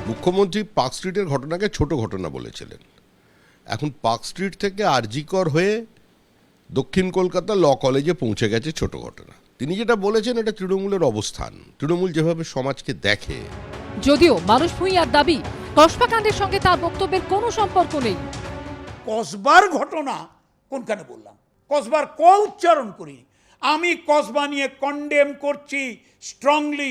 মুখ্যমন্ত্রী পার্ক স্ট্রিটের ঘটনাকে ছোট ঘটনা বলেছিলেন। এখন পার্ক স্ট্রিট থেকে আরজিকর হয়ে দক্ষিণ কলকাতা ল কলেজে পৌঁছে গেছে ছোট ঘটনা। তিনি যেটা বলেছেন এটা তৃণমূলের অবস্থান, তৃণমূল যেভাবে সমাজকে দেখে। যদিও মানস ভূঁইয়ার দাবি, কসবা কাণ্ডের সঙ্গে তার বক্তব্যের কোনো সম্পর্ক নেই। কসবার ঘটনা কোনখানে বললাম? কসবার ক উচ্চারণ করি। আমি কসবা নিয়ে কন্ডেম করছি স্ট্রংলি।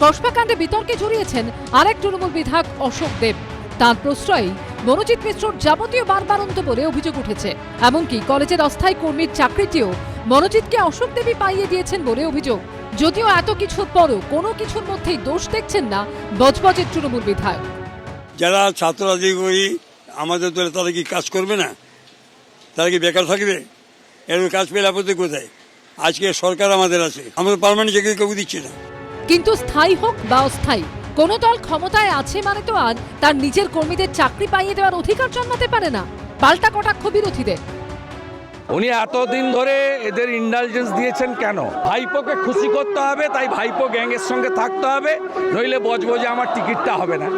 কসবা কাণ্ডে বিতর্কে জড়িয়েছেন আরেক তৃণমূল বিধায়ক অশোক দেব। তার প্রশ্রয়ে মনোজিৎ মিশ্রর যাবতীয় বারবারন্ত বলে অভিযোগ উঠেছে। এমনকি কলেজের অস্থায়ী কর্মীর চাকরিটিও মনোজিৎকে অশোক দেবী পাইয়ে দিয়েছেন বলে অভিযোগ। যদিও এত কিছুর পরও কোনো কিছুর মধ্যেই দোষ দেখছেন না বজবজের তৃণমূল বিধায়ক। যারা ছাত্ররাজনীতি আমাদের দলে তারা কি কাজ করবে না? তারা কি বেকার থাকবে? এরকম কাজ পেলে আপত্তি কোথায়? আজকে সরকার আমাদের আছে, আমাদের পার্মানেন্ট চাকরি কেউ দিচ্ছে না। কিন্তু স্থায়ী হোক বা অস্থায়ী, কোন দল ক্ষমতায় আছে মানে তো আর তার নিজের কর্মীদের চাকরি পাইয়ে দেওয়ার অধিকার জন্মাতে পারে না। পাল্টা কটাক্ষ বিরোধীদের। উনি এতদিন ধরে এদের ইন্ডালজেন্স দিয়েছেন কেন? ভাইপোকে খুশি করতে হবে, তাই ভাইপো গ্যাংয়ের সঙ্গে থাকতে হবে, নইলে বজবজে আমার টিকিটটা হবে না।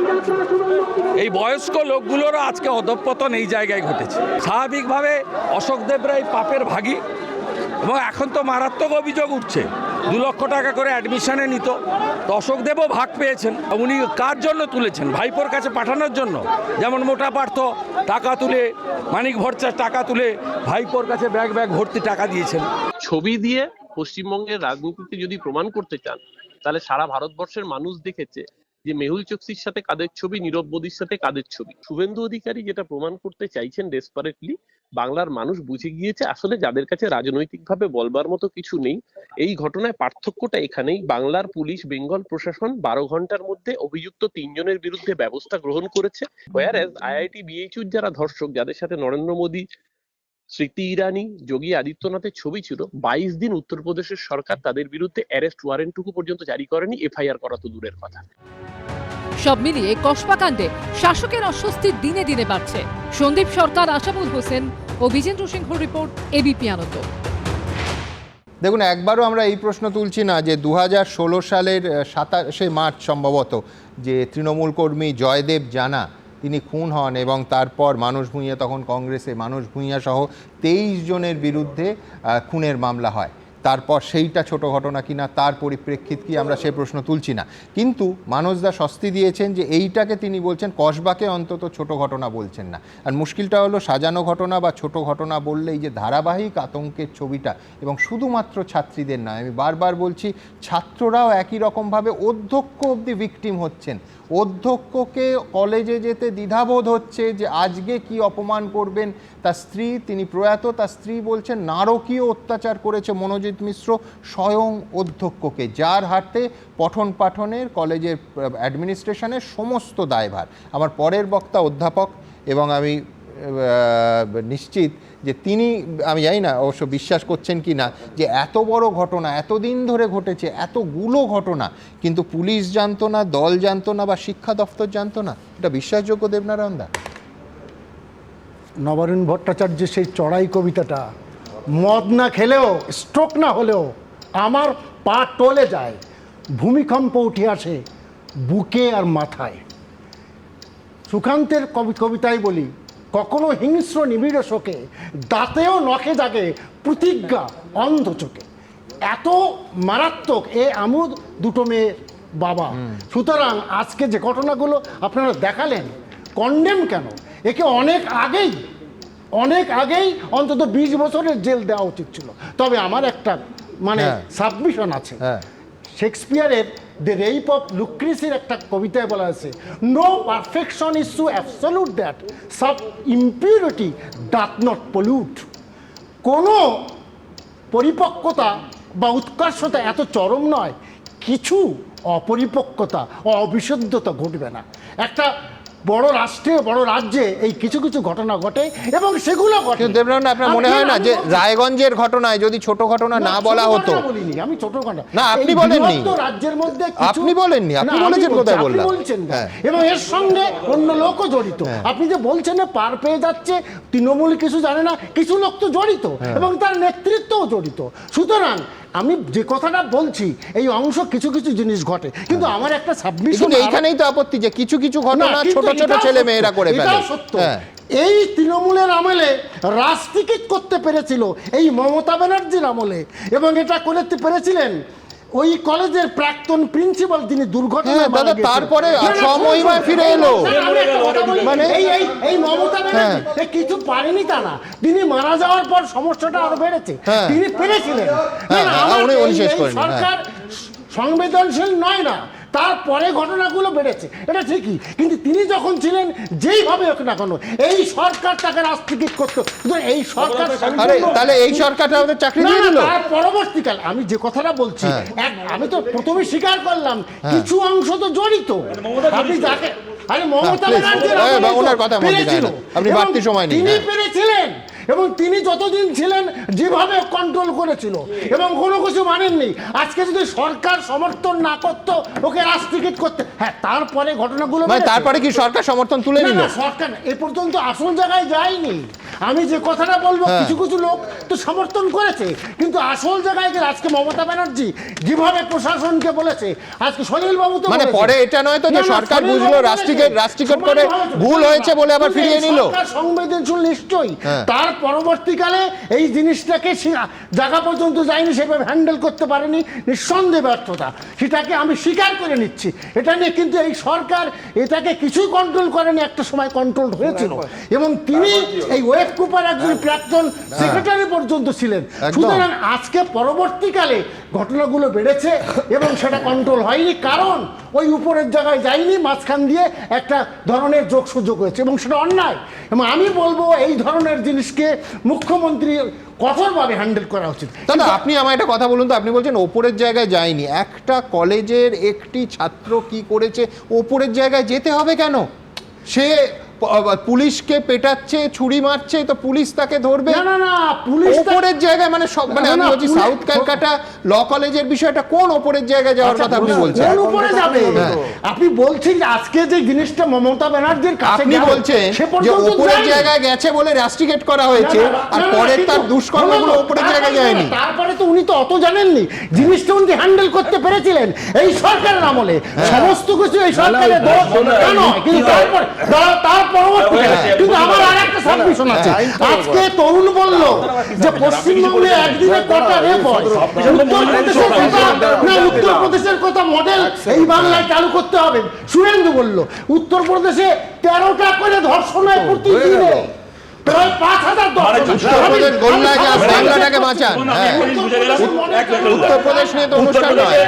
এই বয়স্ক লোকগুলোরও আজকে অধঃপতন এই জায়গায় ঘটেছে। স্বাভাবিকভাবে অশোক দেবরা এই পাপের ভাগী, এবং এখন তো মারাত্মক অভিযোগ উঠছে 2 লক্ষ টাকা করে অ্যাডমিশনে নিত, তো অশোক দেবও ভাগ পেয়েছেন। উনি কার জন্য তুলেছেন? ভাইপোর কাছে পাঠানোর জন্য। যেমন মোটা পার্থ টাকা তুলে, মানিক ভট্টাচার্য টাকা তুলে ভাইপোর কাছে ব্যাগ ব্যাগ ভর্তি টাকা দিয়েছেন। ছবি দিয়ে পশ্চিমবঙ্গের রাজনীতিতে যদি প্রমাণ করতে চান, তাহলে সারা ভারতবর্ষের মানুষ দেখেছে যে মেহুল চোকসির সাথে কাদের ছবি, নীরব মোদীর সাথে কাদের ছবি। শুভেন্দু অধিকারী যেটা প্রমাণ করতে চাইছেন ডেসপারেটলি, বাংলার মানুষ বুঝে গিয়েছে আসলে যাদের কাছে রাজনৈতিকভাবে বলবার মতো কিছু নেই। এই ঘটনায় পার্থক্যটা এখানেই, বাংলার পুলিশ, বেঙ্গল প্রশাসন 12 ঘন্টার মধ্যে অভিযুক্ত 3 জনের বিরুদ্ধে ব্যবস্থা গ্রহণ করেছে। হোয়ারএজ আইআইটি বিএইচইউর যারা ধর্ষক, যাদের সাথে নরেন্দ্র মোদী, স্মৃতি ইরানি, যোগী আদিত্যনাথের ছবি ছিল, 22 দিন উত্তরপ্রদেশের সরকার তাদের বিরুদ্ধে অ্যারেস্ট ওয়ারেন্টটুকু পর্যন্ত জারি করেনি, এফআইআর করা তো দূরের কথা। সব মিলিয়ে কসবা কাণ্ডে শাসকের অস্বস্তি দিনে দিনে বাড়ছে। সন্দীপ সরকার, আশাবুল হোসেন ও বিজেন্দ্র সিংহ রিপোর্ট, এবিপি আনন্দ। দেখুন, একবারও আমরা এই প্রশ্ন তুলছি না যে 2016 সালের 27শে মার্চ সম্ভবত যে তৃণমূল কর্মী জয়দেব জানা তিনি খুন হন এবং তারপর মানস ভূঁইয়া, তখন কংগ্রেসে মানস ভূঁইয়া সহ 23 জনের বিরুদ্ধে খুনের মামলা হয়। তারপর সেইটা ছোট ঘটনা কিনা, তার পরিপ্রেক্ষিত কি, আমরা সে প্রশ্ন তুলছি না। কিন্তু মানসদা স্বস্তি দিয়েছেন যে এইটাকে তিনি বলছেন কসবাকে অন্তত ছোট ঘটনা বলছেন না। আর মুশকিলটা হলো সাজানো ঘটনা বা ছোট ঘটনা বললে এই যে ধারাবাহিক আতঙ্কের ছবিটা, এবং শুধুমাত্র ছাত্রীদের নয়, আমি বারবার বলছি ছাত্ররাও একই রকমভাবে অধ্যক্ষ অবধি ভিকটিম হচ্ছেন। অধ্যক্ষকে কলেজে যেতে দ্বিধাবোধ হচ্ছে যে আজকে কি অপমান করবেন। তার স্ত্রী, তিনি প্রয়াত, তার স্ত্রী বলছেন নারকীয় অত্যাচার করেছে মনোজিৎ মিশ্র স্বয়ং অধ্যক্ষকে, যার হাতে পঠন পাঠনের, কলেজের অ্যাডমিনিস্ট্রেশনের সমস্ত দায়ভার। আমার পরের বক্তা অধ্যাপক, এবং আমি নিশ্চিত যে তিনি, আমি জানি না অবশ্য বিশ্বাস করছেন কি না, যে এত বড় ঘটনা এতদিন ধরে ঘটেছে, এতগুলো ঘটনা, কিন্তু পুলিশ জানতো না, দল জানতো না, বা শিক্ষা দপ্তর জানতো না। এটা বিশ্বাসযোগ্য দেবনারায়ণ দা? নবারুণ ভট্টাচার্যের সেই চড়াই কবিতাটা, মদ না খেলেও, স্ট্রোক না হলেও আমার পা টলে যায়, ভূমিকম্প উঠে আসে বুকে আর মাথায়। সুকান্তের কবিতায় বলি, কখনো হিংস্র নিবিড় শোকে, দাঁতেও নখে জাগে প্রতিজ্ঞা অন্ধ চোখে। এত মারাত্মক এ আমুদ দুটো মেয়ের বাবা। সুতরাং আজকে যে ঘটনাগুলো আপনারা দেখালেন, কন্ডেম কেন, একে অনেক আগেই অন্তত 20 বছরের জেল দেওয়া উচিত ছিল। তবে আমার একটা সাবমিশন আছে। শেক্সপিয়ারের দ্য রেপ অফ লুক্রেসির একটা কবিতায় বলা আছে, no perfection is so absolute that some impurity doth not pollute. কোনো পরিপক্কতা বা উৎকর্ষতা এত চরম নয়, কিছু অপরিপক্কতা ও অবিশুদ্ধতা ঘটবে না। একটা বড় রাষ্ট্রে, বড় রাজ্যে এই কিছু কিছু ঘটনা ঘটে এবং সেগুলো ঘটে। দেবনারায়ণ, আপনার মনে হয় না যে রায়গঞ্জের ঘটনায় যদি ছোট ঘটনা না বলা হতো? বলিনি আমি ছোট ঘটনা, না আপনি বলেননি, রাজ্যের মধ্যে আপনি বলেননি, আপনি বলেছেন কোথায় বললাম, বলছেন এবং এর সঙ্গে অন্য লোকও জড়িত। আপনি যে বলছেন পার পেয়ে যাচ্ছে, তৃণমূল কিছু জানে না, কিছু লোক তো জড়িত এবং তার নেতৃত্বও জড়িত। সুতরাং আমি যে কথাটা বলছি, এই অংশ কিছু কিছু জিনিস ঘটে, কিন্তু আমার একটা সাবমিশন, এইখানেই তো আপত্তি যে কিছু কিছু ঘটনা ছোট ছোট ছেলে মেয়েরা করে ফেলে। সত্য, এই তৃণমূলের আমলে রাজনীতি করতে পেরেছিল এই মমতা ব্যানার্জির আমলে, এবং এটা করতে পেরেছিলেন ওই কলেজের প্রাক্তন প্রিন্সিপাল, তিনি দুর্ঘটনায় মারা গেছেন, তারপরে সময় ফিরে এলো। মানে এই মমতা ব্যানার্জি কিছু পারেনি তা না, তিনি মারা যাওয়ার পর সমস্যাটা আরো বেড়েছে। তিনি পেরেছিলেন, সরকার সংবেদনশীল নয় না, তারপরে ঘটনাগুলো বেড়েছে, এটা ঠিকই, কিন্তু তিনি যখন ছিলেন যেইভাবে হোক না কেন এই সরকার তাকে রাজনীতি করতো। এই সরকার, তাহলে এই সরকারটা আমাদের চাকরি দিয়ে দিল। তার পরবর্তীকাল আমি যে কথাটা বলছি, আমি তো প্রথমে স্বীকার করলাম কিছু অংশ তো জড়িত। আপনি যাকে মমতা ব্যানার্জি তিনি পেরেছিলেন, এবং তিনি যতদিন ছিলেন যেভাবে কন্ট্রোল করেছিল এবং কোনো কিছু মানেননি। আজকে যদি সরকার সমর্থন না করতো ওকে রাজনীতি করতে, তারপরে ঘটনাগুলো, তারপরে কি সরকার সমর্থন তুলে নিল? সরকার এ পর্যন্ত আসল জায়গায় যায়নি। আমি যে কথাটা বলবো কিছু কিছু লোক তো সমর্থন করেছে, কিন্তু আসল জায়গায় গেলে আজকে মমতা ব্যানার্জি যেভাবে প্রশাসনকে বলেছে, আজকে সলিল বাবু তো মানে পরে এটা নয় তো যে সরকার বুঝলো রাষ্ট্রীয় করে ভুল হয়েছে বলে আবার ফিরিয়ে নিল। সংবেদনশীল নিশ্চয়ই, তার পরবর্তীকালে এই জিনিসটাকে জায়গা পর্যন্ত যায়নি, সেভাবে হ্যান্ডেল করতে পারেনি, নিঃসন্দেহে ব্যর্থতা, সেটাকে আমি স্বীকার করে নিচ্ছি। এটা নিয়ে কিন্তু এই সরকার এটাকে কিছুই কন্ট্রোল করেনি, একটা সময় কন্ট্রোল হয়েছিল এবং তিনি এই ওয়েব কুপার একজন প্রাক্তন সেক্রেটারি পর্যন্ত ছিলেন। সুতরাং আজকে পরবর্তীকালে ঘটনাগুলো বেড়েছে এবং সেটা কন্ট্রোল হয়নি, কারণ ওই উপরের জায়গায় যায়নি, মাঝখান দিয়ে একটা ধরনের যোগ সুযোগ হয়েছে এবং সেটা অন্যায়। এবং আমি বলবো এই ধরনের জিনিসকে মুখ্যমন্ত্রী কঠোরভাবে হ্যান্ডেল করা উচিত। দাদা আপনি আমার একটা কথা বলুন তো, আপনি বলছেন ওপরের জায়গায় যায়নি, একটা কলেজের একটি ছাত্র কি করেছে ওপরের জায়গায় যেতে হবে কেন? সে পুলিশকে পেটাচ্ছে, ছুরি মারছে, তো পুলিশ তাকে ধরবে না? না, পুলিশ ওপরের জায়গায় মানে সব, মানে আমি বলছি সাউথ ক্যালকাটা ল কলেজের বিষয়টা কোন ওপরের জায়গায় যাওয়ার কথা আপনি বলছেন? কোন উপরে যাবে? আপনি বলছেন যে আজকে যে জিনিসটা মমতা ব্যানার্জির কাছে আপনি বলছেন যে ওপরের জায়গায় গেছে বলে রাস্টিকেট করা হয়েছে, আর পরে তার দুষ্কর্মগুলো ওপরের জায়গায় যায়নি। তারপরে তো উনি তো অত জানেননি, জিনিসটা উনি হ্যান্ডেল করতে পেরেছিলেন এই সরকারের আমলে, সমস্ত কিছু এই সরকারের দোষ নয়, কিন্তু তার কিন্তু আমার আরেকটা সাবমিশন আছে। আজকে তরুণ বলল যে পশ্চিমবঙ্গে একদিনে কটা রেপ হয়, উত্তরপ্রদেশের কথা মডেল এই বাংলায় চালু করতে হবে। সুরেন্দ্র বলল উত্তরপ্রদেশে 13টা করে ধর্ষণ হয় প্রতিদিনে, প্রায় 5000 বাংলাটাকে বাঁচান। উত্তরপ্রদেশ নিয়ে তো অনুষ্ঠান নয়।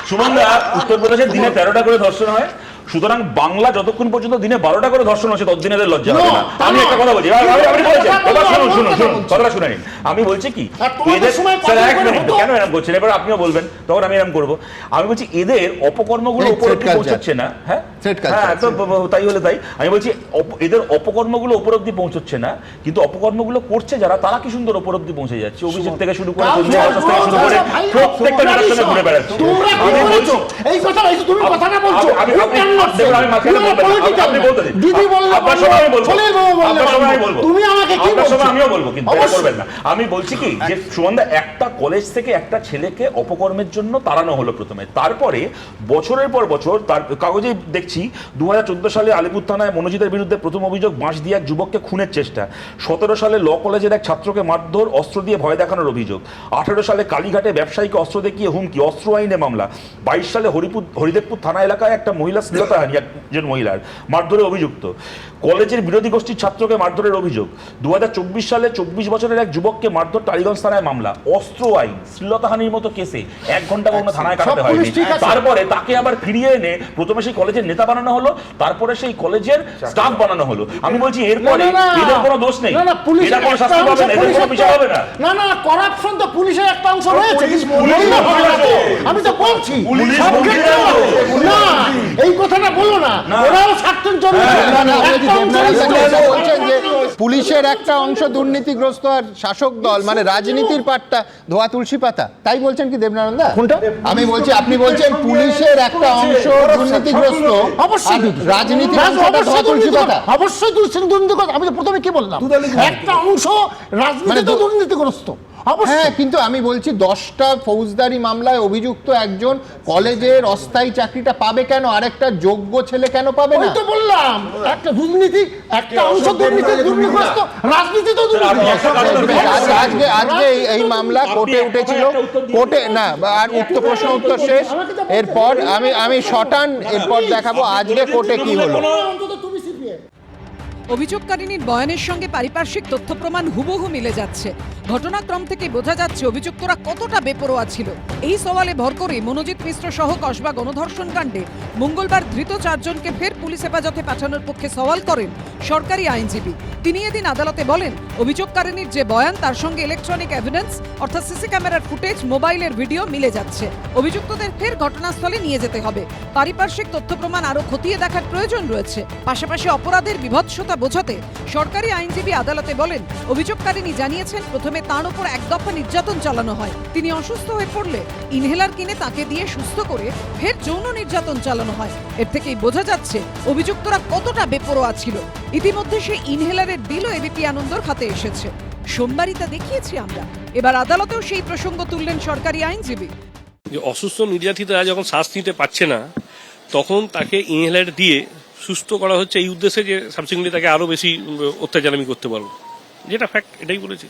সুমনদা, উত্তরপ্রদেশের দিনে 13টা করে ধর্ষণ হয়, সুতরাং বাংলা যতক্ষণ পর্যন্ত দিনে 12টা করে ধর্ষণ হচ্ছে ততদিন এদের লজ্জা হবে না। আমি একটা কথা বলছি, কথাটা শুনে নিন। আমি বলছি কি, কেন এরকম করছেন, এবার আপনিও বলবেন, তখন আমি এরকম করবো। আমি বলছি এদের অপকর্মগুলো উপলব্ধি পৌঁছচ্ছে না। হ্যাঁ, তাই হলে তাই। আমি বলছি এদের অপকর্মগুলো উপলব্ধি পৌঁছচ্ছে না, কিন্তু অপকর্মগুলো করছে যারা, তারা কি সুন্দর উপলব্ধি পৌঁছে যাচ্ছে। অভিযোগ থেকে শুরু করে প্রত্যেকটা নেতার সঙ্গে ঘুরে বেড়াচ্ছে। আমি বলছি কি যে সুমনদা, একটা কলেজ থেকে একটা ছেলেকে অপকর্মের জন্য তাড়ানো হলো প্রথমে, তারপরে বছরের পর বছর তার কাগজে দেখছি 2014 সালে আলিপুর থানায় মনোজিতের বিরুদ্ধে প্রথম অভিযোগ, বাঁশ দিয়ে এক যুবককে খুনের চেষ্টা। 17 সালে ল কলেজের এক ছাত্রকে মারধর, অস্ত্র দিয়ে ভয় দেখানোর অভিযোগ। 18 সালে কালীঘাটে ব্যবসায়ীকে অস্ত্র দেখিয়ে হুমকি, অস্ত্র আইনে মামলা। 22 সালে হরিদেবপুর থানা এলাকায় একটা মহিলা শ্লীলতাহানি একজন মহিলার, মারধরের অভিযুক্ত। কলেজের বিরোধী গোষ্ঠীর ছাত্রকে মারধরের অভিযোগ। 2024 সালে 24 বছরের এক যুবককে মারধর, টালিগঞ্জ থানায় মামলা। অস্ত্র আইন, শ্লীলতাহানির মতো কেসে 1 ঘন্টা কোনো থানায় কাটাতে হয়নি। তারপরে তাকে আবার ফিরিয়ে এনে প্রথমে সেই কলেজের নেতা বানানো হলো, তারপরে সেই কলেজের স্টাফ বানানো হলো। আমি বলছি এরপরে এদের কোনো দোষ নেই, এরা কোনো শাস্তি পাবে না, এদের কোনো বিচার হবে না। না না, করাপশন তো পুলিশের একটা অংশ রয়েছে। আমি তো বলছি না, এই কথাটা বলো না, ওরাও স্বার্থের জন্য বলছেন যে পুলিশের একটা অংশ দুর্নীতিগ্রস্ত আর শাসক দল মানে রাজনীতির পাটটা ধোয়া তুলসী পাতা, তাই বলছেন কি দেবনারায়ণ দা? কোনটা? আমি বলছি আপনি বলছেন পুলিশের একটা অংশ দুর্নীতিগ্রস্ত, অবশ্যই রাজনীতির অংশটা ধোয়া তুলসী পাতা। অবশ্যই দুর্নীতিগ্রস্ত। আমি তো প্রথমে কি বললাম, একটা অংশ রাজনীতিতে দুর্নীতিগ্রস্ত। হ্যাঁ, কিন্তু আমি বলছি 10টা ফৌজদারি মামলায় অভিযুক্ত একজন কলেজের অস্থায়ী চাকরিটা পাবে কেন, আরেকটা যোগ্য ছেলে কেন পাবে না? তো বললাম একটা দুর্নীতি, একটা অংশ দুর্নীতিগ্রস্ত, রাজনীতি তো আজকে এই মামলা কোর্টে উঠেছিল, কোর্টে না, আর প্রশ্ন উত্তর শেষ। এরপর আমি শটান এরপর দেখাবো আজকে কোর্টে কি হলো। অভিযোগকারিনীর বয়ানের সঙ্গে পারিপার্শ্বিক তথ্য প্রমাণ হুবহু মিলে যাচ্ছে। ঘটনাক্রম থেকে বোঝা যাচ্ছে অভিযুক্তরা কতটা বেপরোয়া ছিল। এই সওয়ালে ভর করে মনোজিৎ মিশ্র সহ কসবা গণধর্ষণ কাণ্ডে মঙ্গলবার ধৃত 4 জনকে ফের পুলিশ হেফাজতে পাঠানোর পক্ষে সওয়াল করেন সরকারি আইনজীবী। তিনি এদিন আদালতে বলেন, অভিযোগকারিনীর যে বয়ান তার সঙ্গে ইলেকট্রনিক এভিডেন্স অর্থাৎ সিসি ক্যামেরার ফুটেজ, মোবাইলের ভিডিও মিলে যাচ্ছে। অভিযুক্তদের ফের ঘটনাস্থলে নিয়ে যেতে হবে। পারিপার্শ্বিক তথ্য প্রমাণ আরও খতিয়ে দেখার প্রয়োজন রয়েছে। পাশাপাশি অপরাধের বিভৎসতা বোঝাতে সরকারি আইনজীবী আদালতে বলেন, অভিযোগকারিনী জানিয়েছেন প্রথমে তাঁর উপর এক দফা নির্যাতন চালানো হয়। তিনি অসুস্থ হয়ে পড়লে ইনহেলার কিনে তাকে দিয়ে সুস্থ করে ফের যৌন নির্যাতন চালানো হয়। এর থেকেই বোঝা যাচ্ছে অভিযুক্তরা কতটা বেপরোয়া ছিল। ইতিমধ্যে সেই ইনহেলারের বিলও এবিপি আনন্দর হাতে এসেছে। সোমবারই তা দেখিয়েছি আমরা। এবার আদালতেও সেই প্রসঙ্গ তুললেন সরকারি আইনজীবী। যে অসুস্থ নির্যাতিতরা যখন শ্বাস নিতে পারছে না, তখন তাকে ইনহেলার দিয়ে সুস্থ করা হচ্ছে এই উদ্দেশ্যে যে সাবসিকুয়েন্টলি তাকে আরো বেশি অত্যাচার আমি করতে পারবো, যেটা ফ্যাক্ট, এটাই বলেছি।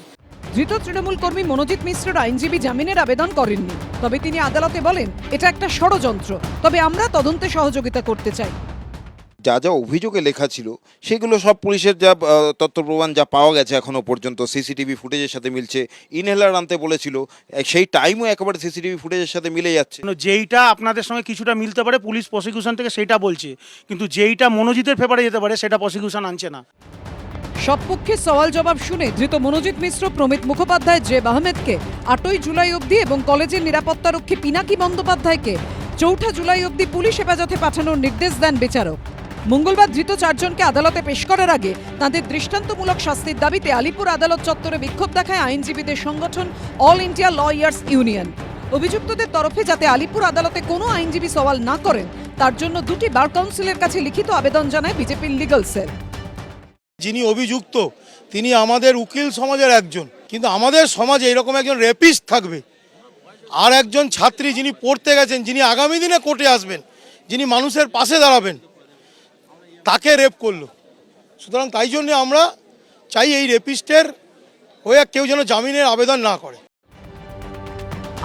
ধৃত তৃণমূল কর্মী মনোজিৎ মিশ্রের আইনজীবী জামিনের আবেদন করেননি, তবে তিনি আদালতে বলেন এটা একটা ষড়যন্ত্র, তবে আমরা তদন্তে সহযোগিতা করতে চাই। যা যা অভিযোগে লেখা ছিল সেগুলো সব পুলিশের যা তথ্য প্রমাণ যা পাওয়া গেছে এখনো পর্যন্ত সিসিটিভি ফুটেজের সাথে মিলছে। ইনহেলার আনতে বলেছিল, সেই টাইমও একেবারে সিসিটিভি ফুটেজের সাথে মিলে যাচ্ছে। যেইটা আপনাদের সঙ্গে কিছুটা মিলতে পারে পুলিশ প্রসিকিউশন থেকে সেটা বলছে, কিন্তু যেইটা মনোজিতের ফেভারে যেতে পারে সেটা প্রসিকিউশন আনছে না। সব পক্ষে সওয়াল জবাব শুনে ধৃত মনোজিৎ মিশ্র, প্রমিত মুখোপাধ্যায়, জেব আহমেদকে 8ই জুলাই অবধি এবং কলেজের নিরাপত্তারক্ষী পিনাকি বন্দ্যোপাধ্যায়কে 4 জুলাই অবধি পুলিশ হেফাজতে পাঠানোর নির্দেশ দেন বিচারক। মঙ্গলবার ধৃত 4 জনকে আদালতে পেশ করার আগে তাঁদের দৃষ্টান্তমূলক শাস্তির দাবিতে আলিপুর আদালত চত্বরে বিক্ষোভ দেখায় আইনজীবীদের সংগঠন অল ইন্ডিয়া লয়ার্স ইউনিয়ন। অভিযুক্তদের তরফে যাতে আলিপুর আদালতে কোনো আইনজীবী সওয়াল না করেন তার জন্য 2টি বার কাউন্সিলের কাছে লিখিত আবেদন জানায় বিজেপির লিগ্যাল সেল। যিনি অভিযুক্ত তিনি আমাদের উকিল সমাজের একজন, কিন্তু আমাদের সমাজে এরকম একজন রেপিস্ট থাকবে, আর একজন ছাত্রী যিনি পড়তে গেছেন, যিনি আগামী দিনে কোর্টে আসবেন, যিনি মানুষের পাশে দাঁড়াবেন, তাকে রেপ করলো। সুতরাং তাই জন্য আমরা চাই এই রেপিস্টের হয়ে কেউ যেন জামিনের আবেদন না করে।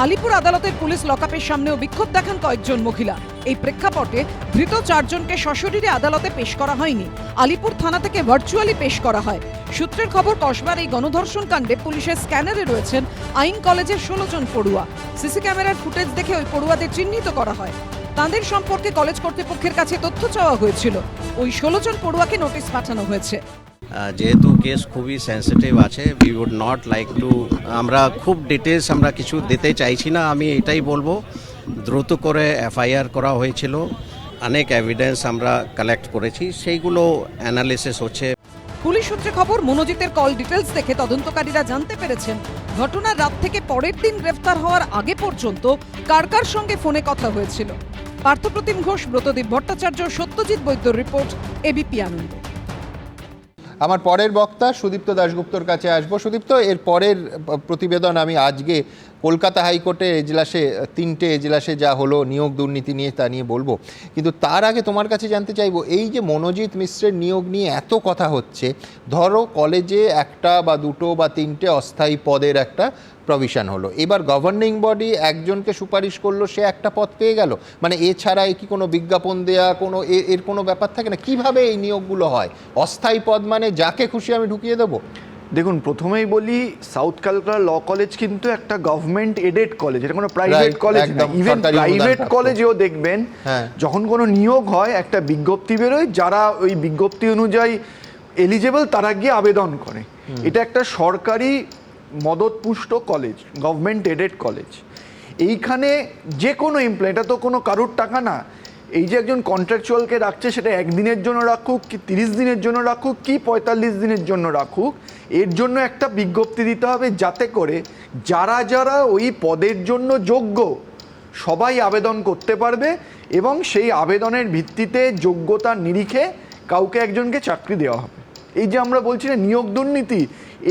আলিপুর আদালতের পুলিশ লকআপের সামনেও বিক্ষোভ দেখান কয়েকজন মহিলা। এই প্রেক্ষাপটে ধৃত 4 জনকে সশরীরে আদালতে পেশ করা হয়নি, আলিপুর থানা থেকে ভার্চুয়ালি পেশ করা হয়। সূত্রের খবর, কসবার এই গণধর্ষণ কাণ্ডে পুলিশের স্ক্যানারে রয়েছেন আইন কলেজের 16 জন পড়ুয়া। সিসি ক্যামেরার ফুটেজ দেখে ওই পড়ুয়াদের চিহ্নিত করা হয়। তাঁদের সম্পর্কে কলেজ কর্তৃপক্ষের কাছে তথ্য চাওয়া হয়েছিল। ওই 16 জন পড়ুয়াকে নোটিশ পাঠানো হয়েছে। যেহেতু কেস খুবই সেন্সিটিভ আছে, we would not like to, আমরা খুব ডিটেলস আমরা কিছু দিতে চাইছি না। আমি এটাই বলবো, দ্রুত করে এফআইআর করা হয়েছিল, অনেক এভিডেন্স আমরা কালেক্ট করেছি, সেইগুলো অ্যানালিসিস হচ্ছে। পুলিশ সূত্রে খবর, মনোজিতের কল ডিটেলস দেখে তদন্তকারীরা জানতে পেরেছেন ঘটনার রাত থেকে পরের দিন গ্রেফতার হওয়ার আগে পর্যন্ত কার কার সঙ্গে ফোনে কথা হয়েছিল। পার্থপ্রতিম ঘোষ, ব্রতদীপ ভট্টাচার্য, সত্যজিৎ বৈদ্যর রিপোর্ট, এবিপি আনন্দ। আমার পরের বক্তা সুদীপ্ত দাশগুপ্তর কাছে আসবো। সুদীপ্ত, এর পরের প্রতিবেদন আমি আজকে কলকাতা হাইকোর্টে এজলাসে 3টে এজলাসে যা হলো নিয়োগ দুর্নীতি নিয়ে, তা নিয়ে বলবো, কিন্তু তার আগে তোমার কাছে জানতে চাইবো, এই যে মনোজিৎ মিশ্রের নিয়োগ নিয়ে এত কথা হচ্ছে, ধরো কলেজে 1টা বা 2টো বা 3টে অস্থায়ী পদের একটা প্রভিশন হলো, এবার গভর্নিং বডি একজনকে সুপারিশ করলো, সে একটা পদ পেয়ে গেল, মানে এছাড়া কি কোনো বিজ্ঞাপন দেয়া কোনো এর কোনো ব্যাপার থাকে না? কিভাবে এই নিয়োগগুলো হয়? অস্থায়ী পদ মানে যাকে খুশি আমি ঢুকিয়ে দেবো? দেখুন, প্রথমেই বলি, সাউথ ক্যালকাটা ল কলেজ কিন্তু একটা গভর্নমেন্ট এডেড কলেজ, এটা কোনো প্রাইভেট কলেজ না। ইভেন প্রাইভেট কলেজেও দেখবেন যখন কোনো নিয়োগ হয় একটা বিজ্ঞপ্তি বেরোয়, যারা ওই বিজ্ঞপ্তি অনুযায়ী এলিজেবল তারা গিয়ে আবেদন করে। এটা একটা সরকারি মদতপুষ্ট কলেজ, গভর্নমেন্ট এডেড কলেজ। এইখানে যে কোনো এমপ্লয়, এটা তো কোনো কারুর টাকা না, এই যে একজন কন্ট্রাকচুয়ালকে রাখছে, সেটা 1 দিনের জন্য রাখুক কি 30 দিনের জন্য রাখুক কি 45 দিনের জন্য রাখুক, এর জন্য একটা বিজ্ঞপ্তি দিতে হবে, যাতে করে যারা যারা ওই পদের জন্য যোগ্য সবাই আবেদন করতে পারবে, এবং সেই আবেদনের ভিত্তিতে যোগ্যতার নিরিখে কাউকে একজনকে চাকরি দেওয়া হবে। এই যে আমরা বলছি না নিয়োগ দুর্নীতি,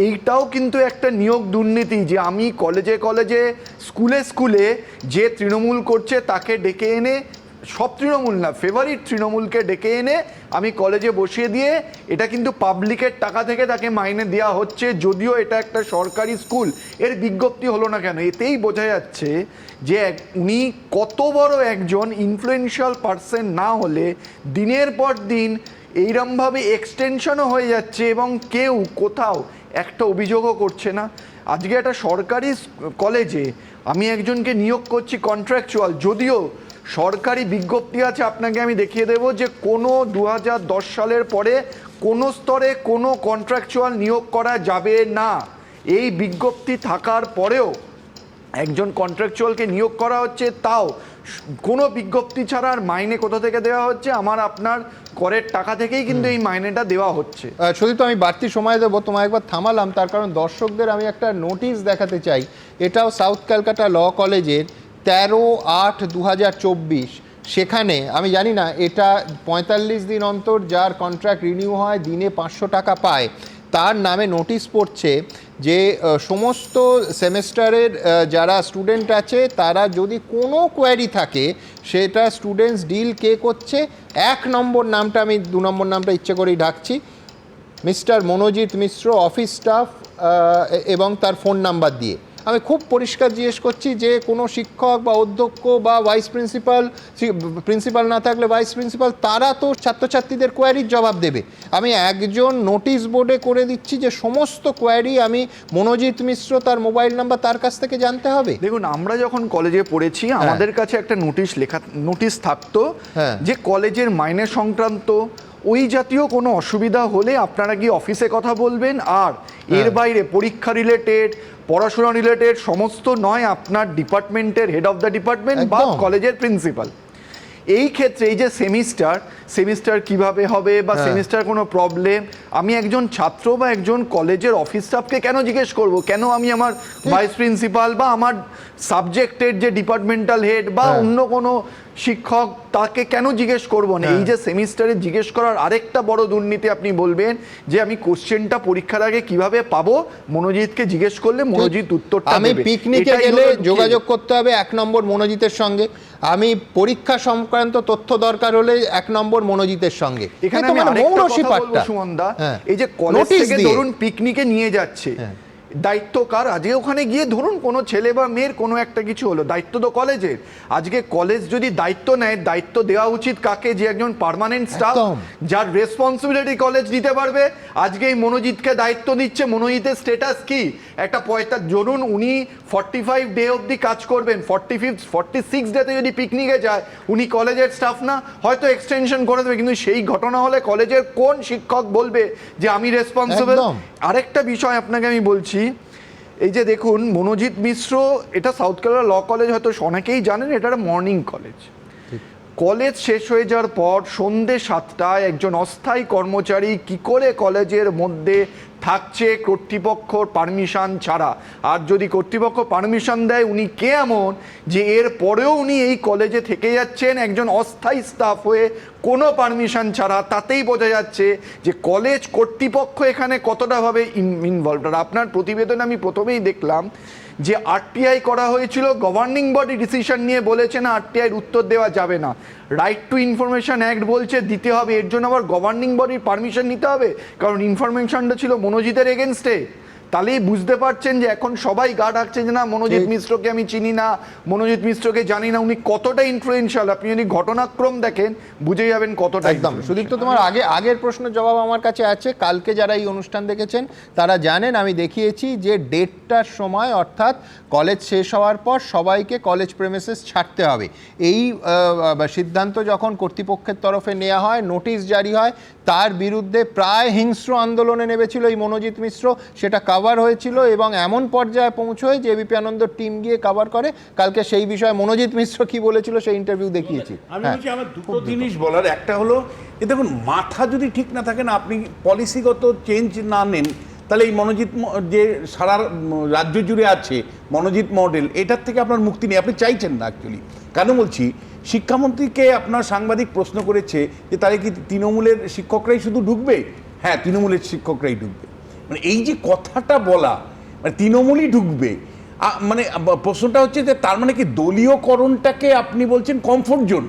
এইটাও কিন্তু একটা নিয়োগ দুর্নীতি, যে আমি কলেজে কলেজে স্কুলে স্কুলে যে তৃণমূল করছে তাকে ডেকে এনে, সব তৃণমূল না, ফেভারিট তৃণমূলকে ডেকে এনে আমি কলেজে বসিয়ে দিয়ে, এটা কিন্তু পাবলিকের টাকা থেকে তাকে মাইনে দেওয়া হচ্ছে, যদিও এটা একটা সরকারি স্কুল। এর বিজ্ঞপ্তি হলো না কেন? এতেই বোঝা যাচ্ছে যে উনি কত বড় একজন ইনফ্লুয়েন্সিয়াল পার্সন না হলে দিনের পর দিন এইরমভাবে এক্সটেনশনও হয়ে যাচ্ছে, এবং কেউ কোথাও একটা অভিযোগও করছে না। আজকে একটা সরকারি কলেজে আমি একজনকে নিয়োগ করছি কন্ট্রাকচুয়াল, যদিও সরকারি বিজ্ঞপ্তি আছে, আপনাকে আমি দেখিয়ে দেব যে কোনো 2010 সালের পরে কোনো স্তরে কোনো কন্ট্রাকচুয়াল নিয়োগ করা যাবে না। এই বিজ্ঞপ্তি থাকার পরেও একজন কন্ট্রাকচুয়ালকে নিয়োগ করা হচ্ছে, তাও কোনো বিজ্ঞপ্তি ছাড়া। আর মাইনে কোথা থেকে দেওয়া হচ্ছে? আমার আপনার করের টাকা থেকেই কিন্তু এই মাইনেটা দেওয়া হচ্ছে। শুধু তো আমি বাড়তি সময় দেবো, তোমায় একবার থামালাম তার কারণ দর্শকদের আমি একটা নোটিশ দেখাতে চাই। এটাও সাউথ ক্যালকাটা ল কলেজের 13/8/2024। সেখানে আমি জানি না এটা 45 দিন অন্তর যার কন্ট্রাক্ট রিনিউ হয় দিনে 500 টাকা পায়, তার নামে নোটিশ পড়ছে যে সমস্ত সেমেস্টারের যারা স্টুডেন্ট আছে তারা যদি কোনো কোয়ারি থাকে সেটা স্টুডেন্টস ডিল কে করছে। 1 নম্বর নামটা, আমি 2 নম্বর নামটা ইচ্ছে করেই ডাকছি, মিস্টার মনোজিৎ মিশ্র, অফিস স্টাফ, এবং তার ফোন নাম্বার দিয়ে। আমি খুব পরিষ্কার জিজ্ঞেস করছি যে কোনো শিক্ষক বা অধ্যক্ষ বা ভাইস প্রিন্সিপাল না থাকলে ভাইস প্রিন্সিপাল, তারা তো ছাত্রছাত্রীদের কোয়ারির জবাব দেবে। আমি একজন নোটিশ বোর্ডে করে দিচ্ছি যে সমস্ত কোয়ারি আমি মনোজিৎ মিশ্র, তার মোবাইল নাম্বার, তার কাছ থেকে জানতে হবে। দেখুন, আমরা যখন কলেজে পড়েছি আমাদের কাছে একটা নোটিশ থাকতো যে কলেজের মাইনে সংক্রান্ত ওই জাতীয় কোনো অসুবিধা হলে আপনারা কি অফিসে কথা বলবেন, আর এর বাইরে পরীক্ষা রিলেটেড, পড়াশোনা রিলেটেড সমস্ত নয় আপনার ডিপার্টমেন্টের হেড অফ দ্য ডিপার্টমেন্ট বা কলেজের প্রিন্সিপাল। এই ক্ষেত্রে এই যে সেমিস্টার কিভাবে হবে বা সেমিস্টার কোনো প্রবলেম, আমি একজন ছাত্র বা একজন কলেজের অফিস স্টাফকে কেন জিজ্ঞেস করব? কেন আমি আমার ভাইস প্রিন্সিপাল বা আমার সাবজেক্টের যে ডিপার্টমেন্টাল হেড বা অন্য কোনো শিক্ষক তাকে কেন জিজ্ঞেস করব না? এই যে সেমিস্টারে জিজ্ঞেস করার আরেকটা বড় দুর্নীতি আপনি বলবেন যে আমি কোশ্চেনটা পরীক্ষার আগে কিভাবে পাবো, মনোজিৎকে জিজ্ঞেস করলে মনোজিৎ উত্তরটা দেবে। আমি পিকনিকে গেলে যোগাযোগ করতে হবে 1 নম্বর মনোজিতের সঙ্গে, আমি পরীক্ষা সংক্রান্ত তথ্য দরকার হলে 1 নম্বর মনোজিতের সঙ্গে। এখানে আমি আরেকটা কথা বলবো সুমনদা, এই যে কলেজ থেকে ধরুন পিকনিকে নিয়ে যাচ্ছে, দায়িত্ব কার? আজকে ওখানে গিয়ে ধরুন কোনো ছেলে বা মেয়ের কোনো একটা কিছু হলো, দায়িত্ব তো কলেজের। আজকে কলেজ যদি দায়িত্ব নেয়, দায়িত্ব দেওয়া উচিত কাকে? যে একজন পার্মানেন্ট স্টাফ যার রেসপন্সিবিলিটি কলেজ নিতে পারবে। আজকে এই মনোজিৎকে দায়িত্ব দিচ্ছে, মনোজিতের স্ট্যাটাস কি? একটা ধরুন উনি 45 ডে অবধি কাজ করবেন, 46 ডেতে যদি পিকনিকে যায় উনি কলেজের স্টাফ না? হয়তো এক্সটেনশন করে দেবে, কিন্তু সেই ঘটনা হলে কলেজের কোন শিক্ষক বলবে যে আমি রেসপন্সিবল? আরেকটা বিষয় আপনাকে আমি বলছি, এই যে দেখুন মনোজিৎ মিশ্র, এটা সাউথ ক্যালকাটা ল কলেজ, হয়তো অনেকেই জানেন এটা একটা মর্নিং কলেজ। কলেজ শেষ হয়ে যাওয়ার পর সন্ধ্যে 7টায় একজন অস্থায়ী কর্মচারী কি করে কলেজের মধ্যে থাকছে কর্তৃপক্ষর পারমিশন ছাড়া? আর যদি কর্তৃপক্ষ পারমিশন দেয়, উনি কে এমন যে এর পরেও উনি এই কলেজে থেকে যাচ্ছেন একজন অস্থায়ী স্টাফ হয়ে কোনো পারমিশন ছাড়া? তাতেই বোঝা যাচ্ছে যে কলেজ কর্তৃপক্ষ এখানে কতটাভাবে ইনভলভড। আর আপনার প্রতিবেদনে আমি প্রথমেই দেখলাম যে আরটিআই করা হয়েছিল, গভর্নিং বডি ডিসিশন নিয়ে বলেছে না আরটিআইয়ের উত্তর দেওয়া যাবে না। রাইট টু ইনফরমেশন অ্যাক্ট বলছে দিতে হবে, এর জন্য আবার গভর্নিং বডির পারমিশন নিতে হবে, কারণ ইনফরমেশনটা ছিল মনোজিতের এগেনস্টে। তাহলেই বুঝতে পারছেন যে এখন সবাই গা ডাকছে যে না মনোজিৎ মিশ্রকে আমি চিনি না, মনোজিৎ মিশ্রকে জানি না, উনি কতটা ইনফ্লুয়েন্সিয়াল। আপনি যদি ঘটনাক্রম দেখেন বুঝে যাবেন কতটা। একদম সুদীপ্ত, তোমার আগের প্রশ্নের জবাব আমার কাছে আছে। কালকে যারা এই অনুষ্ঠান দেখেছেন তারা জানেন আমি দেখিয়েছি যে 1:30টার সময়, অর্থাৎ কলেজ শেষ হওয়ার পর সবাইকে কলেজ প্রেমিসেস ছাড়তে হবে। এই সিদ্ধান্ত যখন কর্তৃপক্ষের তরফে নেওয়া হয়, নোটিশ জারি হয়, তার বিরুদ্ধে প্রায় হিংস্র আন্দোলনে নেমেছিল এই মনোজিৎ মিশ্র। সেটা কভার হয়েছিল এবং এমন পর্যায়ে পৌঁছয় যে এবিপি আনন্দর টিম গিয়ে কভার করে। কালকে সেই বিষয়ে মনোজিৎ মিশ্র কি বলেছিল সেই ইন্টারভিউ দেখিয়েছি। আমি বলছি আমার দুটো জিনিস বলার, একটা হলো যে দেখুন মাথা যদি ঠিক না থাকে না, আপনি পলিসিগত চেঞ্জ না নেন, তাহলে এই মনোজিৎ যে সারা রাজ্য জুড়ে আছে মনোজিৎ মডেল, এটার থেকে আপনার মুক্তি নেই, আপনি চাইছেন না অ্যাকচুয়ালি। কেন বলছি, শিক্ষামন্ত্রীকে আপনার সাংবাদিক প্রশ্ন করেছে যে তাহলে কি তৃণমূলের শিক্ষকরাই শুধু ঢুকবে? হ্যাঁ, তৃণমূলের শিক্ষকরাই ঢুকবে। মানে এই যে কথাটা বলা, মানে তৃণমূলই ঢুকবে, মানে প্রশ্নটা হচ্ছে যে তার মানে কি দলীয়করণটাকে আপনি বলছেন কমফোর্ট জোন?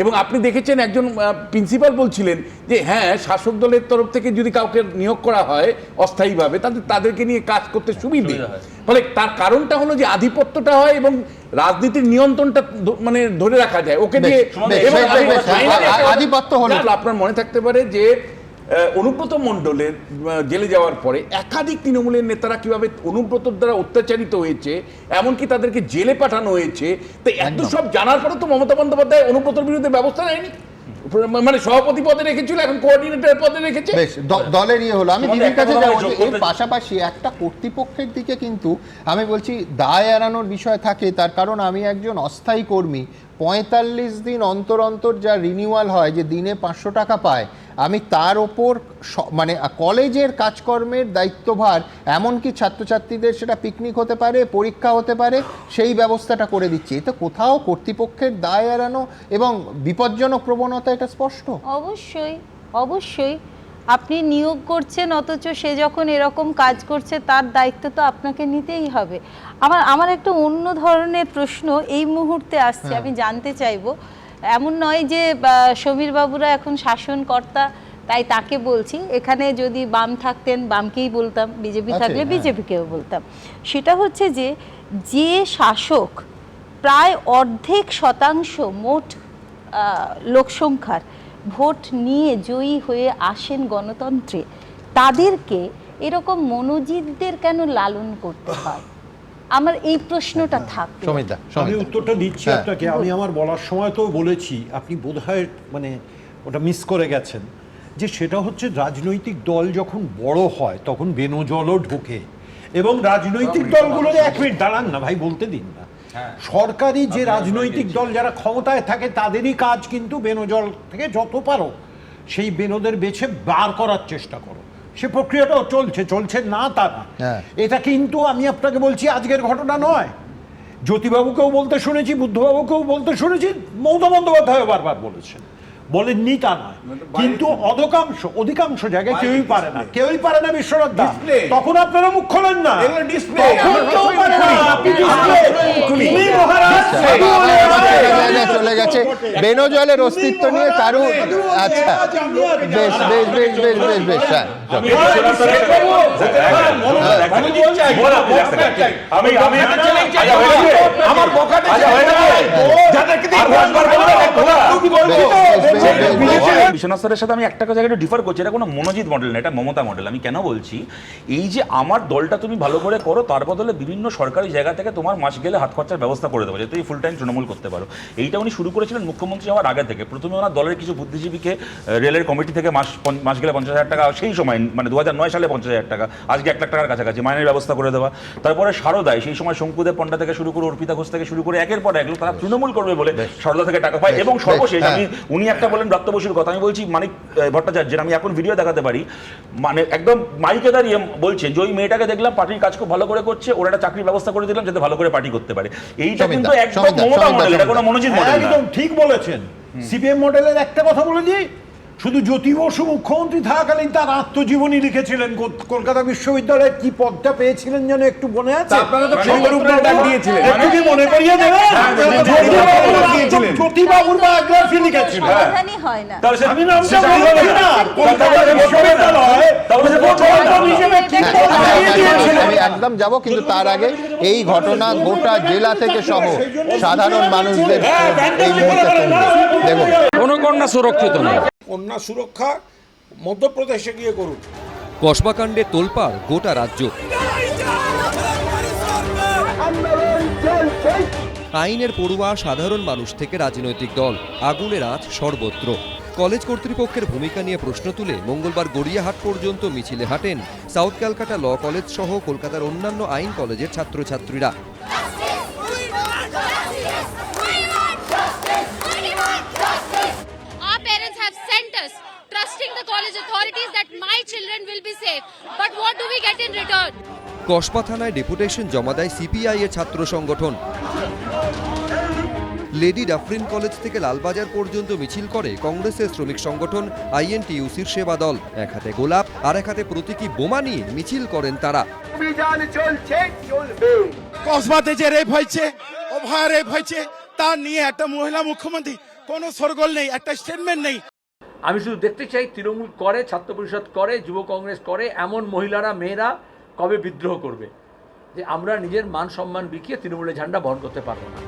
এবং আপনি দেখেছেন একজন প্রিন্সিপাল বলছিলেন যে হ্যাঁ, শাসক দলের তরফ থেকে যদি কাউকে নিয়োগ করা হয় অস্থায়ীভাবে, তাদেরকে নিয়ে কাজ করতে সুবিধে। ফলে তার কারণটা হলো যে আধিপত্যটা হয় এবং রাজনীতির নিয়ন্ত্রণটা মানে ধরে রাখা যায় ওকে দিয়ে। আধিপত্য হলো, আপনার মনে থাকতে পারে যে অনুব্রত মণ্ডলের জেলে যাওয়ার পরে একাধিক তৃণমূলের নেতারা কিভাবে অনুব্রতর দ্বারা অত্যাচারিত হয়েছে, এমনকি তাদেরকে জেলে পাঠানো হয়েছে। তো এত সব জানার পরে তো মমতা বন্দ্যোপাধ্যায় অনুব্রতর বিরুদ্ধে ব্যবস্থা নেয়নি। মানে সভাপতি পদে রেখেছিল, এখন কোঅর্ডিনেটর পদে রেখেছে। বেশ, দলের ইয়ে হলো। আমি দিদির কাছে যাবো। এর পাশাপাশি একটা কর্তৃপক্ষের দিকে কিন্তু আমি বলছি দায় এড়ানোর বিষয় থাকে, তার কারণ আমি একজন অস্থায়ী কর্মী, 45 দিন অন্তর অন্তর যা রিনিউয়াল হয়, যে দিনে 500 টাকা পায়, আমি তার ওপর মানে কলেজের কাজকর্মের দায়িত্বভার, এমনকি ছাত্রছাত্রীদের সেটা পিকনিক হতে পারে, পরীক্ষা হতে পারে, সেই ব্যবস্থাটা করে দিচ্ছি। এতে কোথাও কর্তৃপক্ষের দায় এড়ানো এবং বিপজ্জনক প্রবণতা, এটা স্পষ্ট। অবশ্যই অবশ্যই আপনি নিয়োগ করছেন, অথচ সে যখন এরকম কাজ করছে তার দায়িত্ব তো আপনাকে নিতেই হবে। আমার একটা অন্য ধরনের প্রশ্ন এই মুহূর্তে আসছে, আমি জানতে চাইবো, এমন নয় যে সমীর বাবুরা এখন শাসনকর্তা তাই তাকে বলছি, এখানে যদি বাম থাকতেন বামকেই বলতাম, বিজেপি থাকলে বিজেপিকেও বলতাম। সেটা হচ্ছে যে শাসক প্রায় অর্ধেক শতাংশ মোট লোকসংখ্যার ভোট নিয়ে জয়ী হয়ে আসেন গণতন্ত্রে, তাদেরকে এরকম মনোজিতদের কেন লালন করতে হয়? আমার এই প্রশ্নটা থাকে। আমি উত্তরটা দিচ্ছি আপনাকে। আমি আমার বলার সময় তো বলেছি, আপনি বোধহয় মানে ওটা মিস করে গেছেন, যে সেটা হচ্ছে রাজনৈতিক দল যখন বড় হয় তখন বেনজলও ঢোকে, এবং রাজনৈতিক দলগুলোর, এক মিনিট দাঁড়ান না ভাই, বলতে দিন না, সরকারি যে রাজনৈতিক দল যারা ক্ষমতায় থাকে তাদেরই কাজ কিন্তু বেনজল থেকে যত পারো সেই বেনদের বেছে বার করার চেষ্টা করো। সে প্রক্রিয়াটাও চলছে না তা না। এটা কিন্তু আমি আপনাকে বলছি আজকের ঘটনা নয়, জ্যোতিবাবুকেও বলতে শুনেছি, বুদ্ধবাবুকেও বলতে শুনেছি, মমতা বন্দ্যোপাধ্যায় বারবার বলেছেন, বলেননি তা নয়, কিন্তু অধিকাংশ জায়গায় কেউই পারে না বিশ্বনাথ দা। তখন আপনারা মুখ খোলেন না, চলে গেছে বেনজলের অস্তিত্ব নিয়ে কারো। আচ্ছা, বেশ বেশ বেশ বেশ বেশ বেশ বিশ্বনাথ স্যারের সাথে আমি একটা জায়গায় ডিফার করছি, এটা কোনো মনোজিৎ মডেল না, এটা মমতা মডেল। আমি কেন বলছি, এই যে আমার দলটা তুমি ভালো করে করো, তার বদলে বিভিন্ন সরকারি জায়গা থেকে তোমার মাস গেলে হাত খরচার ব্যবস্থা করে দেবো, যাতে ফুল টাইম তৃণমূল করতে পারো। এইটা উনি শুরু করেছিলেন মুখ্যমন্ত্রী হওয়ার আগে থেকে। প্রথমে ওনার দলের কিছু বুদ্ধিজীবীকে রেলের কমিটি থেকে মাস গেলে 50,000 টাকা, সেই সময় মানে 2009 সালে 50,000 টাকা, আজকে 1 লাখ টাকার কাছাকাছি মাইনের ব্যবস্থা করে দেওয়া। তারপরে সারদায় সেই সময় শঙ্কুদেব পণ্ডা থেকে শুরু করে অর্পিতা ঘোষ থেকে শুরু করে একের পর এক তারা তৃণমূল করবে বলে সারদা থেকে টাকা পায়। এবং সর্বশেষ উনি একটা বলেন রক্ত বসুর কথা, আমি বলছি মানিক ভট্টাচার্যের, আমি এখন ভিডিও দেখাতে পারি, মানে একদম মাইকে দাঁড়িয়ে বলছেন যে ওই মেয়েটাকে দেখলাম পার্টির কাজ খুব ভালো করে করছে, ওরা একটা চাকরির ব্যবস্থা করে দিলাম যাতে ভালো করে পার্টি করতে পারে। এইটা কিন্তু একদম মমতা মডেল, এটা কোনো মনোজিৎ মডেল না। একদম ঠিক বলেছেন। সিপিএম মডেলের একটা কথা বলে দিই, শুধু জ্যোতি বসু মুখ্যমন্ত্রী থাকাকালীন তার আত্মজীবনী লিখেছিলেন, কলকাতা বিশ্ববিদ্যালয়ে কি পদটা পেয়েছিলেন যেন একটু মনে আছে? মনে করিয়ে দেবেন, জ্যোতিবাবুর বায়োগ্রাফি লিখেছিলেন। আমি একদম যাব, কিন্তু তার আগে এই ঘটনা গোটা জেলা থেকে সহ সাধারণ মানুষদের এই মুহূর্তে দেখুন, কোনো কন্যা সুরক্ষিত নেই। কন্যা সুরক্ষা মধ্যপ্রদেশে গিয়ে করুন। কসবাকাণ্ডে তোলপাড় গোটা রাজ্য। আইনের পড়ুয়া সাধারণ মানুষ থেকে রাজনৈতিক দল, আগুনের আঁচ সর্বত্র। কলেজ কর্তৃপক্ষের ভূমিকা নিয়ে প্রশ্ন তুলে মঙ্গলবার গড়িয়াহাট পর্যন্ত মিছিলে হাঁটেন সাউথ ক্যালকাটা ল কলেজ সহ কলকাতার অন্যান্য আইন কলেজের ছাত্রছাত্রীরা। কসবা থানায় ডেপুটেশন জমা দেয় সিপিআই এর ছাত্র সংগঠন। লেডি ডাফরিন কলেজ থেকে লালবাজার পর্যন্ত মিছিল করে কংগ্রেসের শ্রমিক সংগঠন আইএনটিইউসির সেবা দল। এক হাতে গোলাপ আর এক হাতে প্রতীকী বোমা নিয়ে মিছিল করেন তারা। কসবাতে যে রেপ হয়েছে, ওভার রেপ হয়েছে, তার নিয়ে একটা মহিলা মুখ্যমন্ত্রী কোনো সরগোল নেই, একটা স্টেটমেন্ট নেই। আমি শুধু দেখতে চাই তৃণমূল করে, ছাত্র পরিষদ করে, যুব কংগ্রেস করে, এমন মহিলারা মেয়েরা কবে বিদ্রোহ করবে যে আমরা নিজের মান সম্মান বিকিয়ে তৃণমূলের ঝান্ডা বহন করতে পারবো না।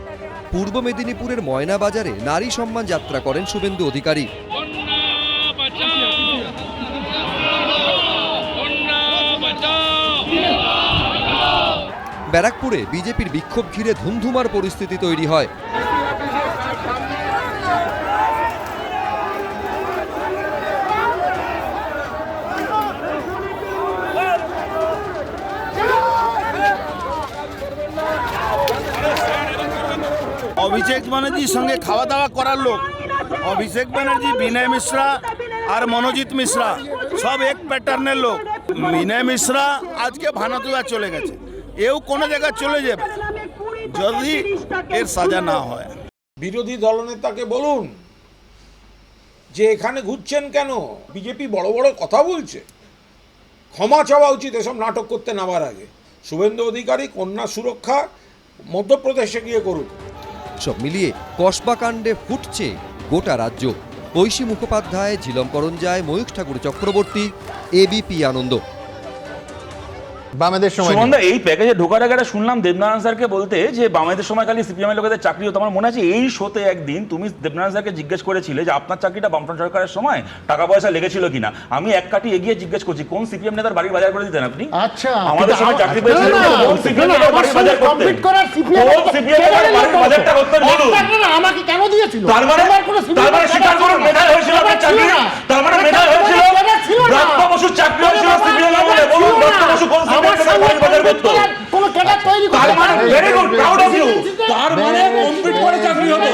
পূর্ব মেদিনীপুরের ময়না বাজারে নারী সম্মান যাত্রা করেন শুভেন্দু অধিকারী। ব্যারাকপুরে বিজেপির বিক্ষোভ ঘিরে ধুমধুমার পরিস্থিতি তৈরি হয়। অভিষেক ব্যানার্জির সঙ্গে খাওয়া দাওয়া করার লোক। অভিষেক ব্যানার্জি, বিনয় মিশ্রা আর মনোজিৎ মিশ্রা সব এক প্যাটার্নের লোক। বিনয় মিশ্রা আজকে ভানাতুয়া চলে গেছে, এও কোনো জায়গায় চলে যাবে যদি এর সাজা না হয়। বিরোধী দলনেতাকে বলুন যে এখানে ঘুরছেন কেন, বিজেপি বড় বড় কথা বলছে, ক্ষমা চাওয়া উচিত এসব নাটক করতে নামার আগে। শুভেন্দু অধিকারী কন্যা সুরক্ষা মধ্যপ্রদেশে গিয়ে করুক। সব মিলিয়ে কসবা কাণ্ডে ফুটছে গোটা রাজ্য। ঐশী মুখোপাধ্যায়, ঝিলম করঞ্জায়, ময়ূখ ঠাকুর চক্রবর্তী, এবিপি আনন্দ। বামেদের সময় সুমনদা, এই প্যাকেজে ঢোকার আগে শুনলাম দেবনারায়ণ স্যারকে বলতে যে বামেদের সময় খালি সিপিএম এর লোকেদের চাকরি হতো। আমার মনে আছে এই শোতে একদিন তুমি দেবনারায়ণ স্যারকে জিজ্ঞেস করেছিলে যে আপনার চাকরিটা বামফ্রন্ট সরকারের সময় টাকা পয়সা লেগেছিল কিনা। আমি এক কাঠি এগিয়ে জিজ্ঞেস করছি, কোন সিপিএম নেতার বাড়ি বাজার করে দিতেন আপনি? আচ্ছা, আমাদের সময় চাকরি পেয়েছিলেন, কোন সিপিএম নেতার বাড়ি বাজার করতেন? কোন সিপিএম নেতার বাড়ি বাজারটা করতেন বলুন। আমাকে কেন দিয়েছিল? তার মানে স্বীকার করুন, মেধায় হয়েছিল আপনার চাকরি। তার মানে মেধায় হয়েছিল, ব্রাত্য বসুর চাকরি হয়েছিল সিপিএম আমলে। বলুন ব্রাত্য বসু কোন সিপিএম নেতার বাড়ি বাজার করতো? তার মানে very good, proud of you. তার মানে কমপ্লিট করে চাকরি হতো,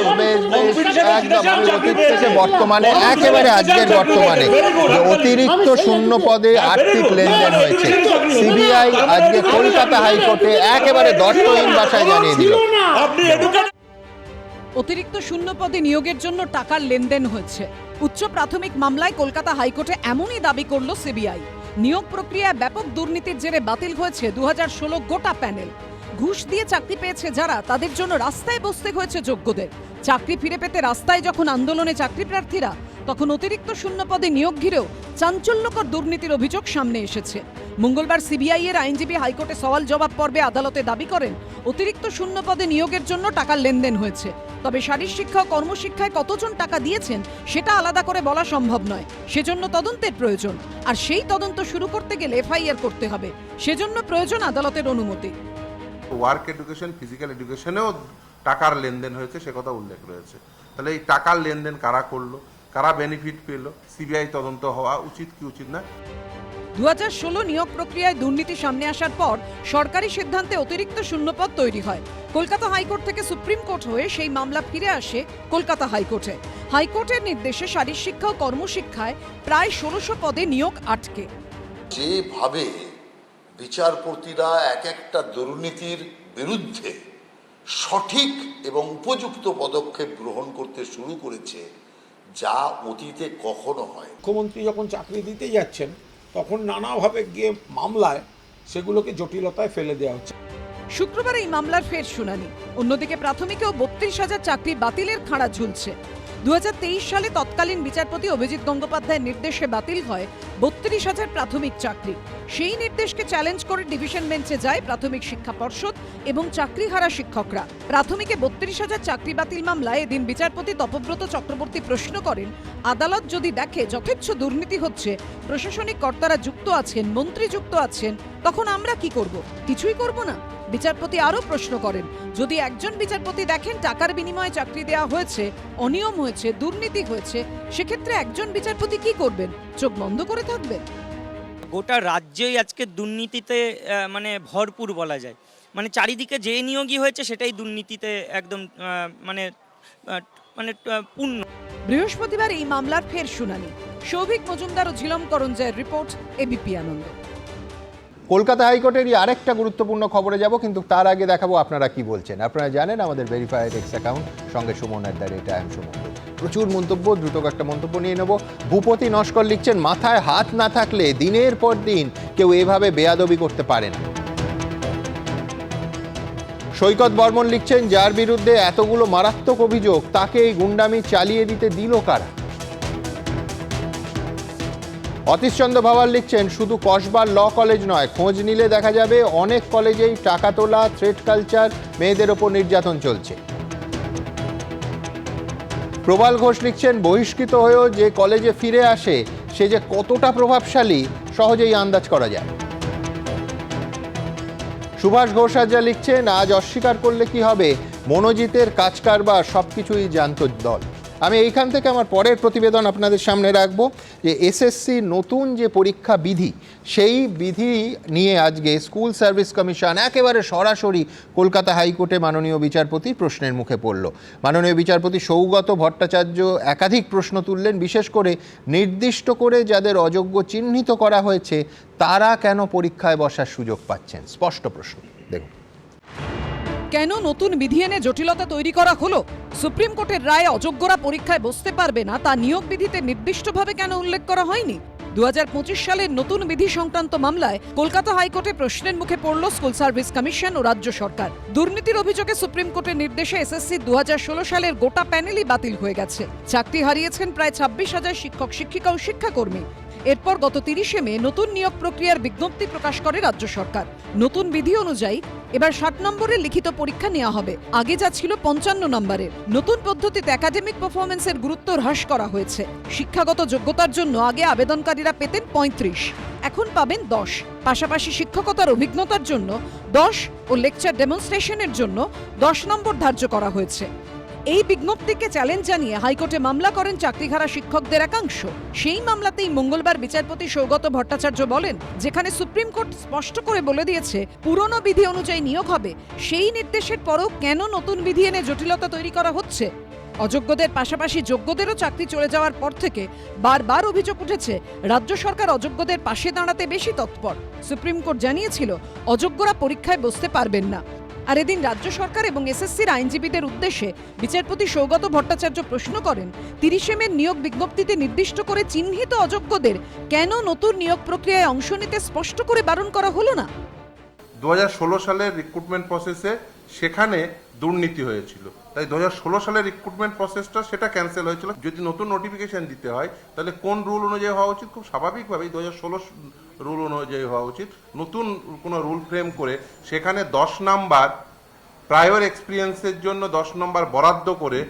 বর্তমানে একেবারে আজকের বর্তমানে অতিরিক্ত শূন্য পদে আর্থিক লেনদেন হয়েছে। সিবিআই আজকে কলকাতা হাইকোর্টে একেবারে দর্শহীন ভাষায় জানিয়ে দিল অতিরিক্ত শূন্য পদে নিয়োগের জন্য টাকার লেনদেন হয়েছে। উচ্চ প্রাথমিক মামলায় কলকাতা হাইকোর্টে এমনই দাবি করল সিবিআই। নিয়োগ প্রক্রিয়ায় ব্যাপক দুর্নীতির জেরে বাতিল হয়েছে 2016 গোটা প্যানেল। ঘুষ দিয়ে চাকরি পেয়েছে যারা, তাদের জন্য রাস্তায় বসতে হয়েছে যোগ্যদের। চাকরি ফিরে পেতে রাস্তায় যখন আন্দোলনে চাকরি প্রার্থীরা, তখন অতিরিক্ত শূন্য পদে নিয়োগ ঘিরেও চাঞ্চল্যকর দুর্নীতির অভিযোগ সামনে এসেছে। মঙ্গলবার সিবিআই এর আইনজীবী হাইকোর্টে সওয়াল জবাব পর্বে আদালতে দাবি করেন অতিরিক্ত শূন্য পদে নিয়োগের জন্য টাকার লেনদেন হয়েছে। তবে শারীর শিক্ষা ও কর্মশিক্ষায় কতজন টাকা দিয়েছেন সেটা আলাদা করে বলা সম্ভব নয়। সেজন্য তদন্তের প্রয়োজন, আর সেই তদন্ত শুরু করতে গেলে এফআইআর করতে হবে। সেজন্য প্রয়োজন আদালতের অনুমতি। ওয়ার্ক এডুকেশন, ফিজিক্যাল এডুকেশনেও টাকার লেনদেন হয়েছে সে কথা উল্লেখ রয়েছে। তাহলে এই টাকার লেনদেন কারা করলো, কারা বেনিফিট পেল, সিবিআই তদন্ত হওয়া উচিত কি উচিত না। 2016 নিয়োগ প্রক্রিয়ায় দুর্নীতি সামনে আসার পর সরকারি সিদ্ধান্তে অতিরিক্ত শূন্যপদ তৈরি হয়। কলকাতা হাইকোর্ট থেকে সুপ্রিম কোর্ট হয়ে সেই মামলা ফিরে আসে কলকাতা হাইকোর্টে। হাইকোর্টের নির্দেশে শারীর শিক্ষা ও কর্মশিক্ষায় প্রায় 1600 পদে নিয়োগ আটকে। যেভাবে বিচারপতিরা এক একটা দুর্নীতির বিরুদ্ধে সঠিক এবং উপযুক্ত পদক্ষেপ গ্রহণ করতে শুরু করেছে, যা অতীতে কখনো হয়। মুখ্যমন্ত্রী যখন চাকরি দিতে যাচ্ছেন তখন নানাভাবে গিয়ে মামলায় সেগুলোকে জটিলতায় ফেলে দেওয়া হচ্ছে। শুক্রবার এই মামলার ফের শুনানি। অন্যদিকে প্রাথমিকেও 32,000 চাকরি বাতিলের খাঁড়া ঝুলছে। 2023 সালে তৎকালীন বিচারপতি অভিজিৎ গঙ্গোপাধ্যায়ের নির্দেশে বাতিল হয় 32,000 প্রাথমিক চাকরি। সেই নির্দেশকে চ্যালেঞ্জ করে ডিভিশন বেঞ্চে যায় প্রাথমিক শিক্ষা পর্ষদ এবং চাকরিহারা শিক্ষকরা। প্রাথমিকে 32,000 চাকরি বাতিল মামলায় এদিন বিচারপতি তপব্রত চক্রবর্তী প্রশ্ন করেন, আদালত যদি দেখে যথেচ্ছ দুর্নীতি হচ্ছে, প্রশাসনিক কর্তারা যুক্ত আছেন, মন্ত্রী যুক্ত আছেন, তখন আমরা কি করব? কিছুই করব না। বিচারপতি আরও প্রশ্ন করেন, যদি একজন বিচারপতি দেখেন টাকার বিনিময়ে চাকরি দেওয়া হয়েছে, অনিয়ম হয়েছে, দুর্নীতি হয়েছে, সেক্ষেত্রে একজন বিচারপতি কি করবেন? চোখ বন্ধ করে থাকবেন? গোটা রাজ্যই আজকে দুর্নীতিতে মানে ভরপুর বলা যায়। মানে চারিদিকে যে নিয়োগই হয়েছে সেটাই দুর্নীতিতে একদম মানে পূর্ণ। বৃহস্পতিবার এই মামলার ফের শুনানি। সৌভিক মজুমদার ও ঝিলম করঞ্জায়ের রিপোর্ট, এবিপি আনন্দ। কলকাতা হাইকোর্টেরই আরেকটা গুরুত্বপূর্ণ খবরে যাব, কিন্তু তার আগে দেখাবো আপনারা কি বলছেন। আপনারা জানেন আমাদের ভেরিফাইড এক্স অ্যাকাউন্ট, সঙ্গে সুমন @IAM সুমন। প্রচুর মন্তব্য, দ্রুত একটা মন্তব্য নিয়ে নেব। ভূপতি নস্কর লিখছেন, মাথায় হাত না থাকলে দিনের পর দিন কেউ এভাবে বেয়াদবি করতে পারে না। সৈকত বর্মন লিখছেন, যার বিরুদ্ধে এতগুলো মারাত্মক অভিযোগ তাকে এই গুন্ডামি চালিয়ে দিতে দিল কারা। অতীশচন্দ্র ভাওয়াল লিখছেন, শুধু কসবার ল কলেজ নয়, খোঁজ নিলে দেখা যাবে অনেক কলেজেই টাকা তোলা, থ্রেট কালচার, মেয়েদের ওপর নির্যাতন চলছে। প্রবাল ঘোষ লিখছেন, বহিষ্কৃত হয়েও যে কলেজে ফিরে আসে সে যে কতটা প্রভাবশালী সহজেই আন্দাজ করা যায়। সুভাষ ঘোষাজ্জা লিখছেন, আজ অস্বীকার করলে কি হবে, মনোজিতের কাজ কারবার সবকিছুই জানত দল। আমি এইখান থেকে আমার পরের প্রতিবেদন আপনাদের সামনে রাখবো যে এসএসসি নতুন যে পরীক্ষা বিধি, সেই বিধি নিয়ে আজকে স্কুল সার্ভিস কমিশন একেবারে সরাসরি কলকাতা হাইকোর্টে মাননীয় বিচারপতি প্রশ্নের মুখে পড়ল। মাননীয় বিচারপতি সৌগত ভট্টাচার্য একাধিক প্রশ্ন তুললেন, বিশেষ করে নির্দিষ্ট করে যাদের অযোগ্য চিহ্নিত করা হয়েছে তারা কেন পরীক্ষায় বসার সুযোগ পাচ্ছেন। স্পষ্ট প্রশ্ন, দেখুন। কেন নতুন বিধি এনে জটিলতা তৈরি করা হলো? সুপ্রিম কোর্টের রায়ে অযোগ্যরা পরীক্ষায় বসতে পারবে না, তা নিয়োগ বিধিতে নির্দিষ্টভাবে কেন উল্লেখ করা হয়নি? 2025 সালের নতুন বিধি সংক্রান্ত মামলায় কলকাতা হাইকোর্টে প্রশ্নের মুখে পড়ল স্কুল সার্ভিস কমিশন ও রাজ্য সরকার। দুর্নীতির অভিযোগে সুপ্রিম কোর্টের নির্দেশে এসএসসি 2016 সালের গোটা প্যানেলই বাতিল হয়ে গেছে। চাকরি হারিয়েছেন প্রায় 26,000 শিক্ষক শিক্ষিকা ও শিক্ষাকর্মী। এরপর গত 30শে মে নতুন নিয়োগ প্রক্রিয়ার বিজ্ঞপ্তি প্রকাশ করে রাজ্য সরকার। নতুন বিধি অনুযায়ী এবার 60 নম্বরের লিখিত পরীক্ষা নেওয়া হবে, আগে যা ছিল 55 নম্বরের। নতুন পদ্ধতিতে একাডেমিক পারফরমেন্সের গুরুত্ব হ্রাস করা হয়েছে। শিক্ষাগত যোগ্যতার জন্য আগে আবেদনকারীরা পেতেন 35, এখন পাবেন 10। পাশাপাশি শিক্ষকতার অভিজ্ঞতার জন্য 10 ও লেকচার ডেমনস্ট্রেশনের জন্য 10 নম্বর ধার্য করা হয়েছে। এই বিজ্ঞপ্তিকে চ্যালেঞ্জ জানিয়ে হাইকোর্টে মামলা করেন চাকরিহারা শিক্ষকদের একাংশ। সেই মামলাতেই মঙ্গলবার বিচারপতি সৌগত ভট্টাচার্য বলেন, যেখানে সুপ্রিম কোর্ট স্পষ্ট করে বলে দিয়েছে পুরনো বিধি অনুযায়ী নিয়োগ হবে, সেই নির্দেশের পরও কেন নতুন বিধি এনে জটিলতা তৈরি করা হচ্ছে? অযোগ্যদের পাশাপাশি যোগ্যদেরও চাকরি চলে যাওয়ার পর থেকে বারবার অভিযোগ উঠেছে রাজ্য সরকার অযোগ্যদের পাশে দাঁড়াতে বেশি তৎপর। সুপ্রিম কোর্ট জানিয়েছিল অযোগ্যরা পরীক্ষায় বসতে পারবেন না। আর এদিন রাজ্য সরকার এবং এসএসসির আইনজীবীদের উদ্দেশ্যে বিচারপতি সৌগত ভট্টাচার্য প্রশ্ন করেন, 30শে মে নিয়োগ বিজ্ঞপ্তিতে নির্দিষ্ট করে চিহ্নিত অযোগ্যদের কেন নতুন নিয়োগ প্রক্রিয়ায় অংশ নিতে স্পষ্ট করে বারণ করা হলো না? 2016 সালের রিক্রুটমেন্ট প্রসেসে সেখানে দুর্নীতি হয়েছিল, তাই 2016 সালের রিক্রুটমেন্ট প্রসেসটা সেটা ক্যান্সেল হয়েছিল। যদি নতুন নোটিফিকেশন দিতে হয় তাহলে কোন রুল অনুযায়ী হওয়া উচিত? খুব স্বাভাবিকভাবেই 2016 রুল অনুযায়ী হওয়া উচিত। নতুন কোনো রুল ফ্রেম করে সেখানে 10 নাম্বার প্রায়র এক্সপিরিয়েন্সের জন্য 10 নম্বর বরাদ্দ করে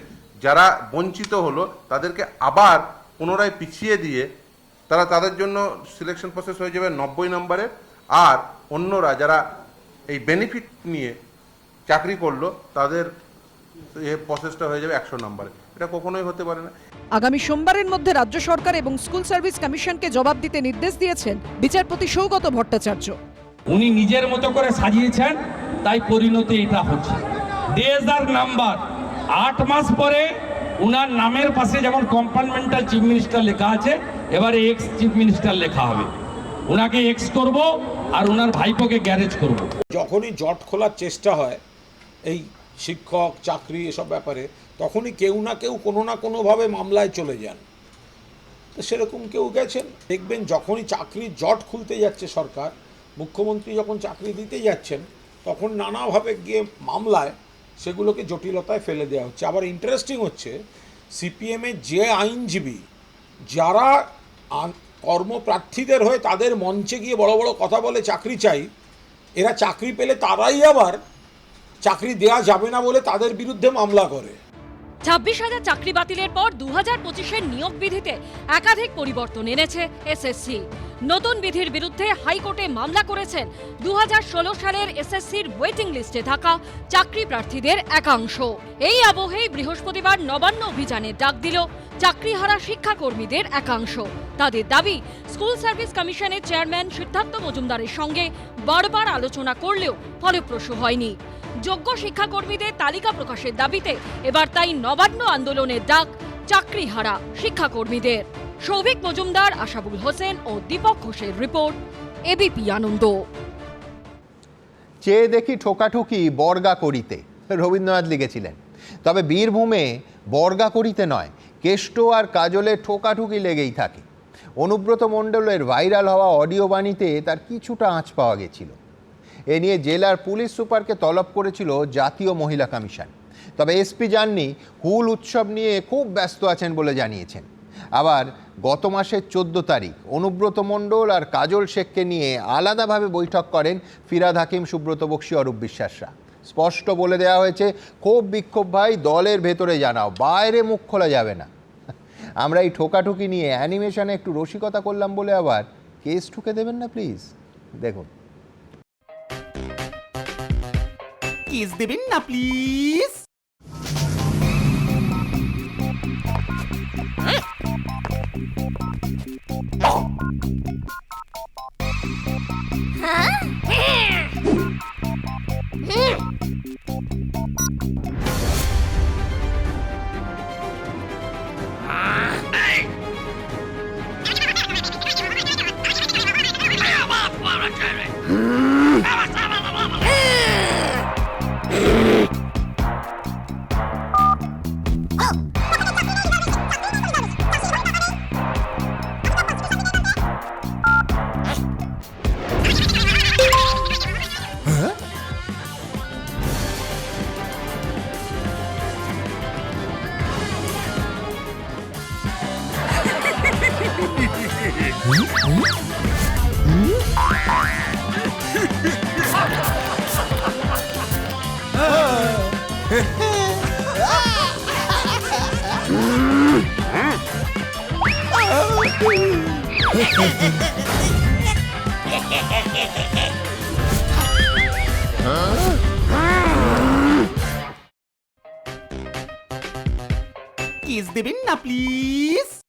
যারা বঞ্চিত হলো তাদেরকে আবার পুনরায় পিছিয়ে দিয়ে তাদের জন্য সিলেকশন প্রসেস হয়ে যাবে 90 নম্বরের, আর অন্যরা যারা এই বেনিফিট নিয়ে চাকরি করলো তাদের প্রসেসটা হয়ে যাবে 100 নম্বরে। এটা কখনোই হতে পারে না। আগামী সোমবারের মধ্যে রাজ্য সরকার এবং স্কুল সার্ভিস কমিশনকে জবাব দিতে নির্দেশ দিয়েছেন বিচারপতি সৌগত ভট্টাচার্য। উনি নিজের মতো করে সাজিয়েছেন, তাই পরিণতি এটা হচ্ছে। ডেজ আর নাম্বার 8 মাস পরে উনার নামের পাশে যেমন কম্পার্টমেন্টাল চিফ মিনিস্টার লেখা আছে, এবারে এক্স চিফ মিনিস্টার লেখা হবে। উনাকে এক্স করব আর উনার ভাইপোকে গ্যারেজ করব। যখনই জট খোলার চেষ্টা হয় এই শিক্ষক চাকরি এসব ব্যাপারে, তখনই কেউ না কেউ কোনো না কোনোভাবে মামলায় চলে যান। তো সেরকম কেউ গেছেন। দেখবেন যখনই চাকরির জট খুলতে যাচ্ছে সরকার, মুখ্যমন্ত্রী যখন চাকরি দিতে যাচ্ছেন, তখন নানাভাবে গিয়ে মামলায় সেগুলোকে জটিলতায় ফেলে দেওয়া হচ্ছে। আবার ইন্টারেস্টিং হচ্ছে, সিপিএমের যে আইনজীবী যারা কর্মপ্রার্থীদের হয়ে তাদের মঞ্চে গিয়ে বড় বড় কথা বলে চাকরি চাই, এরা চাকরি পেলে তারাই আবার চাকরি দেয়া যাবে না বলে তাদের বিরুদ্ধে মামলা করে। 26,000 চাকরি বাতিলের পর 2025-এর নিয়োগ বিধিতে একাধিক পরিবর্তন এনেছে এসএসসি। নতুন বিধির বিরুদ্ধে হাইকোর্টে মামলা করেছেন 2016 সালের এসএসসির ওয়েটিং লিস্টে থাকা চাকরি প্রার্থীদের একাংশ। এই আবহেই বৃহস্পতিবার নবান্ন অভিযানের ডাক দিল চাকরিহারা শিক্ষাকর্মীদের একাংশ। তাদের দাবি, স্কুল সার্ভিস কমিশনের চেয়ারম্যান সিদ্ধার্থ মজুমদারের সঙ্গে বারবার আলোচনা করলেও ফলপ্রসূ হয়নি। যোগ্য শিক্ষাকর্মীদের তালিকা প্রকাশের দাবিতে এবার তাই নবান্ন আন্দোলনের ডাক চাকরিহারা শিক্ষাকর্মীদের। সৌভিক মজুমদার, আশাবুল হোসেন ও দীপক ঘোষের রিপোর্ট, এবিপি আনন্দ। চেয়ে দেখি ঠোকাঠুকি বর্গা করিতে, রবীন্দ্রনাথ লিখেছিলেন। তবে বীরভূমে বর্গা করিতে নয়, কেষ্ট আর কাজলের ঠোকাঠুকি লেগেই থাকে। অনুব্রত মণ্ডলের ভাইরাল হওয়া অডিও বাণীতে তার কিছুটা আঁচ পাওয়া গেছিল। এ নিয়ে জেলার পুলিশ সুপারকে তলব করেছিল জাতীয় মহিলা কমিশন। তবে এসপি যাননি, হুল উৎসব নিয়ে খুব ব্যস্ত আছেন বলে জানিয়েছেন। আবার গত মাসের 14 তারিখ অনুব্রত মণ্ডল আর কাজল শেখকে নিয়ে আলাদাভাবে বৈঠক করেন ফিরহাদ হাকিম, সুব্রত বক্সী, অরূপ বিশ্বাসরা। স্পষ্ট বলে দেওয়া হয়েছে, ক্ষোভ বিক্ষোভ ভাই দলের ভেতরে জানাও, বাইরে মুখ খোলা যাবে না। আমরা এই ঠোকাঠুকি নিয়ে অ্যানিমেশনে একটু রসিকতা করলাম বলে আবার কেস ঠুকে দেবেন না প্লিজ। দেখুন, কেস দেবেন না প্লিজ। কিস দেবেন না প্লিজ?